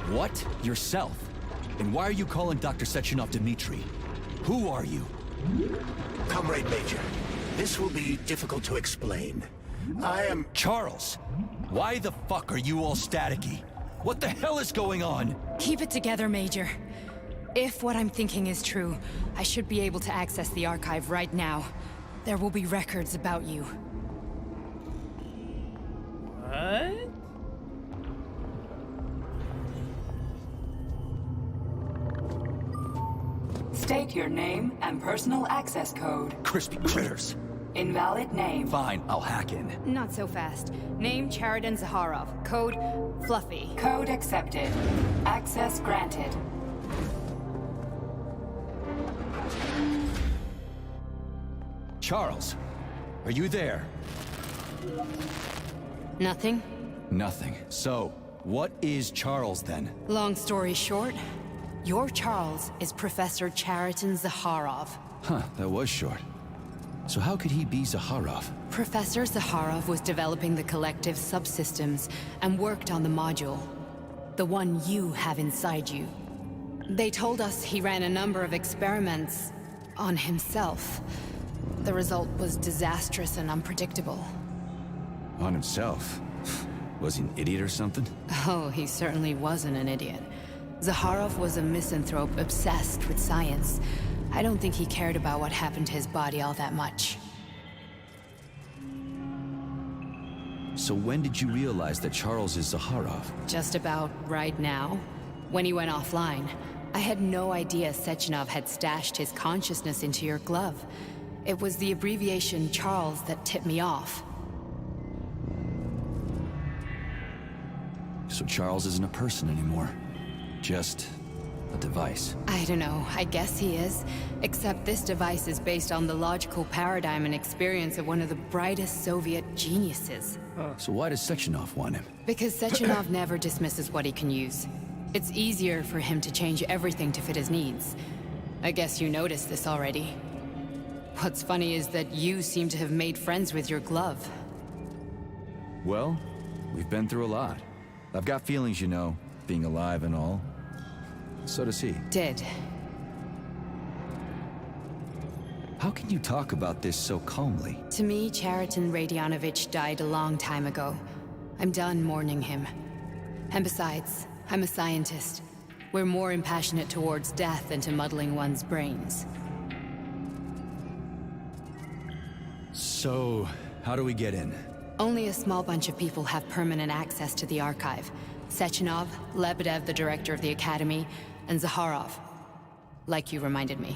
[SPEAKER 7] What? Yourself? And why are you calling Dr. Sechenov Dmitri? Who are you?
[SPEAKER 6] Comrade Major, this will be difficult to explain. I am...
[SPEAKER 7] Charles, why the fuck are you all staticky? What the hell is going on?
[SPEAKER 16] Keep it together, Major. If what I'm thinking is true, I should be able to access the archive right now. There will be records about you.
[SPEAKER 1] What?
[SPEAKER 17] State your name and personal access code.
[SPEAKER 7] Crispy critters.
[SPEAKER 17] Invalid name.
[SPEAKER 7] Fine, I'll hack in.
[SPEAKER 16] Not so fast. Name Chariton Zaharov. Code Fluffy.
[SPEAKER 17] Code accepted. Access granted.
[SPEAKER 7] Charles, are you there?
[SPEAKER 16] Nothing?
[SPEAKER 7] Nothing. So, what is Charles then?
[SPEAKER 16] Long story short, your Charles is Professor Chariton Zaharov.
[SPEAKER 7] Huh, that was short. So how could he be Zaharov?
[SPEAKER 16] Professor Zaharov was developing the collective subsystems and worked on the module. The one you have inside you. They told us he ran a number of experiments on himself. The result was disastrous and unpredictable.
[SPEAKER 7] On himself? Was he an idiot or something?
[SPEAKER 16] Oh, he certainly wasn't an idiot. Zaharov was a misanthrope obsessed with science. I don't think he cared about what happened to his body all that much.
[SPEAKER 7] So when did you realize that Charles is Zaharov?
[SPEAKER 16] Just about right now. When he went offline. I had no idea Sechenov had stashed his consciousness into your glove. It was the abbreviation Charles that tipped me off.
[SPEAKER 7] So Charles isn't a person anymore. Just a device.
[SPEAKER 16] I don't know, I guess he is. Except this device is based on the logical paradigm and experience of one of the brightest Soviet geniuses.
[SPEAKER 7] So why does Sechenov want him?
[SPEAKER 16] Because Sechenov never dismisses what he can use. It's easier for him to change everything to fit his needs. I guess you noticed this already. What's funny is that you seem to have made friends with your glove.
[SPEAKER 7] Well, We've been through a lot. I've got feelings, you know, being alive and all. So does he.
[SPEAKER 16] Did.
[SPEAKER 7] How can you talk about this so calmly?
[SPEAKER 16] To me, Chariton Radionovich died a long time ago. I'm done mourning him. And besides, I'm a scientist. We're more impassionate towards death than to muddling one's brains.
[SPEAKER 7] So, how do we get in?
[SPEAKER 16] Only a small bunch of people have permanent access to the archive. Sechenov, Lebedev, the director of the Academy, and Zakharov. Like you reminded me.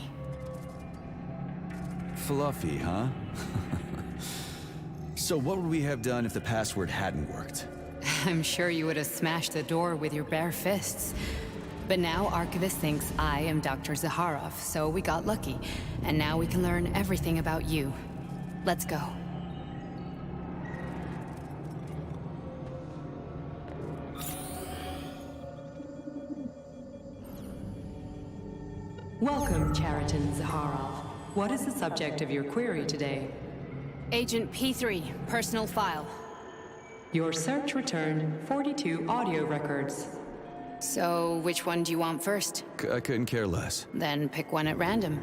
[SPEAKER 7] Fluffy, huh? So what would we have done if the password hadn't worked?
[SPEAKER 16] I'm sure you would have smashed the door with your bare fists. But now Archivist thinks I am Dr. Zakharov, so we got lucky. And now we can learn everything about you. Let's go.
[SPEAKER 17] Welcome, Chariton Zakharov. What is the subject of your query today?
[SPEAKER 16] Agent P3, personal file.
[SPEAKER 17] Your search returned 42 audio records.
[SPEAKER 16] So, which one do you want first?
[SPEAKER 7] I couldn't care less.
[SPEAKER 16] Then pick one at random.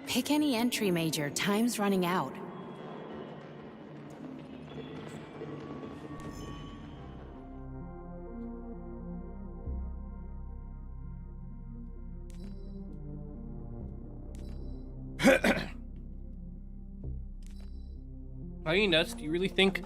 [SPEAKER 16] Pick any entry, Major. Time's running out.
[SPEAKER 1] Are you nuts? Do you really think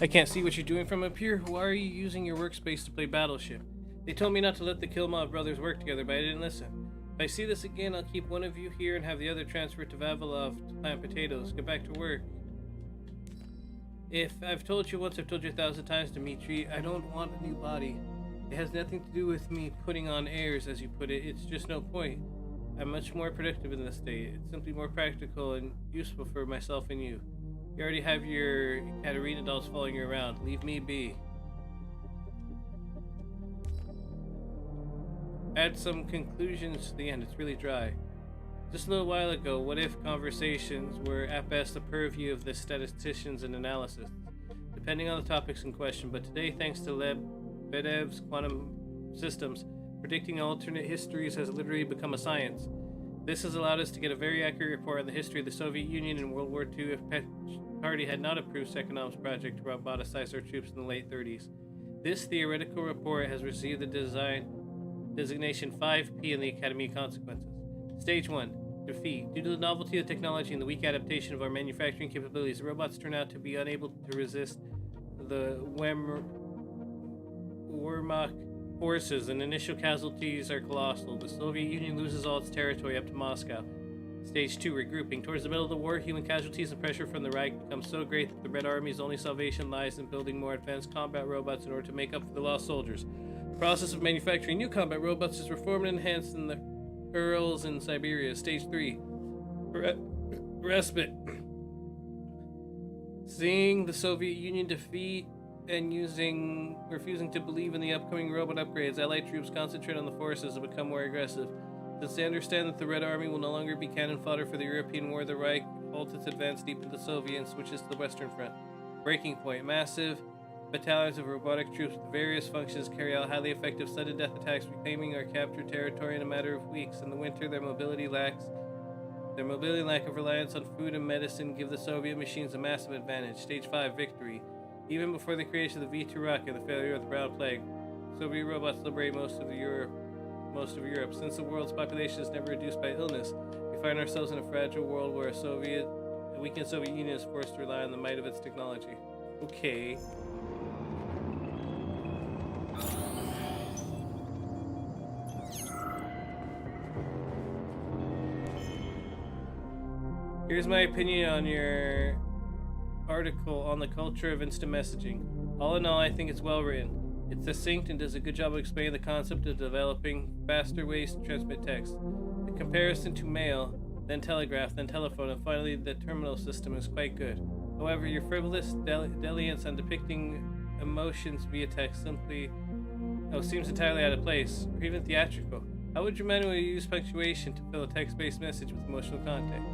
[SPEAKER 1] I can't see what you're doing from up here? Why are you using your workspace to play Battleship? They told me not to let the Kilmov brothers work together, but I didn't listen. If I see this again, I'll keep one of you here and have the other transferred to Vavilov to plant potatoes. Get back to work. If I've told you once, I've told you 1,000 times, Dmitri, I don't want a new body. It has nothing to do with me putting on airs, as you put it. It's just no point. I'm much more productive in this state. It's simply more practical and useful for myself and you. You already have your Katerina dolls following you around. Leave me be. Add some conclusions to the end. It's really dry. Just a little while ago, what if conversations were at best the purview of the statisticians and analysts, depending on the topics in question. But today, thanks to Lebedev's quantum systems, predicting alternate histories has literally become a science. This has allowed us to get a very accurate report on the history of the Soviet Union in World War II if Party had not approved Sekhanov's project to roboticize our troops in the late 30s. This theoretical report has received the designation 5P in the Academy of Consequences. Stage 1. Defeat. Due to the novelty of the technology and the weak adaptation of our manufacturing capabilities, the robots turn out to be unable to resist the Wehrmacht forces, and initial casualties are colossal. The Soviet Union loses all its territory up to Moscow. Stage 2, regrouping. Towards the middle of the war, human casualties and pressure from the Reich become so great that the Red Army's only salvation lies in building more advanced combat robots in order to make up for the lost soldiers. The process of manufacturing new combat robots is reformed and enhanced in the Urals in Siberia. Stage 3, respite. Seeing the Soviet Union defeat and refusing to believe in the upcoming robot upgrades, Allied troops concentrate on the forces and become more aggressive. Since they understand that the Red Army will no longer be cannon fodder for the European war, the Reich halts its advance deep into the Soviet and switches to the Western Front. Breaking point. Massive battalions of robotic troops with various functions carry out highly effective sudden death attacks, reclaiming our captured territory in a matter of weeks. In the winter, their mobility lack of reliance on food and medicine give the Soviet machines a massive advantage. Stage 5, victory. Even before the creation of the V2 rocket and the failure of the Brown Plague, Soviet robots liberate most of Europe. Since the world's population is never reduced by illness, we find ourselves in a fragile world where a weakened Soviet Union is forced to rely on the might of its technology. Okay. Here's my opinion on your article on the culture of instant messaging. All in all, I think it's well written. It's succinct and does a good job of explaining the concept of developing faster ways to transmit text. The comparison to mail, then telegraph, then telephone, and finally the terminal system is quite good. However, your frivolous dalliance on depicting emotions via text seems entirely out of place, or even theatrical. How would you manually use punctuation to fill a text-based message with emotional content?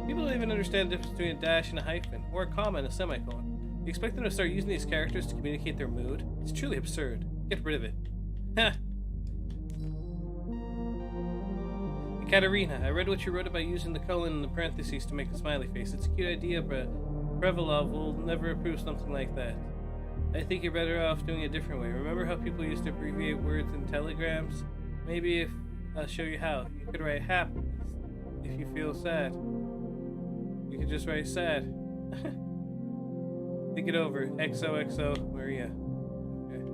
[SPEAKER 1] People don't even understand the difference between a dash and a hyphen, or a comma and a semicolon. You expect them to start using these characters to communicate their mood? It's truly absurd. Get rid of it. Ha! Katerina, I read what you wrote about using the colon and the parentheses to make a smiley face. It's a cute idea, but Prevalov will never approve something like that. I think you're better off doing it a different way. Remember how people used to abbreviate words in telegrams? Maybe if I'll show you how. You could write happy if you feel sad. You could just write sad. Think it over. XOXO Maria. Okay.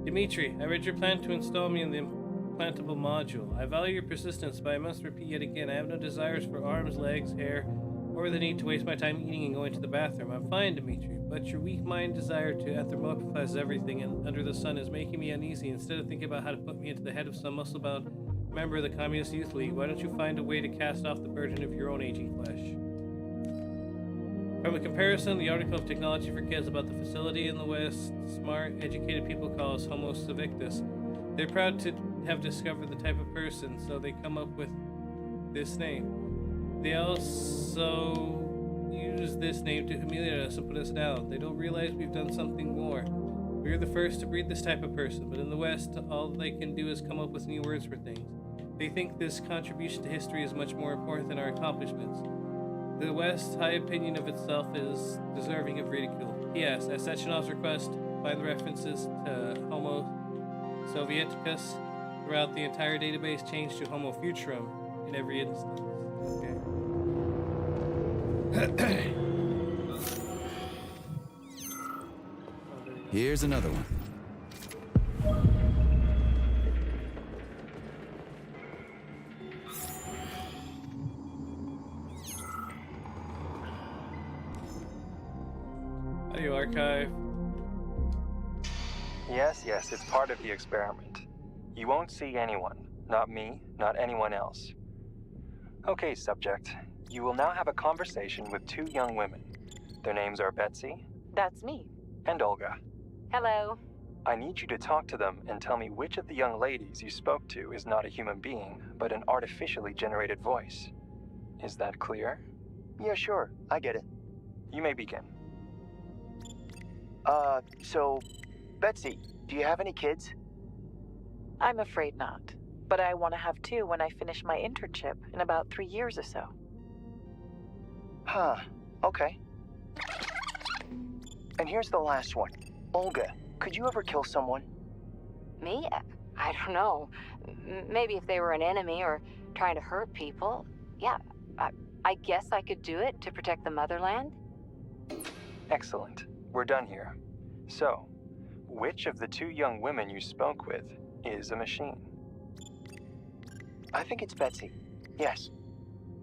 [SPEAKER 1] Dimitri, I read your plan to install me in the implantable module. I value your persistence, but I must repeat yet again, I have no desires for arms, legs, hair, or the need to waste my time eating and going to the bathroom. I'm fine, Dimitri, but your weak mind desire to anthropomorphize everything and under the sun is making me uneasy. Instead of thinking about how to put me into the head of some muscle-bound member of the Communist Youth League, why don't you find a way to cast off the burden of your own aging flesh? From a comparison, the article of Technology for Kids about the facility in the West, smart, educated people call us Homo civictus. They're proud to have discovered the type of person, so they come up with this name. They also use this name to humiliate us and put us down. They don't realize we've done something more. We're the first to breed this type of person, but in the West, all they can do is come up with new words for things. They think this contribution to history is much more important than our accomplishments. The West's high opinion of itself is deserving of ridicule. P.S. At Sechenov's request, find the references to Homo Sovieticus throughout the entire database, change to Homo Futurum in every instance. Okay.
[SPEAKER 7] Here's another one.
[SPEAKER 1] How do you archive?
[SPEAKER 19] Yes, it's part of the experiment. You won't see anyone. Not me, not anyone else. Okay, subject. You will now have a conversation with two young women. Their names are Betsy.
[SPEAKER 11] That's me.
[SPEAKER 19] And Olga.
[SPEAKER 11] Hello.
[SPEAKER 19] I need you to talk to them and tell me which of the young ladies you spoke to is not a human being, but an artificially generated voice. Is that clear?
[SPEAKER 20] Yeah, sure. I get it.
[SPEAKER 19] You may begin.
[SPEAKER 20] So, Betsy, do you have any kids?
[SPEAKER 21] I'm afraid not, but I want to have two when I finish my internship in about 3 years or so.
[SPEAKER 20] Huh, okay. And here's the last one. Olga, could you ever kill someone?
[SPEAKER 22] Me? I don't know. Maybe if they were an enemy or trying to hurt people. Yeah, I guess I could do it to protect the motherland.
[SPEAKER 19] Excellent. We're done here. So, which of the two young women you spoke with is a machine?
[SPEAKER 20] I think it's Betsy. Yes.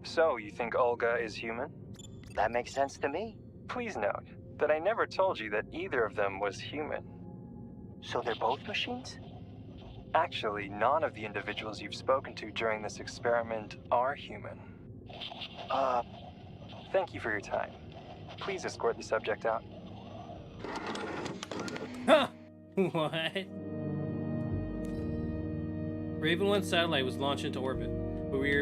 [SPEAKER 19] So, you think Olga is human?
[SPEAKER 20] That makes sense to me.
[SPEAKER 19] Please note that I never told you that either of them was human.
[SPEAKER 20] So they're both machines?
[SPEAKER 19] Actually, none of the individuals you've spoken to during this experiment are human. Thank you for your time. Please escort the subject out.
[SPEAKER 1] Huh? What? Raven 1 satellite was launched into orbit, but we were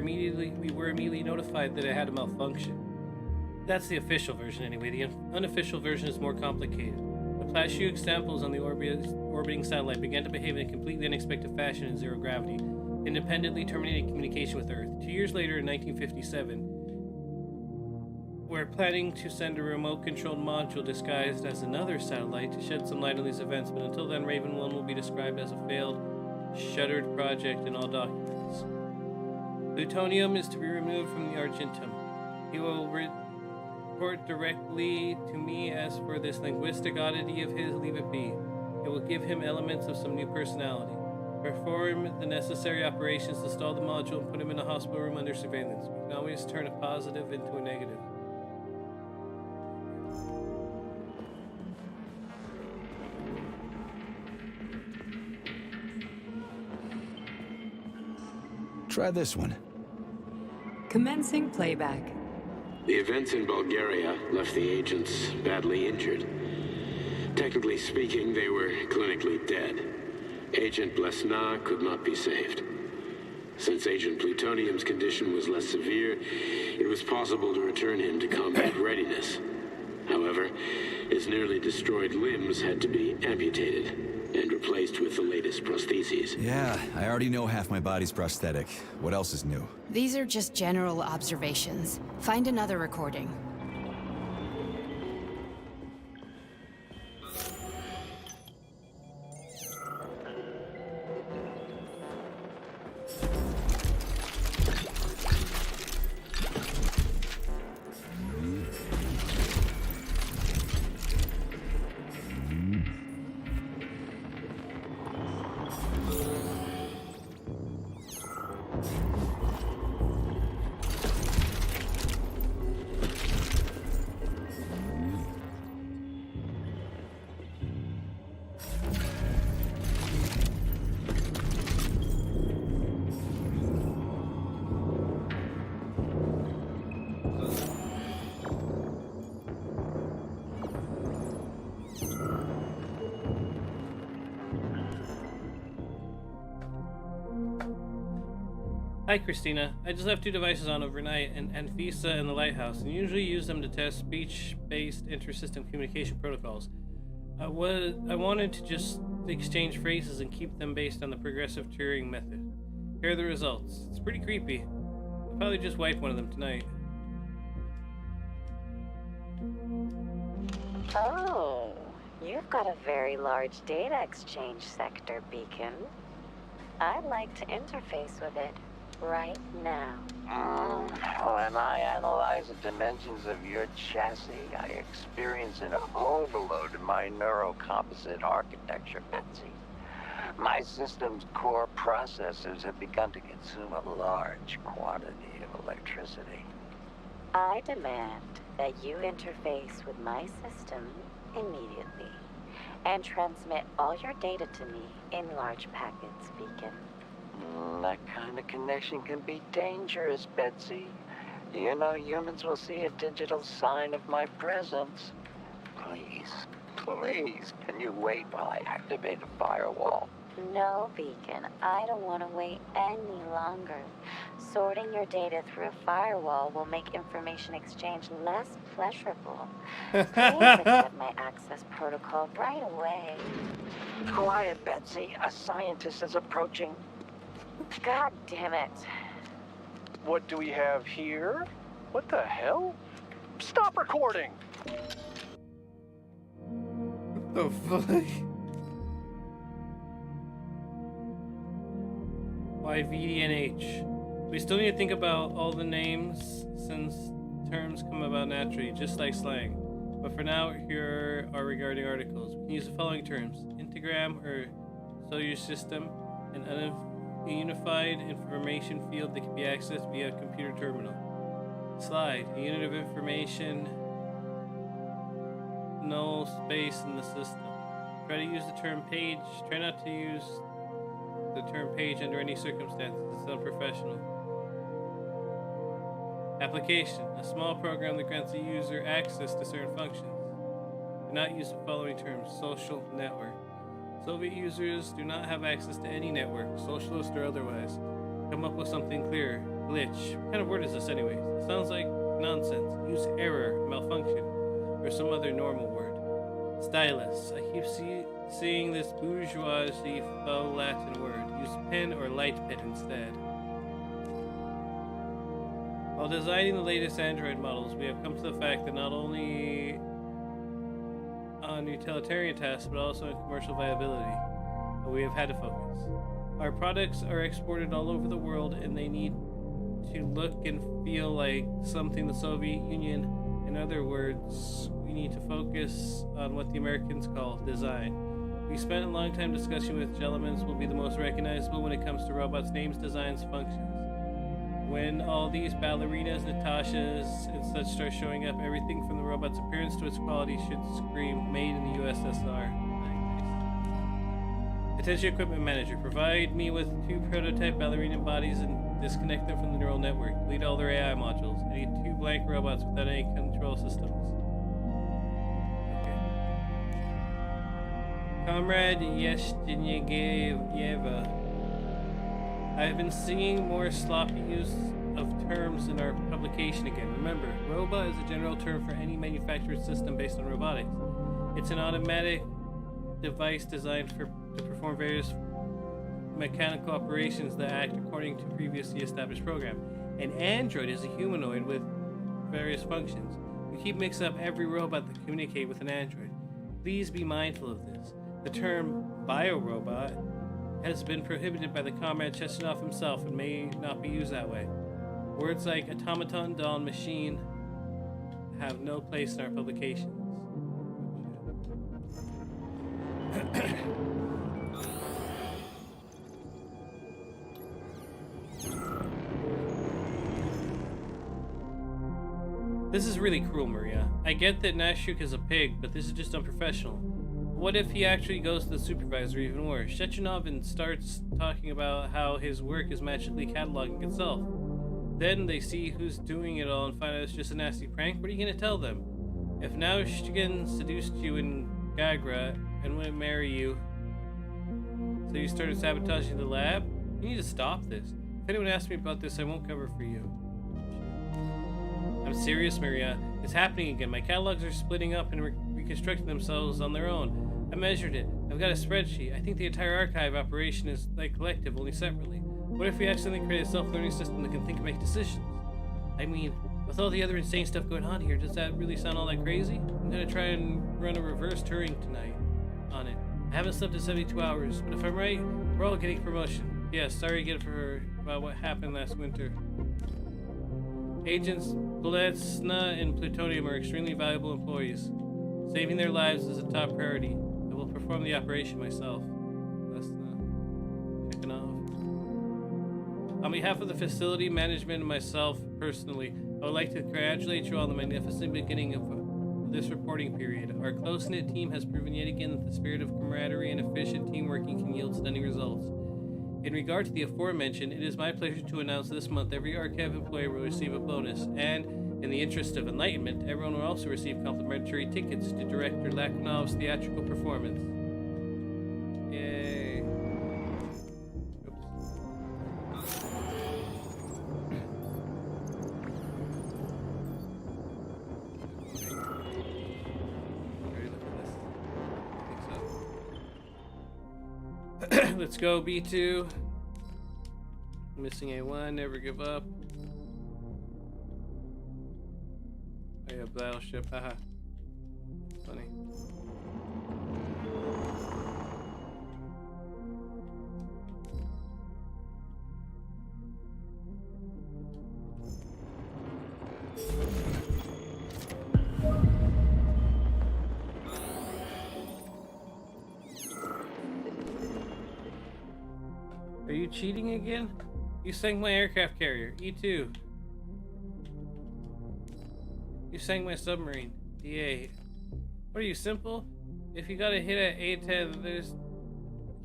[SPEAKER 1] immediately notified that it had a malfunction. That's the official version anyway. The unofficial version is more complicated. The plastic samples on the orbiting satellite began to behave in a completely unexpected fashion in zero gravity, independently terminating communication with Earth. 2 years later, in 1957, we're planning to send a remote-controlled module disguised as another satellite to shed some light on these events, but until then, Raven 1 will be described as a failed, shuttered project in all documents. Plutonium is to be removed from the Argentum. He will report directly to me. As for this linguistic oddity of his, leave it be. It will give him elements of some new personality. Perform the necessary operations to stall the module and put him in a hospital room under surveillance. We can always turn a positive into a negative.
[SPEAKER 7] Try this one.
[SPEAKER 17] Commencing playback.
[SPEAKER 15] The events in Bulgaria left the agents badly injured. Technically speaking, they were clinically dead.
[SPEAKER 3] Agent Blesna could not be saved. Since Agent Plutonium's condition was less severe, it was possible to return him to combat readiness. However, his nearly destroyed limbs had to be amputated and replaced with the latest prostheses.
[SPEAKER 7] Yeah, I already know half my body's prosthetic. What else is new?
[SPEAKER 16] These are just general observations. Find another recording.
[SPEAKER 1] Hi, Christina. I just left 2 devices on overnight, and Anfisa and the Lighthouse, and usually use them to test speech-based inter-system communication protocols. I wanted to just exchange phrases and keep them based on the progressive Turing method. Here are the results. It's pretty creepy. I'll probably just wipe one of them tonight.
[SPEAKER 22] Oh, you've got a very large data exchange sector, Beacon. I'd like to interface with it. Right now.
[SPEAKER 8] When I analyze the dimensions of your chassis, I experience an overload in my neurocomposite architecture, Betsy. My system's core processors have begun to consume a large quantity of electricity.
[SPEAKER 22] I demand that you interface with my system immediately and transmit all your data to me in large packets, Beacon.
[SPEAKER 8] That kind of connection can be dangerous, Betsy. You know, humans will see a digital sign of my presence. Please, can you wait while I activate a firewall?
[SPEAKER 22] No, Beacon, I don't want to wait any longer. Sorting your data through a firewall will make information exchange less pleasurable. Please accept my access protocol right away.
[SPEAKER 8] Quiet, Betsy. A scientist is approaching.
[SPEAKER 22] God damn it.
[SPEAKER 12] What do we have here? What the hell? Stop recording!
[SPEAKER 1] What the fuck? Why VDNH? We still need to think about all the names since terms come about naturally, just like slang. But for now, here are regarding articles. We can use the following terms: Integram or cellular system, and a unified information field that can be accessed via a computer terminal. Slide, a unit of information, no space in the system. Try to use the term page. Try not to use the term page under any circumstances. It's unprofessional. Application, a small program that grants a user access to certain functions. Do not use the following terms: social network. Soviet users do not have access to any network, socialist or otherwise. Come up with something clearer. Glitch. What kind of word is this anyways? It sounds like nonsense. Use error, malfunction, or some other normal word. Stylus. I keep seeing this bourgeoisie faux Latin word. Use pen or light pen instead. While designing the latest Android models, we have come to the fact that not only on utilitarian tasks, but also on commercial viability, we have had to focus. Our products are exported all over the world, and they need to look and feel like something the Soviet Union. In other words, we need to focus on what the Americans call design. We spent a long time discussing which elements will be the most recognizable when it comes to robots' names, designs, functions. When all these ballerinas, Natashas, and such start showing up, everything from the robot's appearance to its quality should scream made in the USSR. Nice. Attention equipment manager, provide me with 2 prototype ballerina bodies and disconnect them from the neural network. Delete all their AI modules. I need 2 blank robots without any control systems. Okay. Comrade Yeva, I've been seeing more sloppy use of terms in our publication again. Remember, robot is a general term for any manufactured system based on robotics. It's an automatic device designed to perform various mechanical operations that act according to previously established program. An android is a humanoid with various functions. We keep mixing up every robot that communicate with an android. Please be mindful of this. The term biorobot has been prohibited by the Comrade Chesnov himself and may not be used that way. Words like automaton, doll, and machine have no place in our publications. This is really cruel, Maria. I get that Nashuk is a pig, but this is just unprofessional. What if he actually goes to the supervisor, even worse? Shechenov and starts talking about how his work is magically cataloging itself. Then they see who's doing it all and find out it's just a nasty prank. What are you going to tell them? If Naushkin seduced you in Gagra and wouldn't marry you, so you started sabotaging the lab, you need to stop this. If anyone asks me about this, I won't cover for you. I'm serious, Maria. It's happening again. My catalogs are splitting up and reconstructing themselves on their own. I measured it. I've got a spreadsheet. I think the entire archive operation is like Collective, only separately. What if we accidentally create a self-learning system that can think and make decisions? I mean, with all the other insane stuff going on here, does that really sound all that crazy? I'm gonna try and run a reverse Turing tonight on it. I haven't slept in 72 hours, but if I'm right, we're all getting promotion. Yeah, sorry again about what happened last winter. Agents Bletsna and Plutonium are extremely valuable employees. Saving their lives is a top priority. I will perform the operation myself. Bletsna. Checking off. On behalf of the facility, management, and myself personally, I would like to congratulate you on the magnificent beginning of this reporting period. Our close-knit team has proven yet again that the spirit of camaraderie and efficient team working can yield stunning results. In regard to the aforementioned, it is my pleasure to announce this month every archive employee will receive a bonus, and, in the interest of enlightenment, everyone will also receive complimentary tickets to Director Lakunov's theatrical performance. Yay. Let's go, B2. Missing A1, never give up. Oh yeah, battleship, haha. Funny. Are you cheating again? You sank my aircraft carrier, E2. You sank my submarine, D8. What are you, simple? If you got a hit at A10, there's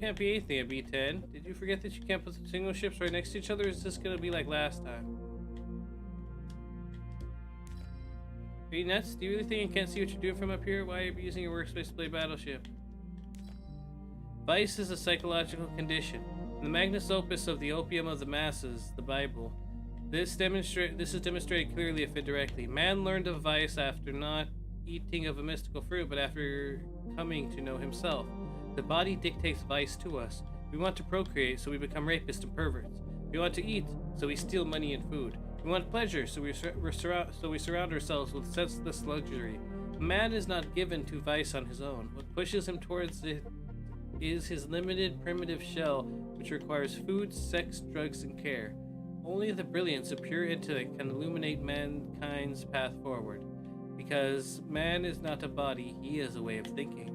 [SPEAKER 1] can't be anything at B10. Did you forget that you can't put single ships right next to each other? Or is this gonna be like last time? Are you nuts? Do you really think I can't see what you're doing from up here? Why are you using your workspace to play Battleship? Vice is a psychological condition. In the magnus opus of the opium of the masses, the Bible, this is demonstrated clearly if indirectly. Man learned of vice after not eating of a mystical fruit, but after coming to know himself. The body dictates vice to us. We want to procreate, so we become rapists and perverts. We want to eat, so we steal money and food. We want pleasure, so we surround ourselves with senseless luxury. Man is not given to vice on his own. What pushes him towards it is his limited primitive shell, which requires food, sex, drugs, and care. Only the brilliance of pure intellect can illuminate mankind's path forward. Because man is not a body, he is a way of thinking.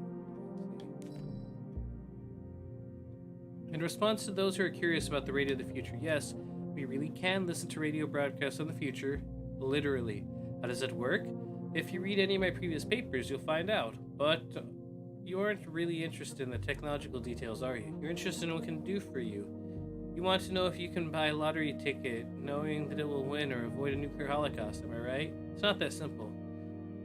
[SPEAKER 1] In response to those who are curious about the radio of the future, yes, we really can listen to radio broadcasts on the future, literally. How does it work? If you read any of my previous papers, you'll find out. But you aren't really interested in the technological details, are you? You're interested in what it can do for you. You want to know if you can buy a lottery ticket knowing that it will win or avoid a nuclear holocaust, am I right? It's not that simple.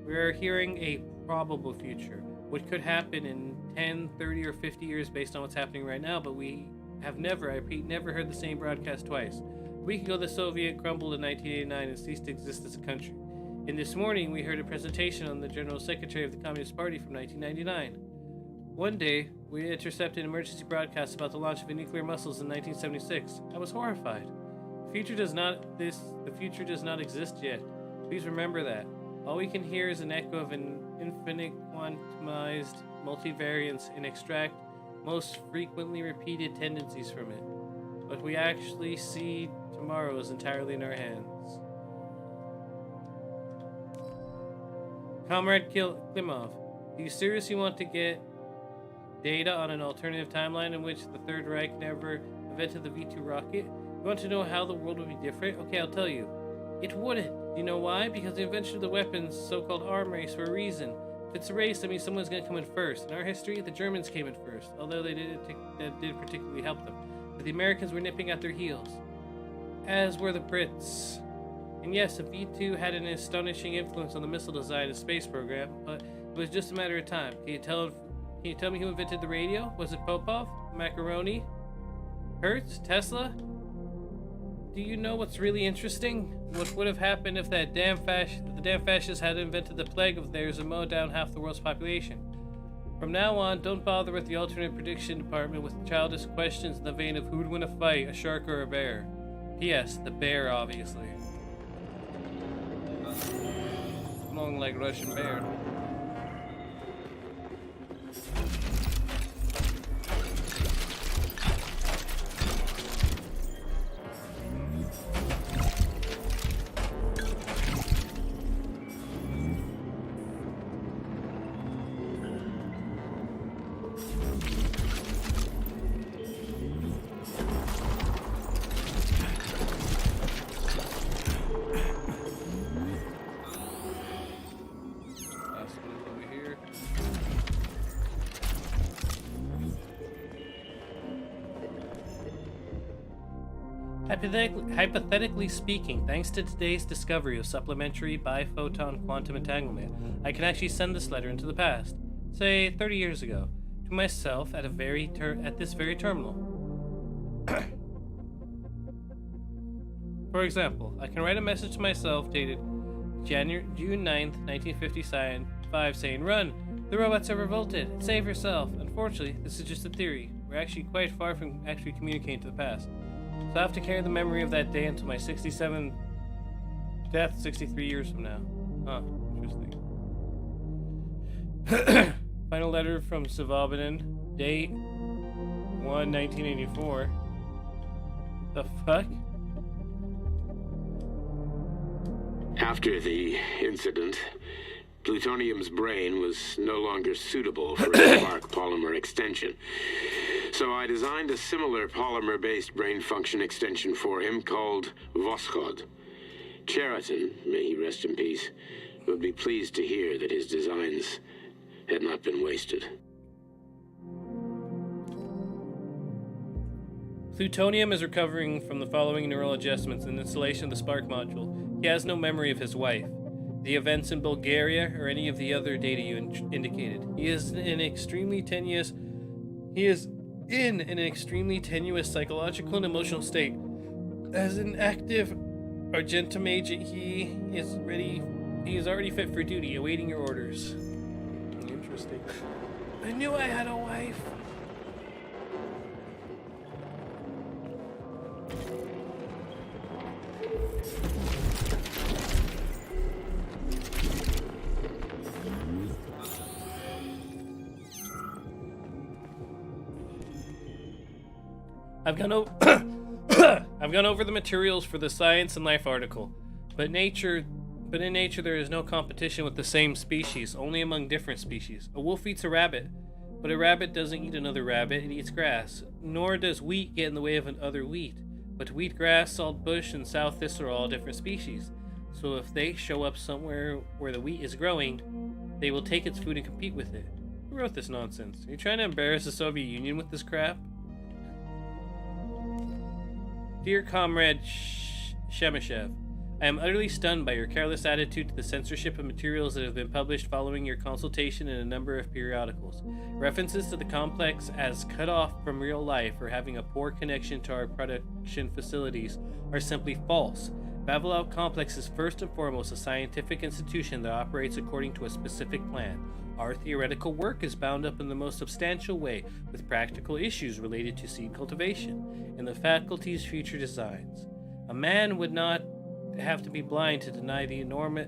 [SPEAKER 1] We are hearing a probable future. what could happen in 10, 30, or 50 years based on what's happening right now, but we have never, I repeat, never heard the same broadcast twice. A week ago, the Soviet crumbled in 1989 and ceased to exist as a country. And this morning, we heard a presentation on the General Secretary of the Communist Party from 1999. One day, we intercepted an emergency broadcast about the launch of nuclear missiles in 1976. I was horrified. The future does not exist yet. Please remember that. All we can hear is an echo of an infinite quantumized multivariance and extract most frequently repeated tendencies from it. What we actually see tomorrow is entirely in our hands. Comrade Klimov, do you seriously want to get data on an alternative timeline in which the Third Reich never invented the V-2 rocket? You want to know how the world would be different? Okay, I'll tell you. It wouldn't. You know why? Because the invention of the weapons, so-called arm race, for a reason. If it's a race, that means someone's going to come in first. In our history, the Germans came in first, although that didn't particularly help them. But the Americans were nipping at their heels, as were the Brits. And yes, the V-2 had an astonishing influence on the missile design and space program, but it was just a matter of time. Can you tell me who invented the radio? Was it Popov? Macaroni? Hertz? Tesla? Do you know what's really interesting? What would have happened if the damn fascists had invented the plague of theirs and mowed down half the world's population? From now on, don't bother with the alternate prediction department with childish questions in the vein of who'd win a fight, a shark or a bear. P.S. The bear, obviously. Long like Russian bear. Hypothetically speaking, thanks to today's discovery of supplementary biphoton quantum entanglement, I can actually send this letter into the past, say 30 years ago, to myself at this very terminal. For example, I can write a message to myself dated June 9th, 1955 saying, "Run! The robots have revolted! Save yourself!" Unfortunately, this is just a theory. We're actually quite far from actually communicating to the past. So I have to carry the memory of that day until my 67th death 63 years from now. Huh, interesting. Final letter from Savabinin, date 1/1984. The fuck?
[SPEAKER 3] After the incident, plutonium's brain was no longer suitable for a spark polymer extension. So I designed a similar polymer-based brain function extension for him called Voskhod. Cheriton, may he rest in peace, would be pleased to hear that his designs had not been wasted.
[SPEAKER 1] Plutonium is recovering from the following neural adjustments in the installation of the Spark module. He has no memory of his wife, the events in Bulgaria, or any of the other data you indicated. He is in an extremely tenuous psychological and emotional state. As an active Argentum agent, he is already fit for duty, awaiting your orders. Interesting. I knew I had a wife. I've gone over the materials for the Science and Life article, but in nature there is no competition with the same species, only among different species. A wolf eats a rabbit, but a rabbit doesn't eat another rabbit, it eats grass. Nor does wheat get in the way of another wheat. But wheat grass, salt bush, and sow thistle are all different species. So if they show up somewhere where the wheat is growing, they will take its food and compete with it. Who wrote this nonsense? Are you trying to embarrass the Soviet Union with this crap? Dear Comrade Shemishev, I am utterly stunned by your careless attitude to the censorship of materials that have been published following your consultation in a number of periodicals. References to the complex as cut off from real life or having a poor connection to our production facilities are simply false. Vavilov Complex is first and foremost a scientific institution that operates according to a specific plan. Our theoretical work is bound up in the most substantial way with practical issues related to seed cultivation and the faculty's future designs. A man would have to be blind to deny the enormous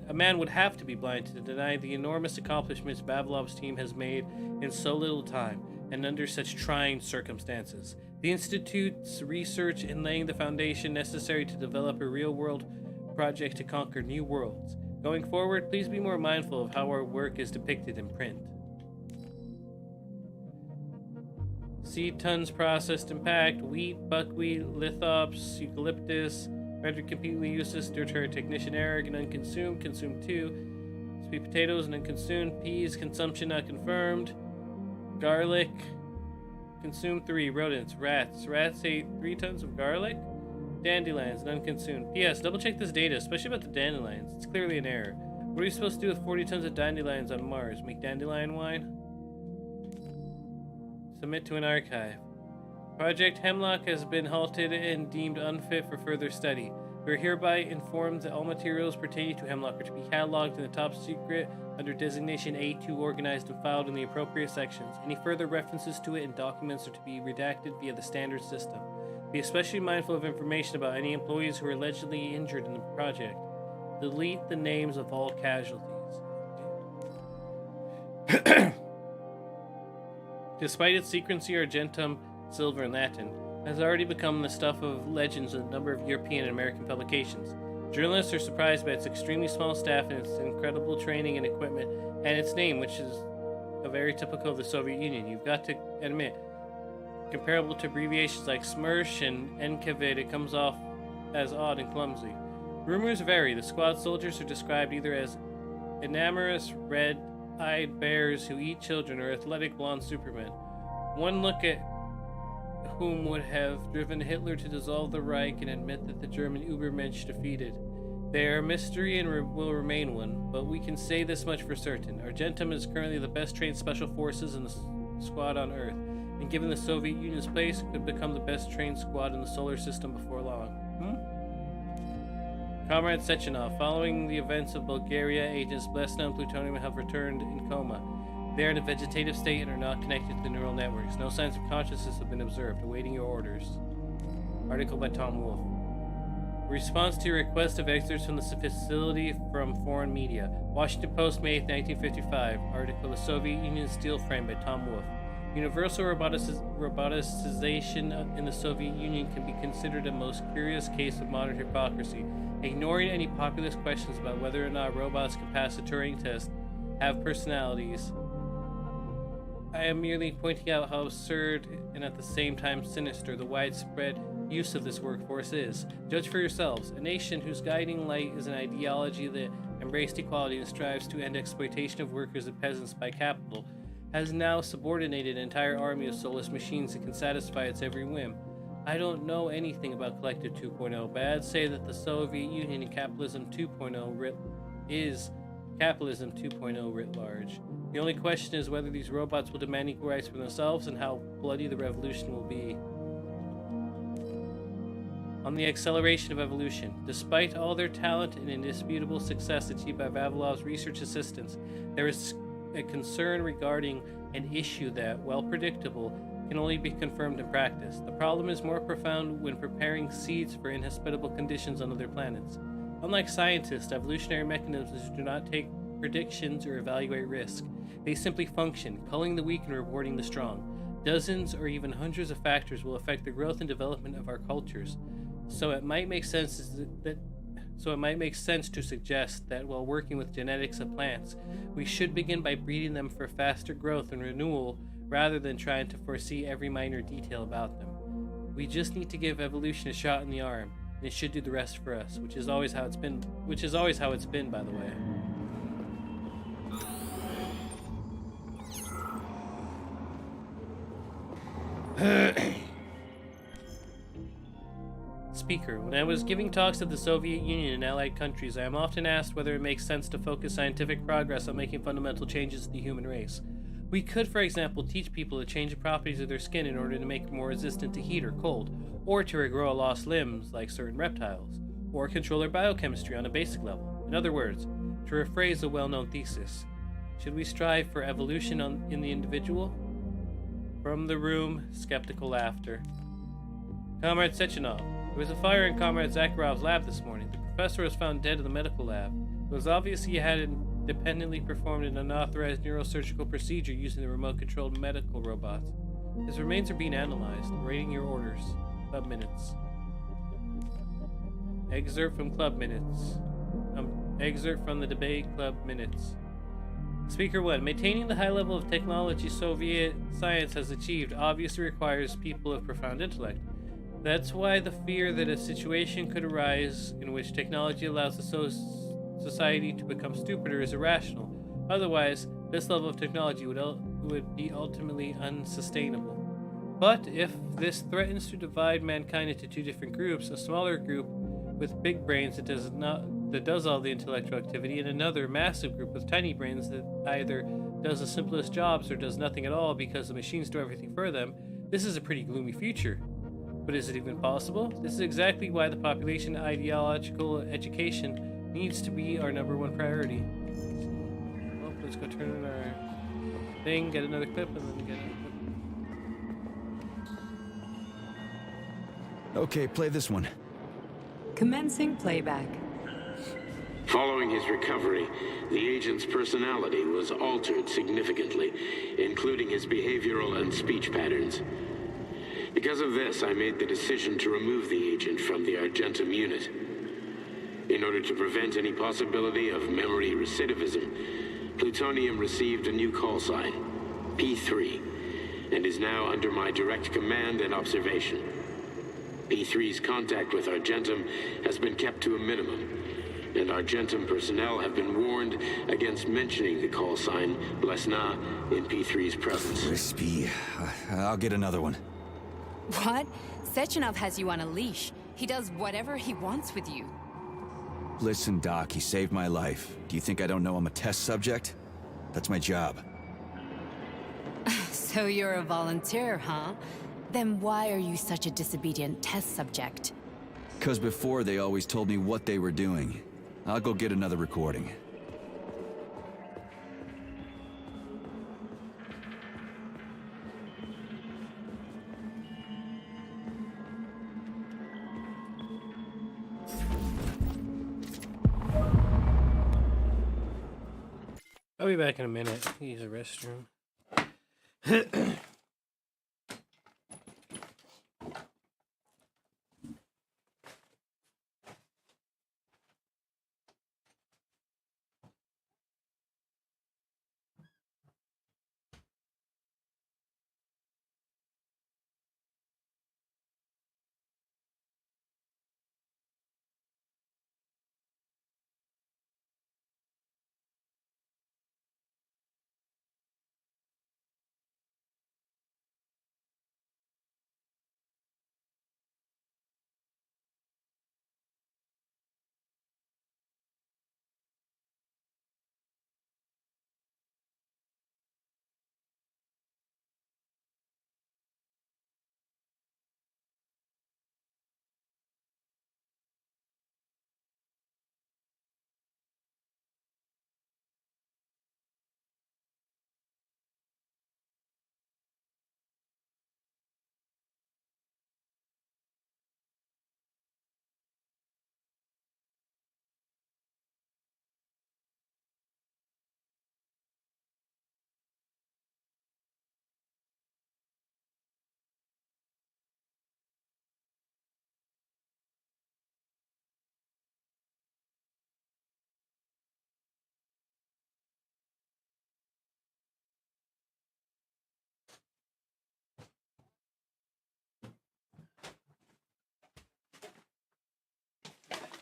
[SPEAKER 1] accomplishments Vavilov's team has made in so little time and under such trying circumstances. The Institute's research in laying the foundation necessary to develop a real-world project to conquer new worlds. Going forward, please be more mindful of how our work is depicted in print. Seed tons processed and packed, wheat, buckwheat, lithops, eucalyptus, rendered completely useless due to our technician error and unconsumed, consumed 2. Sweet potatoes and unconsumed, peas, consumption not confirmed, garlic, consumed 3, rodents, rats ate 3 tons of garlic, dandelions and unconsumed. P.S. Double check this data, especially about the dandelions. It's clearly an error. What are you supposed to do with 40 tons of dandelions on Mars? Make dandelion wine? Submit to an archive. Project Hemlock has been halted and deemed unfit for further study. We are hereby informed that all materials pertaining to Hemlock are to be cataloged in the top secret under designation A2, organized and filed in the appropriate sections. Any further references to it in documents are to be redacted via the standard system. Be especially mindful of information about any employees who are allegedly injured in the project. Delete the names of all casualties. Despite its secrecy, Argentum, silver, and Latin has already become the stuff of legends in a number of European and American publications. Journalists are surprised by its extremely small staff and its incredible training and equipment, and its name, which is very typical of the Soviet Union. You've got to admit, comparable to abbreviations like SMERSH and NKVD, it comes off as odd and clumsy. Rumors vary. The squad soldiers are described either as enamorous, red-eyed bears who eat children or athletic blonde supermen. One look at whom would have driven Hitler to dissolve the Reich and admit that the German Übermensch defeated. They are a mystery and will remain one, but we can say this much for certain. Argentum is currently the best trained special forces in the squad on Earth, and given the Soviet Union's place, could become the best trained squad in the solar system before long. Comrade Sechenov, following the events of Bulgaria, agents Blesna and Plutonium have returned in coma. They are in a vegetative state and are not connected to the neural networks. No signs of consciousness have been observed. Awaiting your orders. Article by Tom Wolfe. Response to your request of excerpts from the facility from foreign media. Washington Post, May 8, 1955. Article, The Soviet Union Steel Frame by Tom Wolfe. Universal roboticization in the Soviet Union can be considered a most curious case of modern hypocrisy. Ignoring any populist questions about whether or not robots can pass a Turing test, have personalities, I am merely pointing out how absurd and at the same time sinister the widespread use of this workforce is. Judge for yourselves. A nation whose guiding light is an ideology that embraced equality and strives to end exploitation of workers and peasants by capital has now subordinated an entire army of soulless machines that can satisfy its every whim. I don't know anything about Collective 2.0, but I'd say that the Soviet Union and Capitalism 2.0 is Capitalism 2.0 writ large. The only question is whether these robots will demand equal rights for themselves and how bloody the revolution will be. On the acceleration of evolution. Despite all their talent and indisputable success achieved by Vavilov's research assistants, there is a concern regarding an issue that, while predictable, can only be confirmed in practice. The problem is more profound when preparing seeds for inhospitable conditions on other planets. Unlike scientists, evolutionary mechanisms do not take predictions or evaluate risk. They simply function, culling the weak and rewarding the strong. Dozens or even hundreds of factors will affect the growth and development of our cultures. So it might make sense to suggest that while working with genetics of plants, we should begin by breeding them for faster growth and renewal rather than trying to foresee every minor detail about them. We just need to give evolution a shot in the arm, and it should do the rest for us, which is always how it's been, by the way. Speaker, when I was giving talks at the Soviet Union and allied countries, I am often asked whether it makes sense to focus scientific progress on making fundamental changes to the human race. We could, for example, teach people to change the properties of their skin in order to make it more resistant to heat or cold, or to regrow lost limbs like certain reptiles, or control their biochemistry on a basic level. In other words, to rephrase a well-known thesis, should we strive for evolution in the individual? From the room, skeptical laughter. Comrade Sechenov, there was a fire in Comrade Zakharov's lab this morning. The professor was found dead in the medical lab. It was obvious he had independently performed an unauthorized neurosurgical procedure using the remote-controlled medical robots. His remains are being analyzed. Awaiting your orders. Club Minutes. Excerpt from Club Minutes. Excerpt from the Debate Club Minutes. Speaker 1. Maintaining the high level of technology Soviet science has achieved obviously requires people of profound intellect. That's why the fear that a situation could arise in which technology allows the society to become stupider is irrational. Otherwise, this level of technology would be ultimately unsustainable. But if this threatens to divide mankind into two different groups, a smaller group with big brains that does all the intellectual activity, and another massive group with tiny brains that either does the simplest jobs or does nothing at all because the machines do everything for them, this is a pretty gloomy future. But is it even possible? This is exactly why the population ideological education needs to be our #1 priority. Well, let's go turn in our thing, get another clip, and then get another clip.
[SPEAKER 7] Okay, play this one.
[SPEAKER 17] Commencing playback.
[SPEAKER 3] Following his recovery, the agent's personality was altered significantly, including his behavioral and speech patterns. Because of this, I made the decision to remove the agent from the Argentum unit. In order to prevent any possibility of memory recidivism, Plutonium received a new call sign, P3, and is now under my direct command and observation. P3's contact with Argentum has been kept to a minimum, and Argentum personnel have been warned against mentioning the call sign Blesna in P3's presence.
[SPEAKER 7] Crispy. I'll get another one.
[SPEAKER 16] What? Sechenov has you on a leash. He does whatever he wants with you.
[SPEAKER 7] Listen, Doc, he saved my life. Do you think I don't know I'm a test subject? That's my job.
[SPEAKER 16] So you're a volunteer, huh? Then why are you such a disobedient test subject?
[SPEAKER 7] 'Cause before they always told me what they were doing. I'll go get another recording.
[SPEAKER 1] I'll be back in a minute. Use the restroom.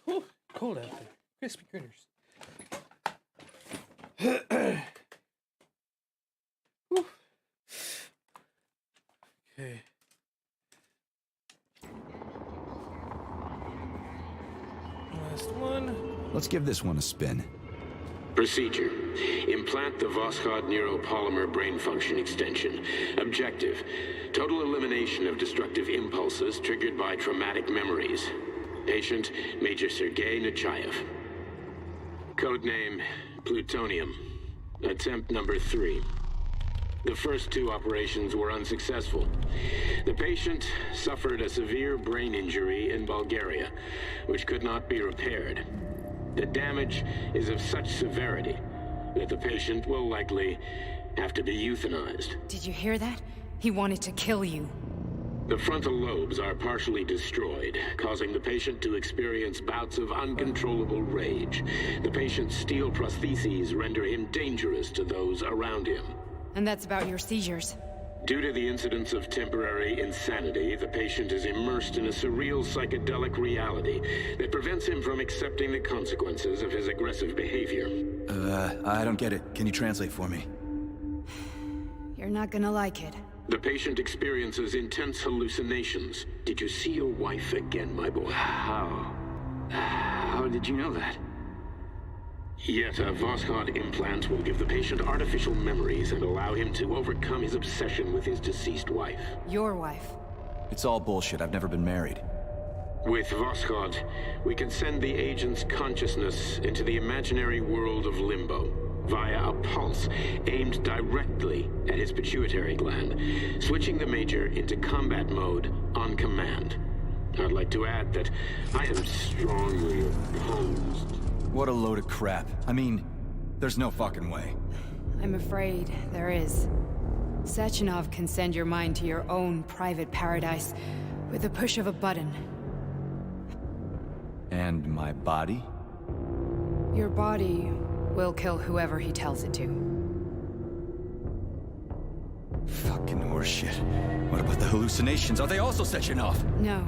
[SPEAKER 1] Whew, cold out there. Crispy critters. Whew. Okay. Last one.
[SPEAKER 7] Let's give this one a spin.
[SPEAKER 3] Procedure. Implant the Voskhod neuropolymer brain function extension. Objective. Total elimination of destructive impulses triggered by traumatic memories. Patient, Major Sergei Nechayev. Codename, Plutonium. Attempt number 3. The first 2 operations were unsuccessful. The patient suffered a severe brain injury in Bulgaria, which could not be repaired. The damage is of such severity that the patient will likely have to be euthanized.
[SPEAKER 16] Did you hear that? He wanted to kill you.
[SPEAKER 3] The frontal lobes are partially destroyed, causing the patient to experience bouts of uncontrollable rage. The patient's steel prostheses render him dangerous to those around him.
[SPEAKER 16] And that's about your seizures.
[SPEAKER 3] Due to the incidence of temporary insanity, the patient is immersed in a surreal psychedelic reality that prevents him from accepting the consequences of his aggressive behavior.
[SPEAKER 7] I don't get it. Can you translate for me?
[SPEAKER 16] You're not gonna like it.
[SPEAKER 3] The patient experiences intense hallucinations. Did you see your wife again, my boy?
[SPEAKER 7] How did you know that?
[SPEAKER 3] Yet a Voskhod implant will give the patient artificial memories and allow him to overcome his obsession with his deceased wife.
[SPEAKER 16] Your wife.
[SPEAKER 7] It's all bullshit. I've never been married.
[SPEAKER 3] With Voskhod, we can send the agent's consciousness into the imaginary world of limbo via a pulse aimed directly at his pituitary gland, switching the Major into combat mode on command. I'd like to add that I am strongly opposed.
[SPEAKER 7] What a load of crap. I mean, there's no fucking way.
[SPEAKER 16] I'm afraid there is. Sechenov can send your mind to your own private paradise with the push of a button.
[SPEAKER 7] And my body?
[SPEAKER 16] Your body will kill whoever he tells it to.
[SPEAKER 7] Fucking horseshit. What about the hallucinations? Are they also Sechenov?
[SPEAKER 16] No.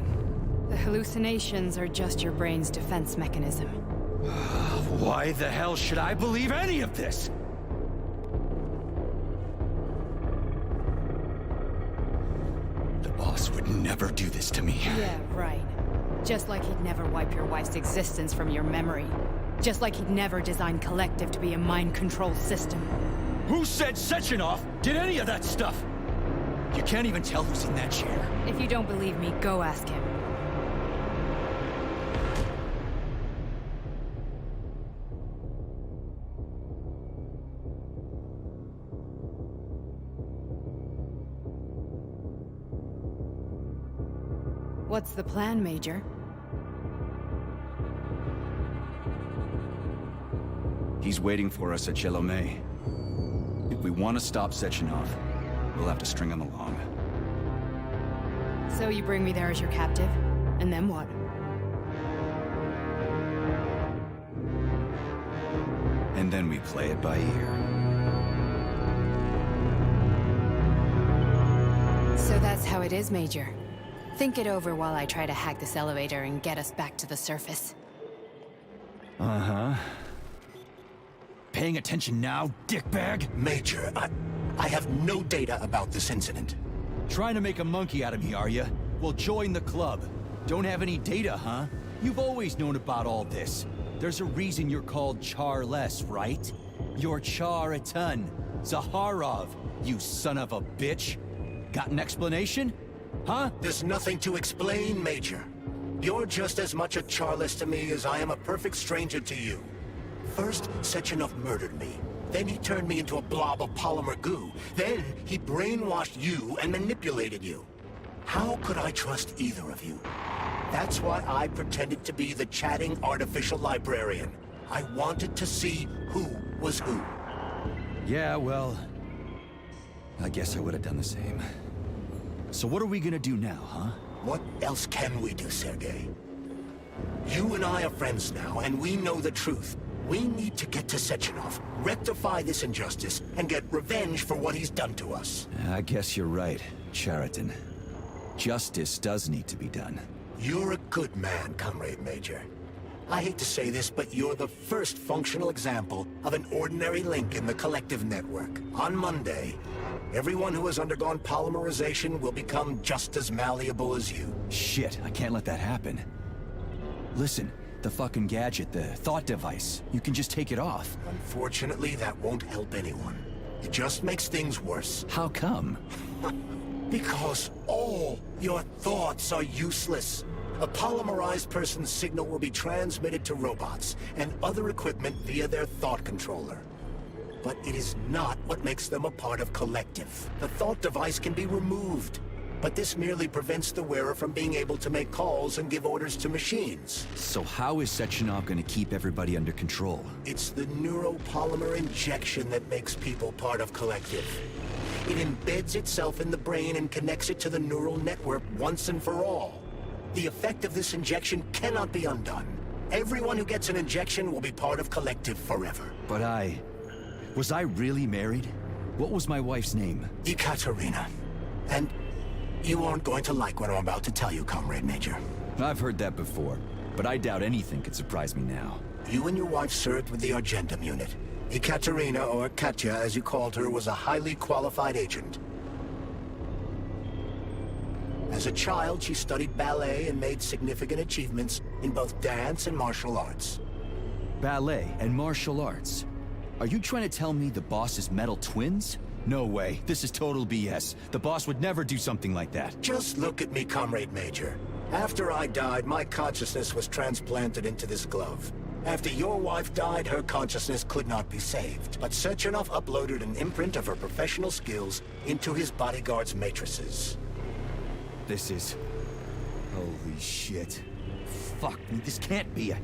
[SPEAKER 16] The hallucinations are just your brain's defense mechanism.
[SPEAKER 7] Why the hell should I believe any of this? The boss would never do this to me.
[SPEAKER 16] Yeah, right. Just like he'd never wipe your wife's existence from your memory. Just like he'd never design Collective to be a mind control system.
[SPEAKER 7] Who said Sechenov did any of that stuff? You can't even tell who's in that chair.
[SPEAKER 16] If you don't believe me, go ask him. What's the plan, Major?
[SPEAKER 7] He's waiting for us at Chelomey. If we want to stop Sechenov, we'll have to string him along.
[SPEAKER 16] So you bring me there as your captive, and then what?
[SPEAKER 7] And then we play it by ear.
[SPEAKER 16] So that's how it is, Major. Think it over while I try to hack this elevator and get us back to the surface.
[SPEAKER 7] Uh-huh. Paying attention now, dickbag?
[SPEAKER 6] Major, I have no data about this incident.
[SPEAKER 7] Trying to make a monkey out of me, are you? Well, join the club. Don't have any data, huh? You've always known about all this. There's a reason you're called Charless, right? You're Char-a-ton. Zaharov, you son of a bitch. Got an explanation? Huh?
[SPEAKER 6] There's nothing to explain, Major. You're just as much a Charless to me as I am a perfect stranger to you. First, Sechenov murdered me. Then he turned me into a blob of polymer goo. Then he brainwashed you and manipulated you. How could I trust either of you? That's why I pretended to be the chatting artificial librarian. I wanted to see who was who.
[SPEAKER 7] Yeah, well, I guess I would have done the same. So what are we gonna do now, huh?
[SPEAKER 6] What else can we do, Sergei? You and I are friends now, and we know the truth. We need to get to Sechenov, rectify this injustice, and get revenge for what he's done to us.
[SPEAKER 7] I guess you're right, Chariton. Justice does need to be done.
[SPEAKER 6] You're a good man, Comrade Major. I hate to say this, but you're the first functional example of an ordinary link in the Collective network. On Monday, everyone who has undergone polymerization will become just as malleable as you.
[SPEAKER 7] Shit, I can't let that happen. Listen, the fucking gadget, the thought device. You can just take it off.
[SPEAKER 6] Unfortunately, that won't help anyone. It just makes things worse.
[SPEAKER 7] How come?
[SPEAKER 6] Because all your thoughts are useless. A polymerized person's signal will be transmitted to robots and other equipment via their thought controller. But it is not what makes them a part of Collective. The thought device can be removed, but this merely prevents the wearer from being able to make calls and give orders to machines.
[SPEAKER 7] So how is Sechenov gonna keep everybody under control?
[SPEAKER 6] It's the neuropolymer injection that makes people part of Collective. It embeds itself in the brain and connects it to the neural network once and for all. The effect of this injection cannot be undone. Everyone who gets an injection will be part of Collective forever.
[SPEAKER 7] But was I really married? What was my wife's name?
[SPEAKER 6] Ekaterina. And you aren't going to like what I'm about to tell you, Comrade Major.
[SPEAKER 7] I've heard that before, but I doubt anything could surprise me now.
[SPEAKER 6] You and your wife served with the Argentum unit. Ekaterina, or Katya as you called her, was a highly qualified agent. As a child, she studied ballet and made significant achievements in both dance and martial arts.
[SPEAKER 7] Ballet and martial arts? Are you trying to tell me the boss is metal twins? No way. This is total BS. The boss would never do something like that.
[SPEAKER 6] Just look at me, Comrade Major. After I died, my consciousness was transplanted into this glove. After your wife died, her consciousness could not be saved. But Sechenov uploaded an imprint of her professional skills into his bodyguard's matrices.
[SPEAKER 7] This is... holy shit. Fuck me, this can't be a...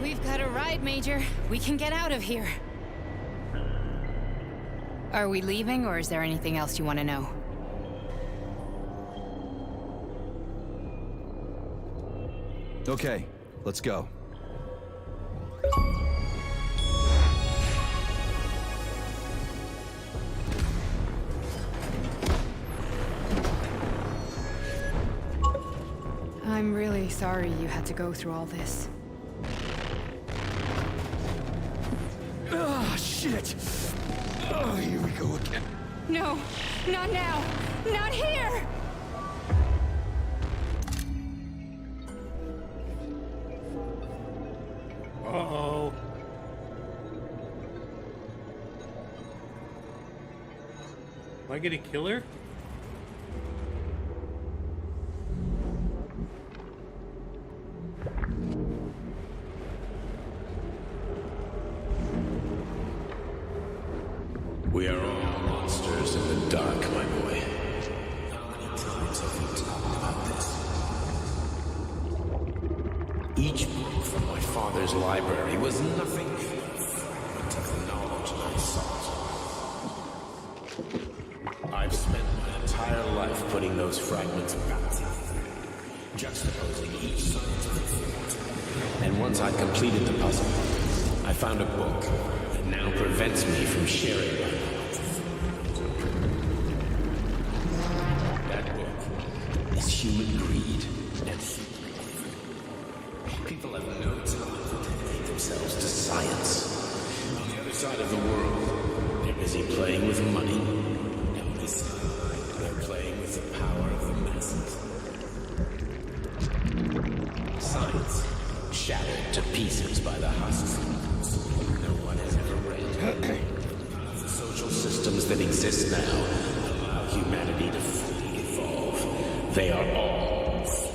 [SPEAKER 16] We've got a ride, Major. We can get out of here. Are we leaving, or is there anything else you want to know?
[SPEAKER 7] Okay, let's go.
[SPEAKER 16] I'm really sorry you had to go through all this.
[SPEAKER 7] Ah, shit! Oh, here we go again.
[SPEAKER 16] No, not now! Not here!
[SPEAKER 1] Uh-oh. Am I gonna kill her?
[SPEAKER 15] We are all monsters in the dark, my boy. How many times have we talked about this? Each book from my father's library was nothing but a fragment of the knowledge I sought. I've spent my entire life putting those fragments back together, juxtaposing each scientific thought. And once I completed the puzzle, I found a book that now prevents me from sharing my knowledge. That book is human greed and human life. People have no time to dedicate themselves to science. On the other side of the world, they're busy playing with money. And on this side, they're playing with the power of the masses. Science, shattered to pieces by the husks. No one has ever read. The social systems that exist now allow humanity to fully evolve. They are all flawed.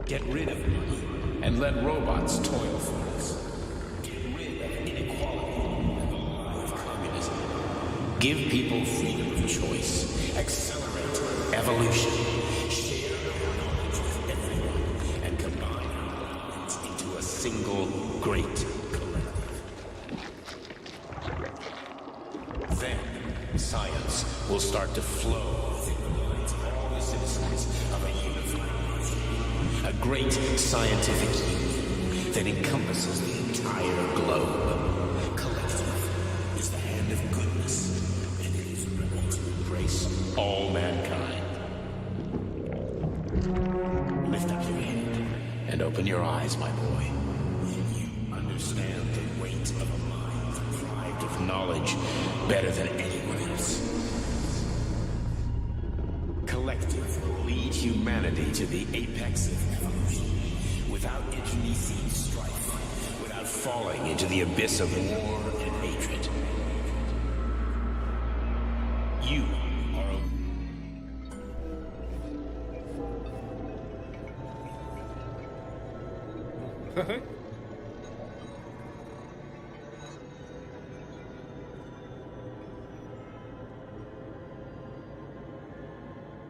[SPEAKER 15] Get rid of money and let robots toil for us. Get rid of inequality and the lie of communism. Give people freedom of choice. Accelerate evolution. Share our knowledge with everyone and combine our minds into a single great collective. Then science will start to flow within the minds of all the citizens of a unified nation. A great scientific union that encompasses the entire globe. Collective is the hand of goodness, and it is ready to embrace all mankind. Lift up your head and open your eyes, my boy. You understand the weight of a mind deprived of knowledge better than anyone else. Collective will lead lead humanity to the apex of evolution, without internecine strife, without falling into the abyss of war and hatred. You are
[SPEAKER 1] a...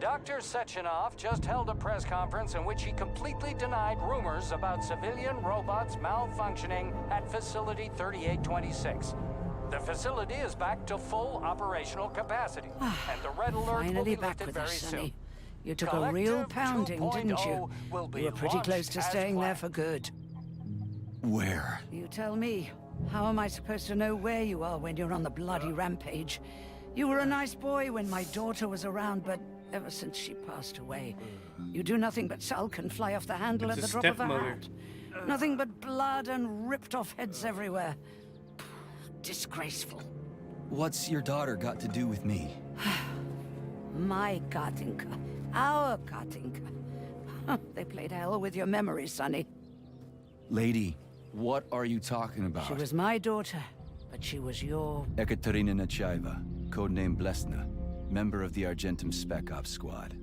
[SPEAKER 9] Dr. Sechenov just held a press conference in which he completely denied rumors about civilian robots malfunctioning at Facility 3826. The facility is back to full operational capacity, and the red alert will
[SPEAKER 14] Finally
[SPEAKER 9] be
[SPEAKER 14] back
[SPEAKER 9] lifted
[SPEAKER 14] with
[SPEAKER 9] very
[SPEAKER 14] us,
[SPEAKER 9] soon.
[SPEAKER 14] Sonny. You took a real pounding, didn't you?
[SPEAKER 9] will be
[SPEAKER 14] You were pretty close
[SPEAKER 9] launched
[SPEAKER 14] to
[SPEAKER 9] as
[SPEAKER 14] staying there
[SPEAKER 9] planned.
[SPEAKER 14] for good.
[SPEAKER 7] Where?
[SPEAKER 14] You tell me. How am I supposed to know where you are when you're on the bloody rampage? You were a nice boy when my daughter was around, but ever since she passed away, you do nothing but sulk and fly off the handle
[SPEAKER 1] It's
[SPEAKER 14] at
[SPEAKER 1] a
[SPEAKER 14] the drop of a
[SPEAKER 1] stepmother.
[SPEAKER 14] hat. Nothing but blood and ripped off heads everywhere. Disgraceful.
[SPEAKER 7] What's your daughter got to do with me?
[SPEAKER 14] My Katinka. Our Katinka. They played hell with your memories, Sonny.
[SPEAKER 7] Lady, what are you talking about?
[SPEAKER 14] She was my daughter, but she was your...
[SPEAKER 7] Ekaterina Nechaeva, codename Blesna, member of the Argentum Spec Ops squad.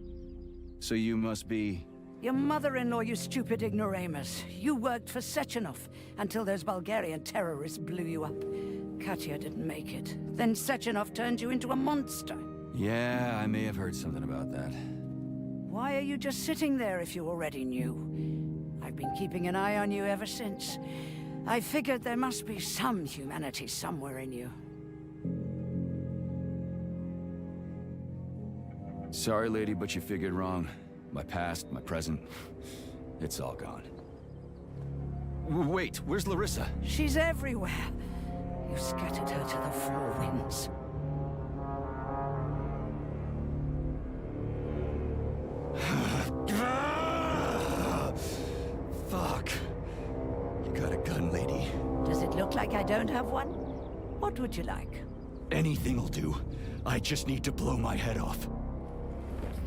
[SPEAKER 7] So you must be...
[SPEAKER 14] Your mother-in-law, you stupid ignoramus. You worked for Sechenov until those Bulgarian terrorists blew you up. Katya didn't make it. Then Sechenov turned you into a monster.
[SPEAKER 7] Yeah, I may have heard something about that.
[SPEAKER 14] Why are you just sitting there if you already knew? I've been keeping an eye on you ever since. I figured there must be some humanity somewhere in you.
[SPEAKER 7] Sorry, lady, but you figured wrong. My past, my present, it's all gone. Wait, where's Larissa?
[SPEAKER 14] She's everywhere. You scattered her to the four winds.
[SPEAKER 7] Fuck. You got a gun, lady.
[SPEAKER 14] Does it look like I don't have one? What would you like?
[SPEAKER 7] Anything'll do. I just need to blow my head off.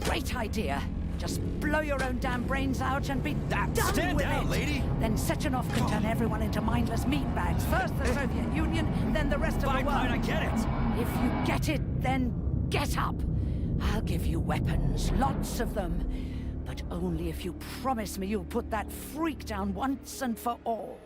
[SPEAKER 14] Great idea. Just blow your own damn brains out and be done
[SPEAKER 7] Stand
[SPEAKER 14] with
[SPEAKER 7] down,
[SPEAKER 14] it.
[SPEAKER 7] lady.
[SPEAKER 14] Then Sechenov can turn everyone into mindless meatbags. First the Soviet Union, then the rest of the world.
[SPEAKER 7] Fine, I get it.
[SPEAKER 14] If you get it, then get up. I'll give you weapons, lots of them. But only if you promise me you'll put that freak down once and for all.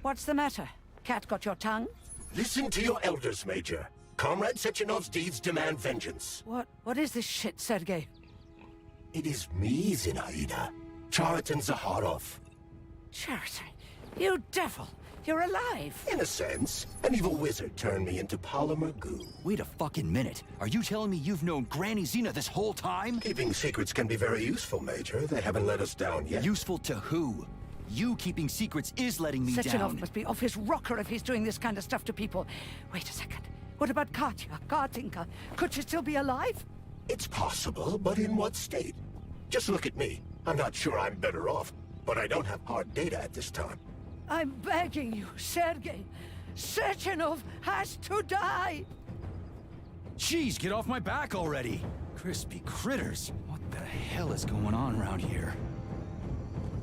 [SPEAKER 14] What's the matter? Cat got your tongue?
[SPEAKER 6] Listen to your elders, Major. Comrade Sechenov's deeds demand vengeance.
[SPEAKER 14] What is this shit, Sergei?
[SPEAKER 6] It is me, Zinaida. Chariton Zaharov.
[SPEAKER 14] Chariton, you devil! You're alive!
[SPEAKER 6] In a sense, an evil wizard turned me into polymer goo.
[SPEAKER 7] Wait a fucking minute. Are you telling me you've known Granny Xena this whole time?
[SPEAKER 6] Keeping secrets can be very useful, Major. They haven't let us down yet.
[SPEAKER 7] Useful to who? You keeping secrets is letting me
[SPEAKER 14] Sechenov
[SPEAKER 7] down.
[SPEAKER 14] must be off his rocker if he's doing this kind of stuff to people. Wait a second. What about Katya, Katinka? Could she still be alive?
[SPEAKER 6] It's possible, but in what state? Just look at me. I'm not sure I'm better off, but I don't have hard data at this time.
[SPEAKER 14] I'm begging you, Sergei. Sechenov has to die!
[SPEAKER 7] Jeez, get off my back already! Crispy critters. What the hell is going on around here?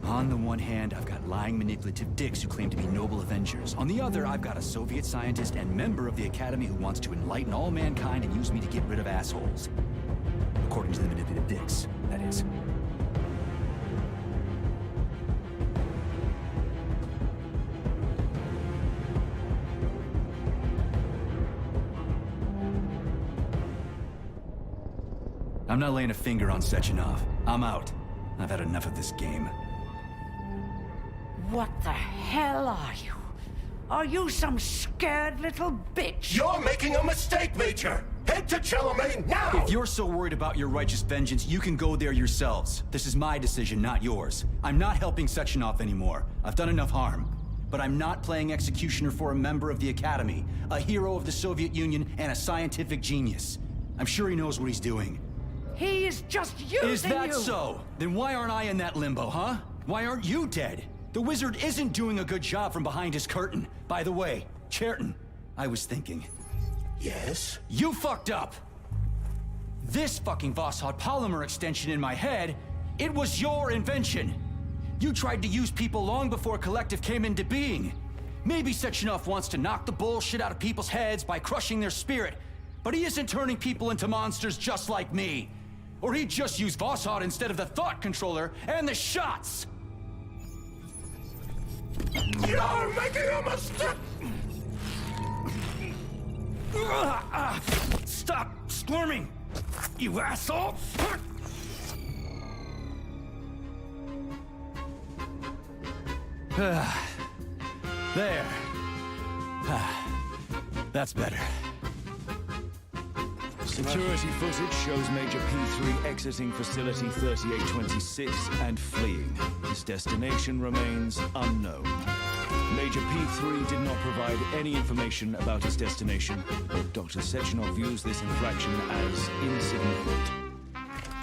[SPEAKER 7] On the one hand, I've got lying, manipulative dicks who claim to be noble avengers. On the other, I've got a Soviet scientist and member of the Academy who wants to enlighten all mankind and use me to get rid of assholes. According to the manipulative dicks, that is. I'm not laying a finger on Sechenov. I'm out. I've had enough of this game.
[SPEAKER 14] What the hell are you? Are you some scared little bitch?
[SPEAKER 6] You're making a mistake, Major! Head to Charlemagne now!
[SPEAKER 7] If you're so worried about your righteous vengeance, you can go there yourselves. This is my decision, not yours. I'm not helping Sechenov anymore. I've done enough harm. But I'm not playing executioner for a member of the Academy, a hero of the Soviet Union, and a scientific genius. I'm sure he knows what he's doing.
[SPEAKER 14] He is just using you!
[SPEAKER 7] Is that so? Then why aren't I in that limbo, huh? Why aren't you dead? The wizard isn't doing a good job from behind his curtain. By the way, Cherton, I was thinking.
[SPEAKER 6] Yes?
[SPEAKER 7] You fucked up! This fucking Voskhod polymer extension in my head, it was your invention! You tried to use people long before Collective came into being. Maybe Sechenov wants to knock the bullshit out of people's heads by crushing their spirit, but he isn't turning people into monsters just like me. Or he'd just use Voskhod instead of the thought controller and the shots!
[SPEAKER 6] You're making a mistake!
[SPEAKER 7] Stop squirming, you asshole! There. That's better.
[SPEAKER 12] Security footage shows Major P3 exiting Facility 3826 and fleeing. His destination remains unknown. Major P3 did not provide any information about his destination, but Dr. Sechenov views this infraction as insignificant.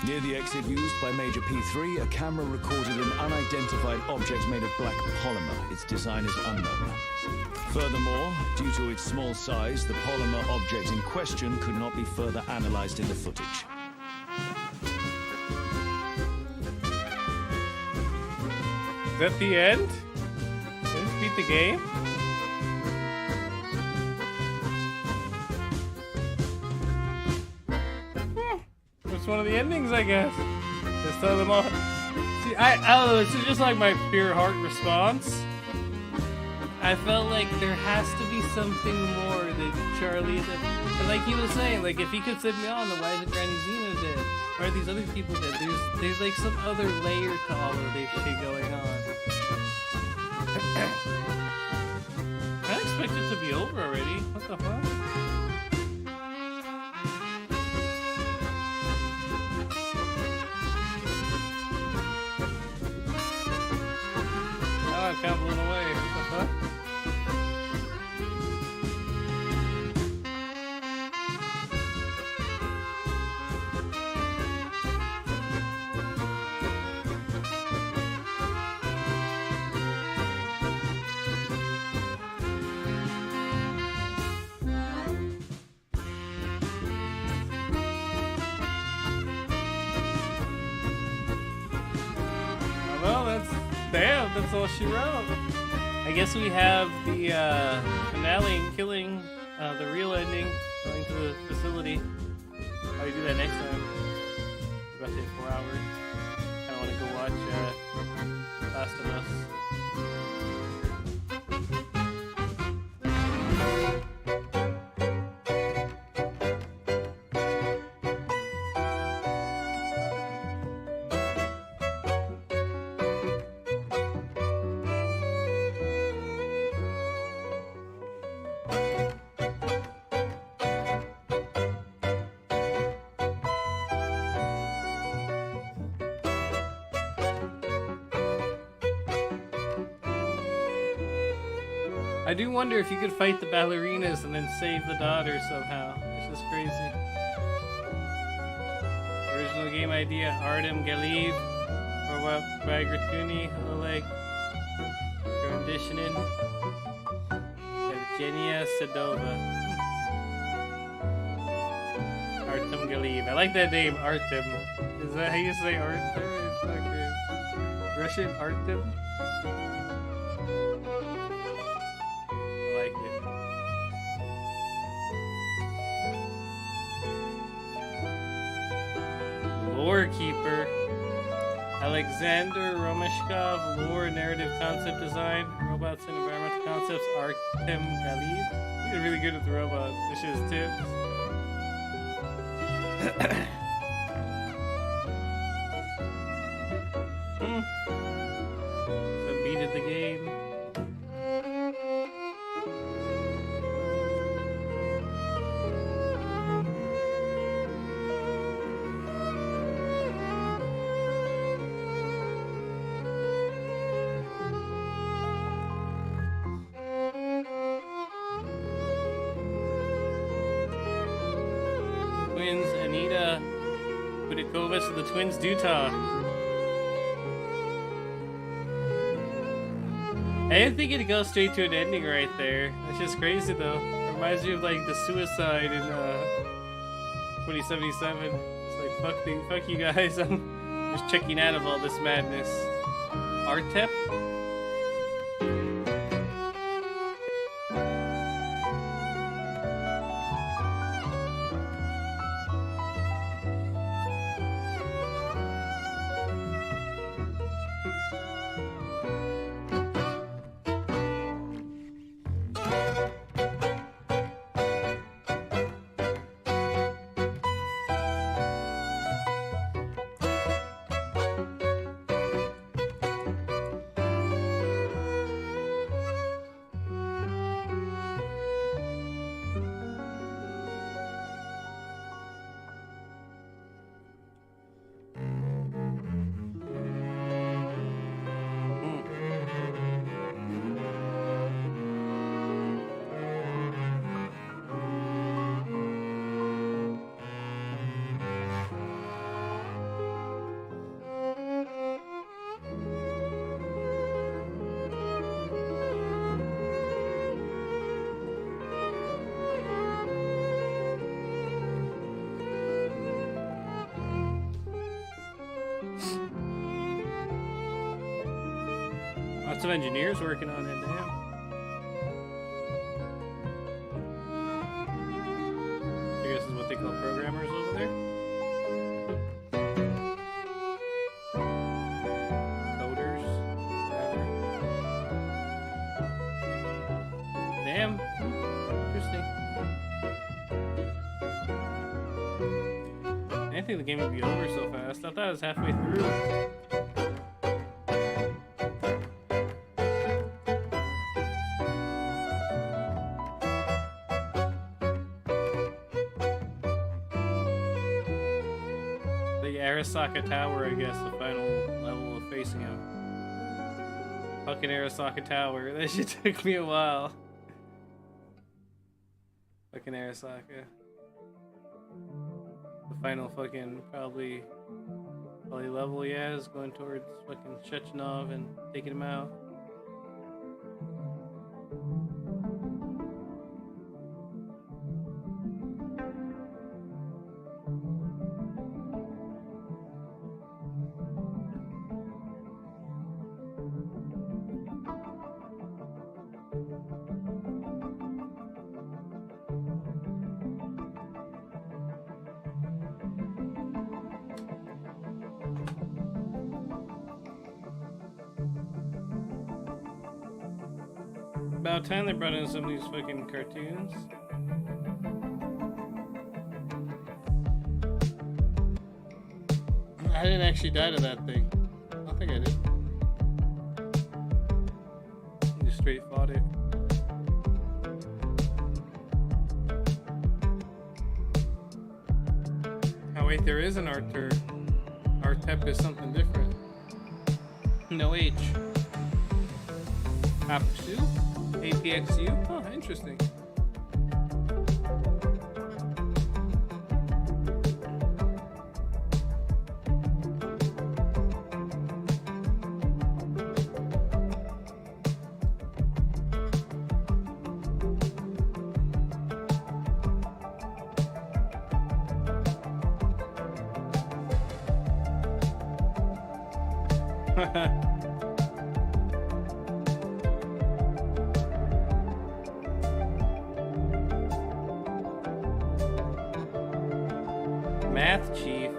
[SPEAKER 12] Near the exit used by Major P3, a camera recorded an unidentified object made of black polymer. Its design is unknown. Furthermore, due to its small size, the polymer object in question could not be further analyzed in the footage.
[SPEAKER 1] Is that the end? Did it beat the game? It's one of the endings, I guess. Just tell them all. See, I don't know, this is just like my pure heart response. I felt like there has to be something more that Charlie, and like he was saying, like if he could send me on, then why isn't Granny Zeno dead? Why are these other people dead? There's like some other layer to all of this shit going on. I expect it to be over already. What the fuck? Oh, I'm kind of blown away. What the fuck? Damn, that's all she wrote. I guess we have the finale killing the real ending, going to the facility. How do we do that next time? It's about to hit 4 hours. I want to go watch Last of Us. I do wonder if you could fight the ballerinas and then save the daughter somehow. It's just crazy. Original game idea, Artem Galiv, Robot Bagratuni, Oleg Grandishinin, Evgenia Sedova. Artem Galiv. I like that name, Artem. Is that how you say Artem? It's like Russian Artem? Keeper, Alexander Romeshkov, lore, narrative, concept design, robots and environmental concepts, Artem Galiv. He did really good with the robot. This shit is tips. So beated the game. So the twins do talk. I didn't think it'd go straight to an ending right there. That's just crazy though. Reminds me of like the suicide in 2077. It's like fuck you guys. I'm just checking out of all this madness. Artep? Lots of engineers working on it, damn. I guess is what they call programmers over there. Coders, whatever. Damn, interesting. I didn't think the game would be over so fast. I thought it was halfway through. Arasaka Tower, I guess, the final level of facing him. Fucking Arasaka Tower. That shit took me a while. Fucking Arasaka. The final fucking probably level he has going towards fucking Shechinov and taking him out. About time they brought in some of these fucking cartoons. I didn't actually die to that thing. I don't think I did. I just straight fought it. Oh wait, there is an Arthur. Artep is something different. No H. Apsu? APXU? Oh, interesting. Math chief.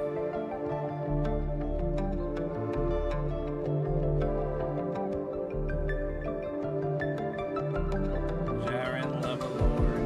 [SPEAKER 1] Jaren Levelord.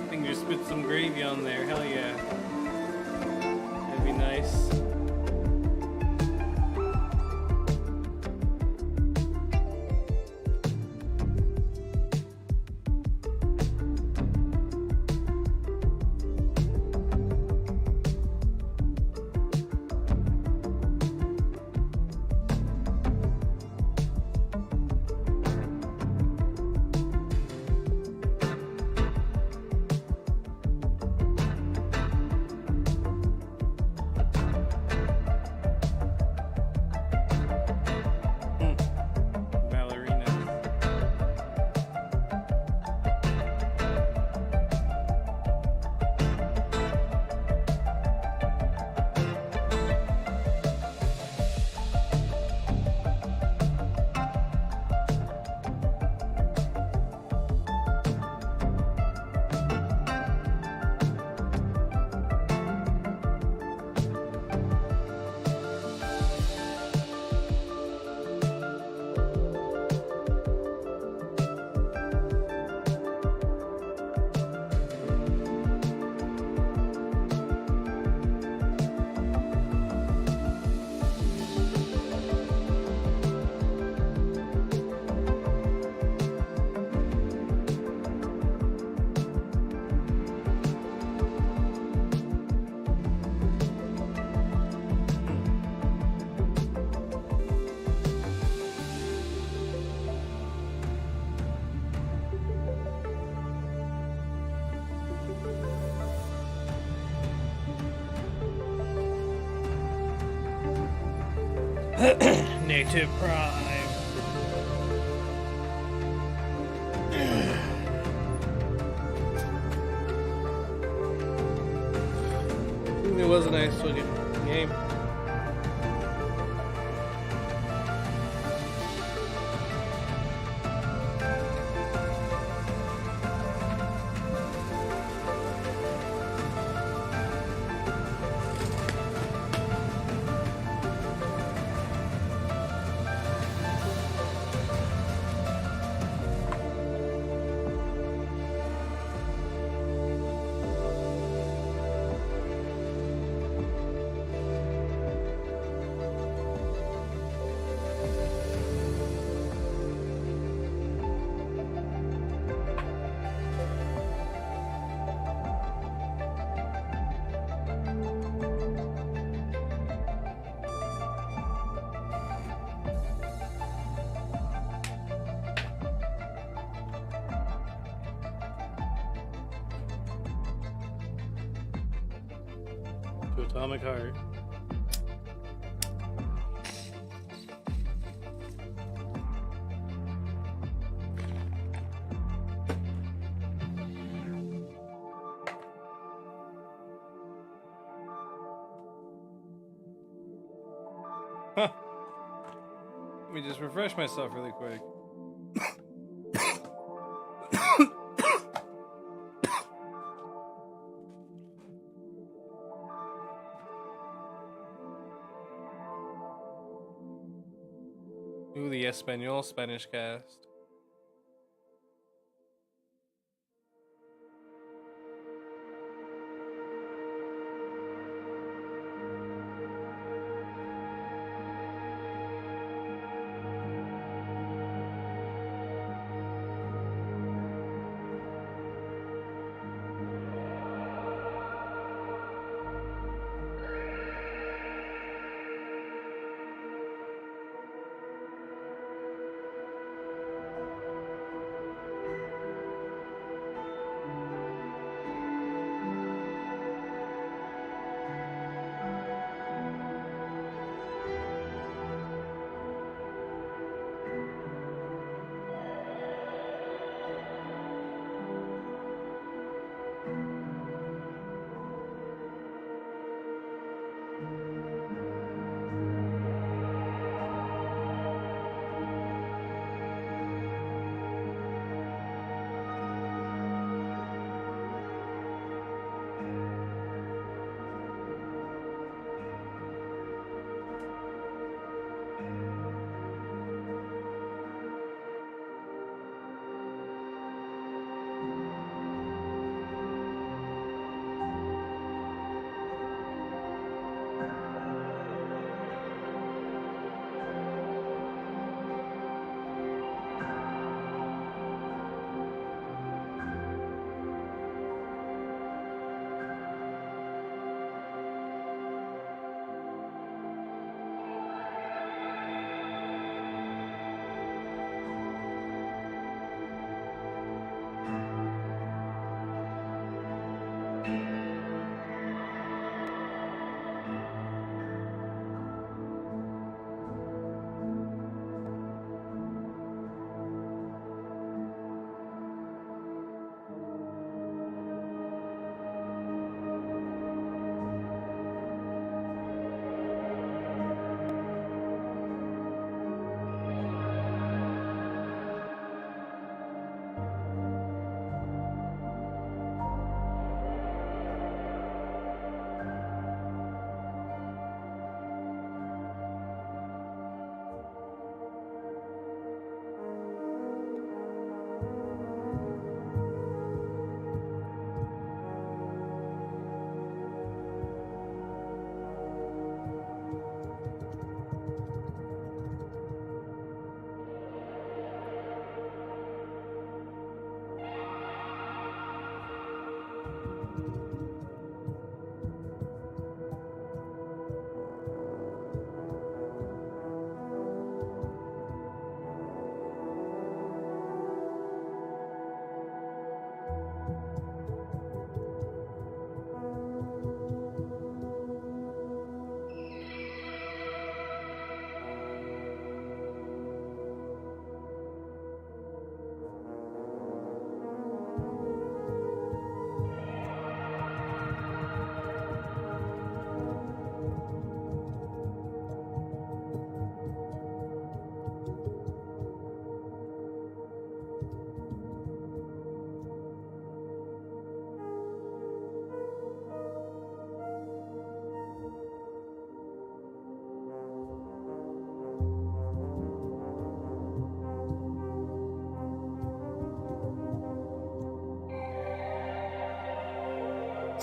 [SPEAKER 1] Finger spit some gravy on there. Hell yeah. That'd be nice. Native Prime. It was a nice looking game. Atomic Heart. Huh. Let me just refresh myself really quick. Ooh, the Espanol Spanish cast.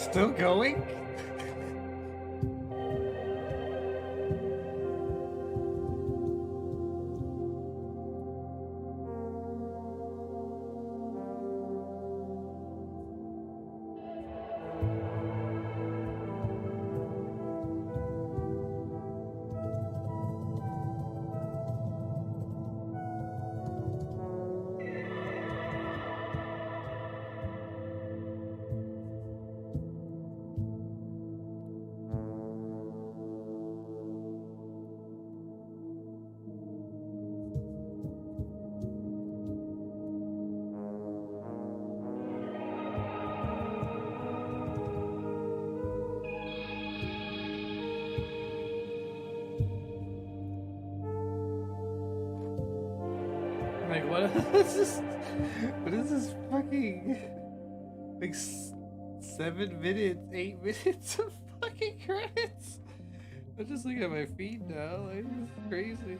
[SPEAKER 1] Still going? Like, what is this? What is this fucking, like, 7 minutes, 8 minutes of fucking credits? I'm just looking at my feed now, like, this is crazy.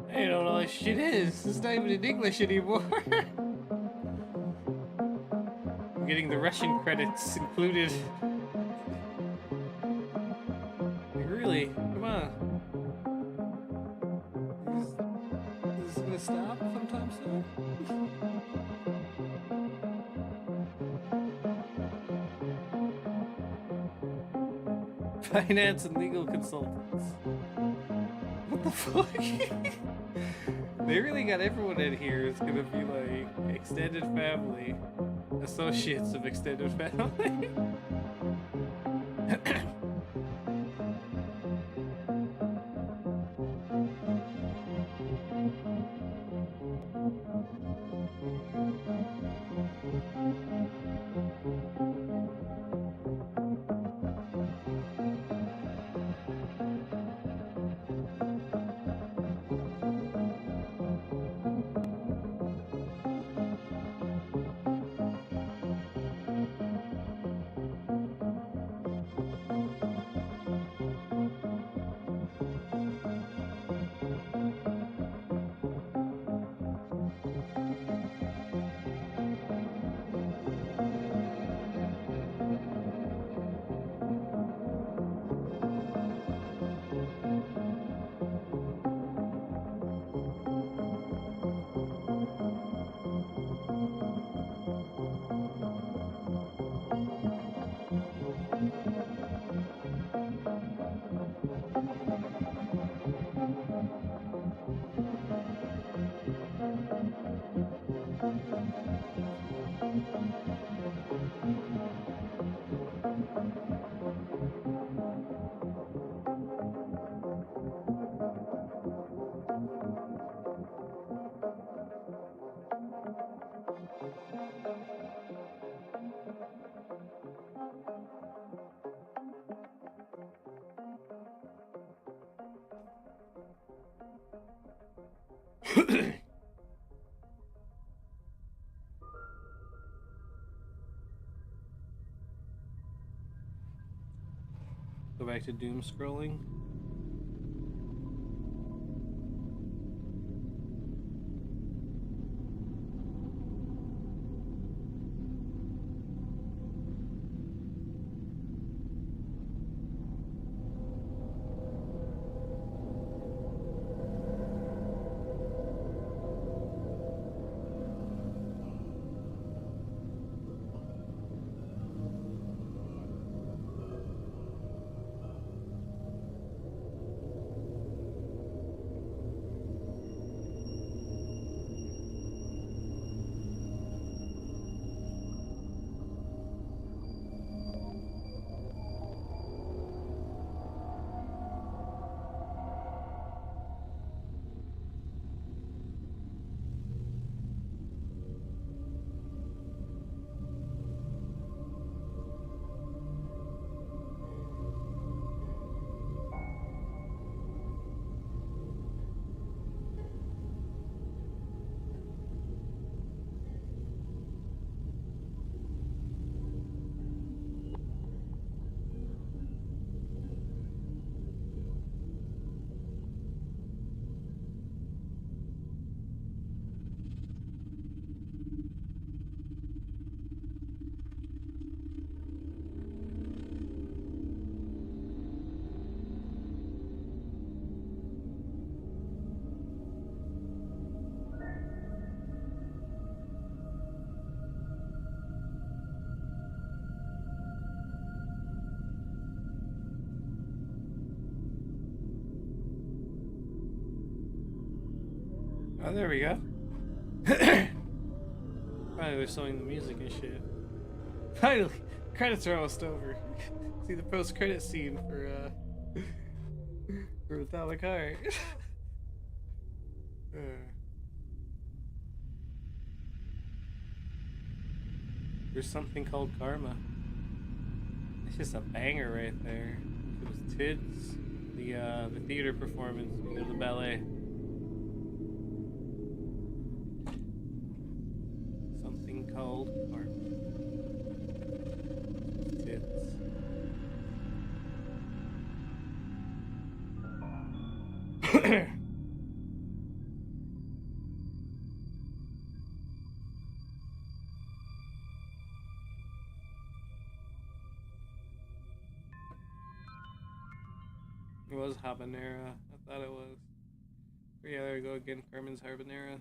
[SPEAKER 1] I don't know what shit is. It's not even in English anymore. I'm getting the Russian credits included. Like, really? Come on. Is this gonna stop sometime soon? Finance and legal consultants. What the fuck? They really got everyone in here. It's gonna be like extended family, associates of extended family. Go back to doom scrolling. Oh, there we go. Finally, they're showing the music and shit. Finally, credits are almost over. See the post-credit scene for Atomic Heart. There's something called karma. It's just a banger right there. It was Tids, the theater performance, you know, the ballet. Something called karma. Tids. It was habanera. I thought it was. But yeah, there we go again. Carmen's habanera.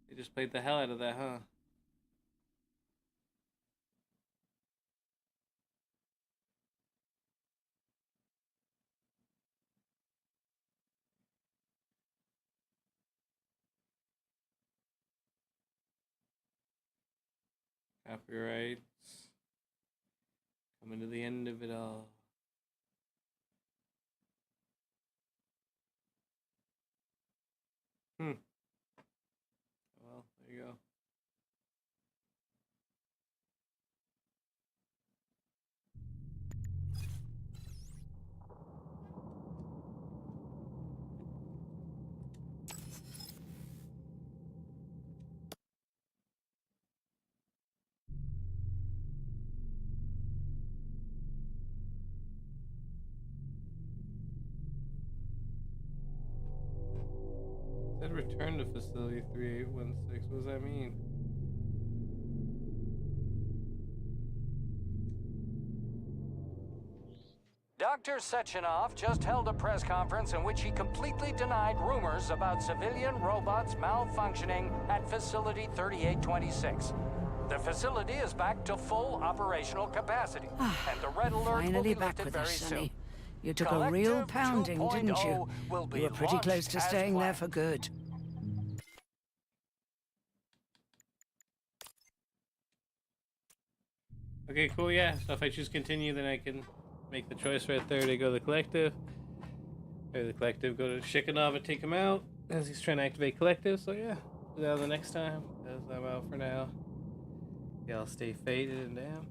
[SPEAKER 1] They just played the hell out of that, huh? Copyrights. Coming to the end of it all. Well, there you go. It said return to facility 3816. What does that mean?
[SPEAKER 9] Dr. Sechenov just held a press conference in which he completely denied rumors about civilian robots malfunctioning at Facility 3826. The facility is back to full operational capacity, and the red alert will be
[SPEAKER 14] Finally back
[SPEAKER 9] lifted
[SPEAKER 14] with
[SPEAKER 9] very
[SPEAKER 14] us,
[SPEAKER 9] soon.
[SPEAKER 14] Sonny. You took a real pounding, didn't you?
[SPEAKER 9] Will be
[SPEAKER 14] You were pretty close
[SPEAKER 9] launched
[SPEAKER 14] to
[SPEAKER 9] as
[SPEAKER 14] staying there
[SPEAKER 9] planned.
[SPEAKER 14] for good.
[SPEAKER 1] Okay, cool, yeah. So if I choose continue, then I can make the choice right there to go to the collective. Or the collective, go to Shikhanov and take him out as he's trying to activate collective. So yeah, do that the next time, because I'm out for now. Y'all stay faded and damn.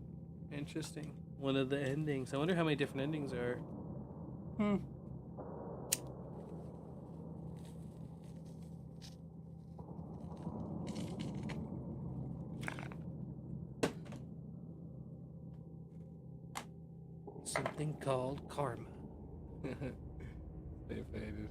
[SPEAKER 1] Interesting. One of the endings. I wonder how many different endings are. something called karma. Stay faded.